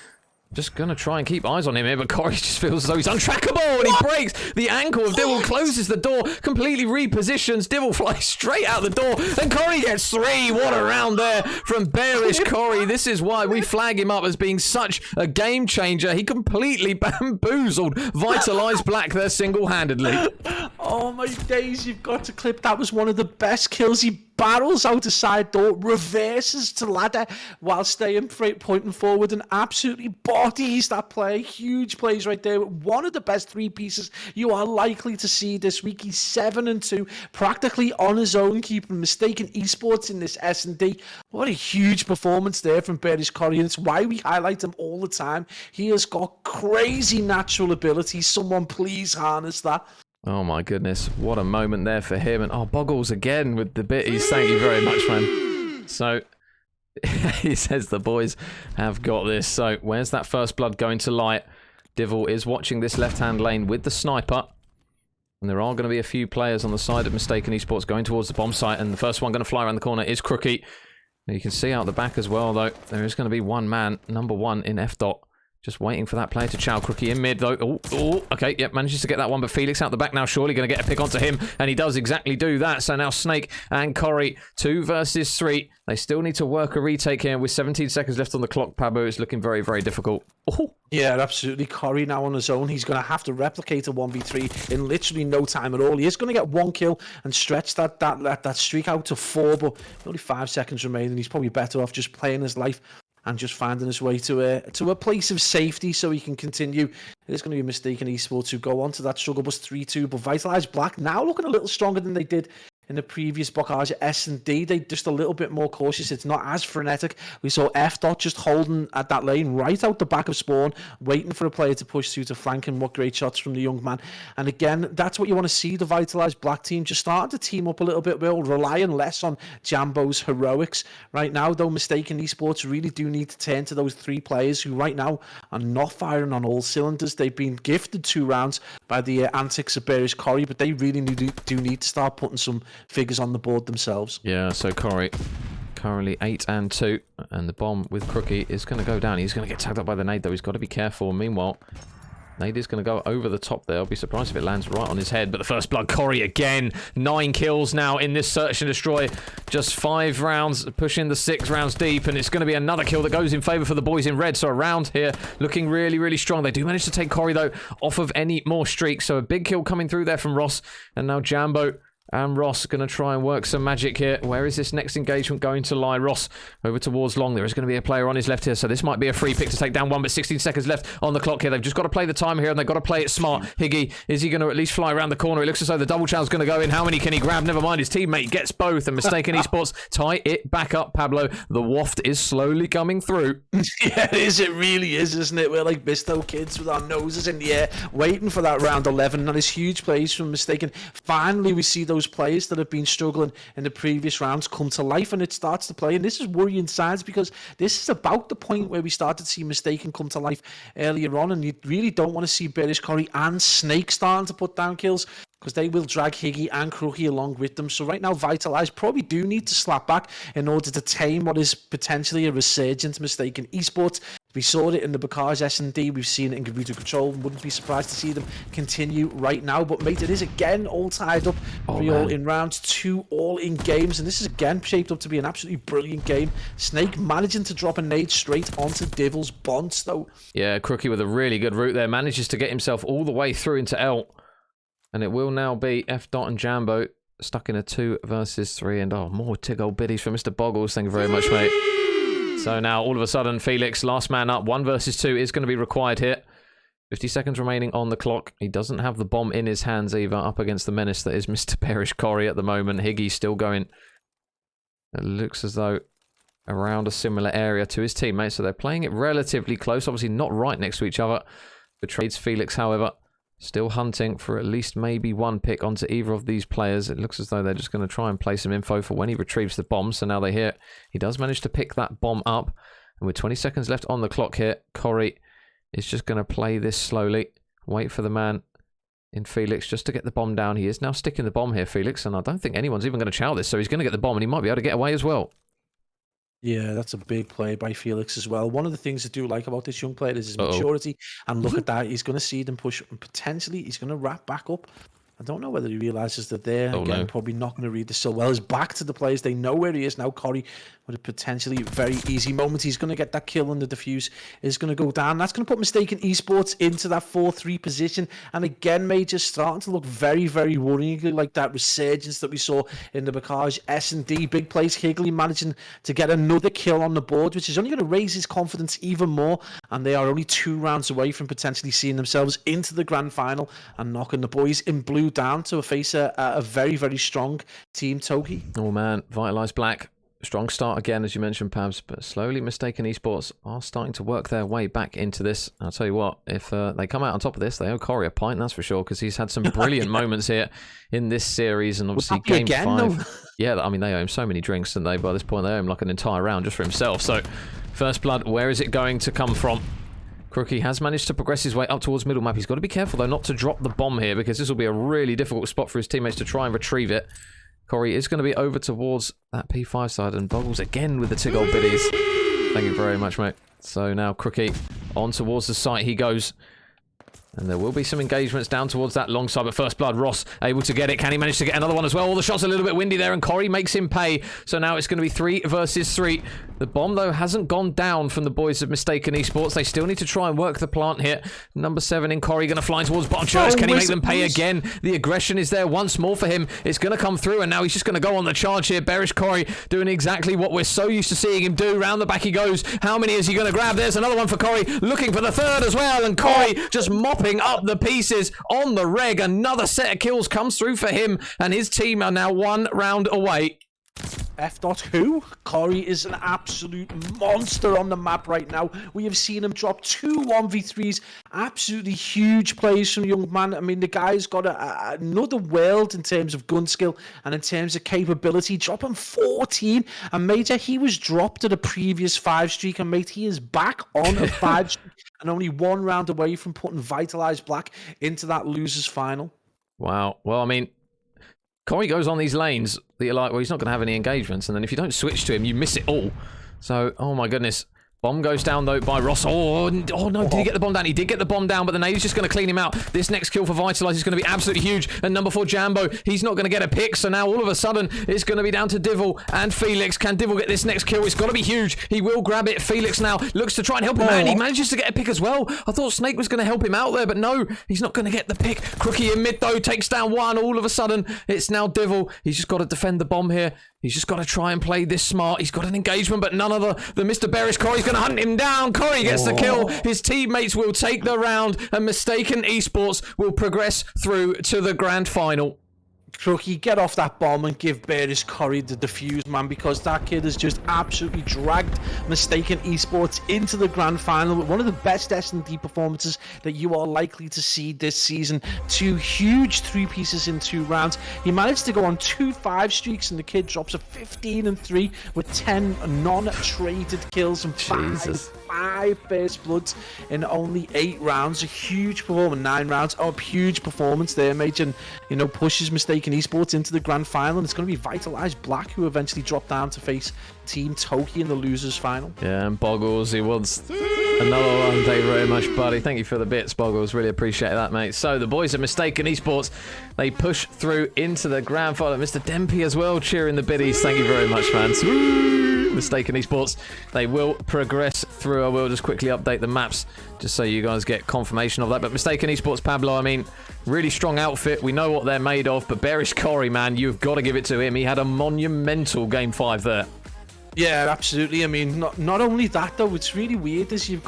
just going to try and keep eyes on him here, but Corey just feels as though he's untrackable, and he breaks the ankle of Divil, closes the door, completely repositions. Divil flies straight out the door, and Corey gets 3. What a round there from Bearish Corey. This is why we flag him up as being such a game changer. He completely bamboozled Vitalize Black there single-handedly. Oh my days, you've got to clip. That was one of the best kills. He barrels out the side door, reverses to ladder while staying pointing forward, and absolutely bodies that play. Huge plays right there. One of the best 3 pieces you are likely to see this week. He's 7-2, practically on his own, keeping Mystaken ESports in this S&D. What a huge performance there from Bearish Corey, and it's why we highlight him all the time. He has got crazy natural abilities. Someone please harness that. Oh my goodness, what a moment there for him. And oh, Boggles again with the bitties. Thank you very much, man. So, He says the boys have got this. So where's that first blood going to lie? Divil is watching this left-hand lane with the sniper. And there are going to be a few players on the side of Mystaken Esports going towards the bomb site. And the first one going to fly around the corner is Crookie. You can see out the back as well, though, there is going to be one man, number 1 in F dot. Just waiting for that player to chow. Crookie in mid, though. Oh, okay, yep, manages to get that one. But Felix out the back now, surely going to get a pick onto him. And he does exactly do that. So now Snake and Corey, 2 versus 3. They still need to work a retake here with 17 seconds left on the clock. Pablo is looking very, very difficult. Oh. Yeah, absolutely. Corey now on his own. He's going to have to replicate a 1v3 in literally no time at all. He is going to get 1 kill and stretch that streak out to 4, but only 5 seconds remaining. He's probably better off just playing his life and just finding his way to a place of safety so he can continue. It is going to be Mystaken Esports who go on to that struggle bus 3-2, but Vitalize Black now looking a little stronger than they did in the previous Bocage S&D. They just a little bit more cautious. It's not as frenetic. We saw F dot just holding at that lane right out the back of spawn, waiting for a player to push through to flank him. What great shots from the young man. And again, that's what you want to see, the Vitalized Black team just starting to team up a little bit, Will, relying less on Jambo's heroics. Right now, though, Mystaken Esports really do need to turn to those 3 players who right now are not firing on all cylinders. They've been gifted 2 rounds by the antics of Bearish Corey, but they really do need to start putting some figures on the board themselves. Yeah, so Corey currently 8 and 2, and the bomb with Crookie is going to go down. He's going to get tagged up by the nade, though. He's got to be careful. Meanwhile, nade is going to go over the top there. I'll be surprised if it lands right on his head. But the first blood, Corey again. 9 kills now in this search and destroy. Just 5 rounds, pushing the 6 rounds deep, and it's going to be another kill that goes in favour for the boys in red. So a round here looking really, really strong. They do manage to take Corey, though, off of any more streaks. So a big kill coming through there from Ross, and now Jambo and Ross going to try and work some magic here. Where is this next engagement going to lie? Ross over towards long. There is going to be a player on his left here, so this might be a free pick to take down one, but 16 seconds left on the clock here. They've just got to play the timer here, and they've got to play it smart. Higgy, is he going to at least fly around the corner? It looks as though the double chow's going to go in. How many can he grab? Never mind, his teammate gets both, and Mystaken Esports tie it back up, Pablo. The waft is slowly coming through. Yeah, it is. It really is, isn't it? We're like Bisto kids with our noses in the air, waiting for that round 11. And this huge plays from Mystaken. Finally, we see those players that have been struggling in the previous rounds come to life, and it starts to play. And this is worrying signs, because this is about the point where we started to see Mystaken come to life earlier on, and you really don't want to see Bearish Corey and Snake starting to put down kills, because they will drag Higgy and Crookie along with them. So right now, Vitalize probably do need to slap back in order to tame what is potentially a resurgent Mystaken Esports. We saw it in the Bocage S&D. We've seen it in Computer Control. Wouldn't be surprised to see them continue right now. But, mate, it is again all tied up for you all in rounds 2, all in games. And this is again shaped up to be an absolutely brilliant game. Snake managing to drop a nade straight onto Divil's Bonds, though. Yeah, Crookie with a really good route there. Manages to get himself all the way through into L. And it will now be F Dot and Jambo stuck in a 2 versus 3. And, oh, more Tig-old biddies from Mr. Boggles. Thank you very much, mate. So now, all of a sudden, Felix, last man up, 1 versus 2 is going to be required here. 50 seconds remaining on the clock. He doesn't have the bomb in his hands either, up against the menace that is Mr. Bearish Corey at the moment. Higgy's still going. It looks as though around a similar area to his teammates, so they're playing it relatively close. Obviously not right next to each other. Betrayed Felix, however, still hunting for at least maybe 1 pick onto either of these players. It looks as though they're just going to try and play some info for when he retrieves the bomb. So now they hear he does manage to pick that bomb up. And with 20 seconds left on the clock here, Corey is just going to play this slowly. Wait for the man in Felix just to get the bomb down. He is now sticking the bomb here, Felix. And I don't think anyone's even going to chow this. So he's going to get the bomb, and he might be able to get away as well. Yeah, that's a big play by Felix as well. One of the things I do like about this young player is his maturity. And look at that. He's going to see them push, and potentially he's going to wrap back up. I don't know whether he realizes that they're again probably not going to read this so well. He's back to the players. They know where he is now. Corey, with a potentially very easy moment, he's going to get that kill, and the defuse is going to go down. That's going to put Mystaken Esports into that 4-3 position. And again, Major starting to look very, very worryingly like that resurgence that we saw in the Bocage S&D. Big plays. Higley managing to get another kill on the board, which is only going to raise his confidence even more. And they are only 2 rounds away from potentially seeing themselves into the grand final and knocking the boys in blue down to face a very, very strong team, Toki. Oh, man. Vitalize Black Strong start again, as you mentioned, Pabs, but slowly Mystaken Esports are starting to work their way back into this. I'll tell you what, if they come out on top of this, they owe Corey a pint, that's for sure, because he's had some brilliant moments here in this series, and obviously Game 5. Yeah, I mean, they owe him so many drinks, and they, by this point, they owe him like an entire round just for himself. So, first blood, where is it going to come from? Crookie has managed to progress his way up towards middle map. He's got to be careful, though, not to drop the bomb here, because this will be a really difficult spot for his teammates to try and retrieve it. Corey is going to be over towards that P5 side, and Boggles again with the 2 gold biddies. Thank you very much, mate. So now Crookie on towards the site he goes. And there will be some engagements down towards that long side, but first blood, Ross able to get it. Can he manage to get another one as well? All the shots are a little bit windy there, and Corey makes him pay. So now it's going to be 3 versus 3. The bomb, though, hasn't gone down from the boys of Mystaken Esports. They still need to try and work the plant here. Number 7 in Corey going to fly towards bottom church. Can he make them pay again? The aggression is there once more for him. It's going to come through, and now he's just going to go on the charge here. Bearish Corey doing exactly what we're so used to seeing him do. Round the back he goes. How many is he going to grab? There's another one for Corey, looking for the 3rd as well, and Corey just mopping up the pieces on the reg. Another set of kills comes through for him, and his team are now 1 round away. F.who? Corey is an absolute monster on the map right now. We have seen him drop 2 1v3s. Absolutely huge plays from the young man. I mean, the guy's got another world in terms of gun skill and in terms of capability. Dropping 14. And Major, he was dropped at a previous 5 streak. And mate, he is back on a 5 streak and only 1 round away from putting Vitalize Black into that losers final. Wow. Well, I mean, Corey goes on these lanes that you're like, well, he's not going to have any engagements, and then if you don't switch to him, you miss it all. So, oh my goodness. Bomb goes down, though, by Ross. Oh no, did he get the bomb down? He did get the bomb down, but the nade's just going to clean him out. This next kill for Vitalize is going to be absolutely huge. And number 4, Jambo, he's not going to get a pick, so now all of a sudden, it's going to be down to Divil and Felix. Can Divil get this next kill? It's got to be huge. He will grab it. Felix now looks to try and help him out, and he manages to get a pick as well. I thought Snake was going to help him out there, but no, he's not going to get the pick. Crookie in mid, though, takes down 1. All of a sudden, it's now Divil. He's just got to defend the bomb here. He's just got to try and play this smart. He's got an engagement, but none other than Mr. Bearish. Corey's going to hunt him down. Corey gets the kill. His teammates will take the round, and Mystaken Esports will progress through to the grand final. Crookie, get off that bomb and give Bearish Corey the defuse, man, because that kid has just absolutely dragged Mystaken Esports into the grand final with one of the best S&D performances that you are likely to see this season. 2 huge 3 pieces in 2 rounds. He managed to go on 2 5 streaks, and the kid drops a 15-3 with 10 non-traded kills and 5 first bloods in only 8 rounds. A huge performance, 9 rounds. Oh, huge performance there, mate, and you know, pushes Mystaken Esports into the grand final. And it's going to be Vitalize Black who eventually drop down to face Team Toki in the losers final. Yeah, and Boggles, he wants another one. Thank you very much, buddy. Thank you for the bits, Boggles. Really appreciate that, mate. So the boys of Mystaken Esports, they push through into the grand final. Mr. Dempy as well, cheering the biddies. Thank you very much, man. Mystaken Esports, they will progress through. I will just quickly update the maps just so you guys get confirmation of that. But Mystaken Esports, Pablo, I mean, really strong outfit. We know what they're made of, but Bearish Corey, man, you've got to give it to him. He had a monumental game 5 there. Yeah, absolutely. I mean, not only that though, it's really weird is you've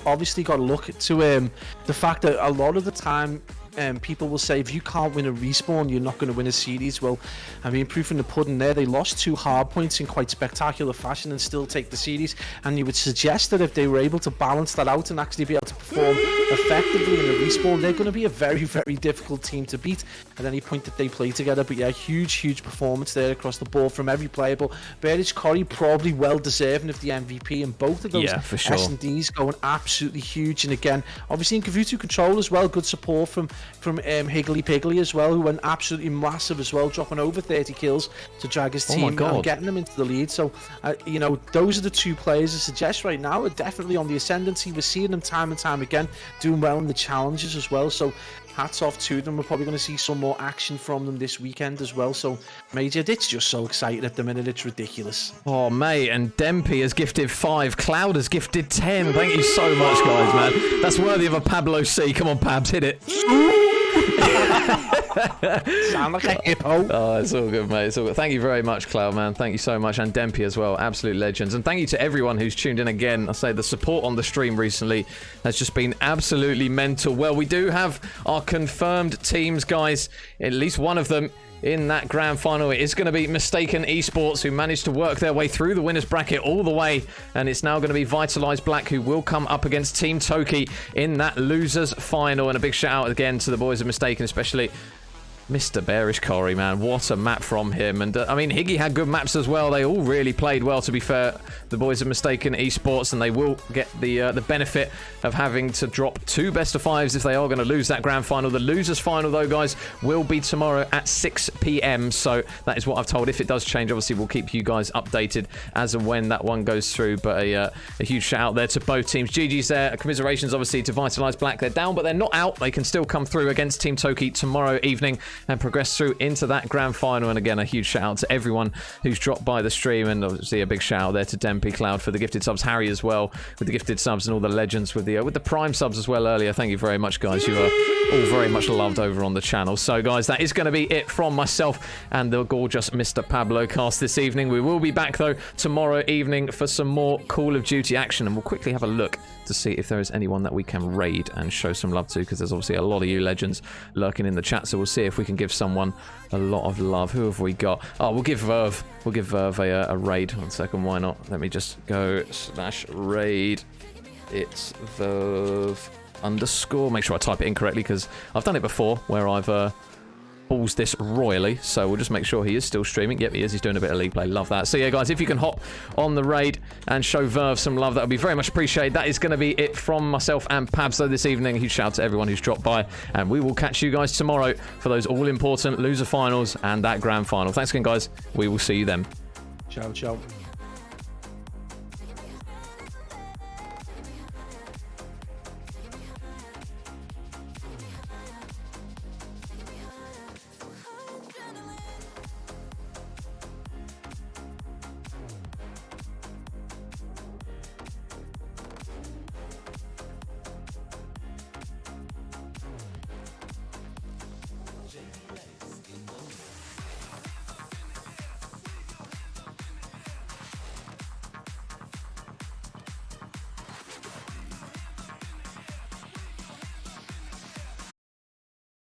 obviously got to look to the fact that a lot of the time people will say if you can't win a respawn, you're not going to win a series. Well, I mean, proof in the pudding there. They lost 2 hard points in quite spectacular fashion and still take the series. And you would suggest that if they were able to balance that out and actually be able to perform effectively in a respawn, they're going to be a very, very difficult team to beat at any point that they play together. But yeah, huge performance there across the board from every player. But Bearish Corey probably well deserving of the MVP, and both of those S&Ds going absolutely huge. And again, obviously in Kavutu control as well, good support from Higgly Piggly as well, who went absolutely massive as well, dropping over 30 kills to drag his team and getting them into the lead. So you know, those are the 2 players I suggest right now are definitely on the ascendancy. We're seeing them time and time again doing well in the challenges as well, so hats off to them. We're probably going to see some more action from them this weekend as well. So Major, it's just so exciting at the minute, it's ridiculous. Oh mate, and Dempy has gifted 5, Cloud has gifted 10. Thank you so much, guys, man. That's worthy of a Pablo C. Come on, Pabs, hit it. Sound like a hippo. Oh, it's all good, mate. It's all good. Thank you very much, Cloud, man. Thank you so much, and Dempy as well. Absolute legends. And thank you to everyone who's tuned in again. I say the support on the stream recently has just been absolutely mental. Well, we do have our confirmed teams, guys. At least one of them in that grand final. It is going to be Mystaken ESports, who managed to work their way through the winners bracket all the way, and it's now going to be Vitalize Black, who will come up against Team Toki in that losers final. And a big shout out again to the boys of Mystaken, especially Mr. Bearish Corey, man. What a map from him. And I mean, Higgy had good maps as well. They all really played well, to be fair, the boys of Mystaken Esports, and they will get the benefit of having to drop 2 best of 5s if they are going to lose that grand final. The losers final, though, guys, will be tomorrow at 6 p.m. So that is what I've told. If it does change, obviously, we'll keep you guys updated as and when that one goes through. But a huge shout out there to both teams. GG's there. Commiserations, obviously, to Vitalize Black. They're down, but they're not out. They can still come through against Team Toki tomorrow evening and progress through into that grand final. And again, a huge shout out to everyone who's dropped by the stream, and obviously a big shout out there to Dempy Cloud for the gifted subs, Harry as well with the gifted subs, and all the legends with the prime subs as well earlier. Thank you very much, guys. You are all very much loved over on the channel. So guys, that is going to be it from myself and the gorgeous Mr. Pablo cast this evening. We will be back though tomorrow evening for some more Call of Duty action, and we'll quickly have a look to see if there is anyone that we can raid and show some love to, because there's obviously a lot of you legends lurking in the chat. So we'll see if we can give someone a lot of love. Who have we got? Oh, we'll give Verve. We'll give Verve a raid. 1 second, why not? Let me just go /raid. It's Verve _ Make sure I type it in correctly, because I've done it before where I've balls this royally. So we'll just make sure he is still streaming. Yep, he is. He's doing a bit of league play. Love that. So yeah, guys, if you can hop on the raid and show Verve some love, that would be very much appreciated. That is going to be it from myself and Pabs though this evening. A huge shout out to everyone who's dropped by, and we will catch you guys tomorrow for those all-important loser finals and that grand final. Thanks again, guys. We will see you then. Ciao, ciao.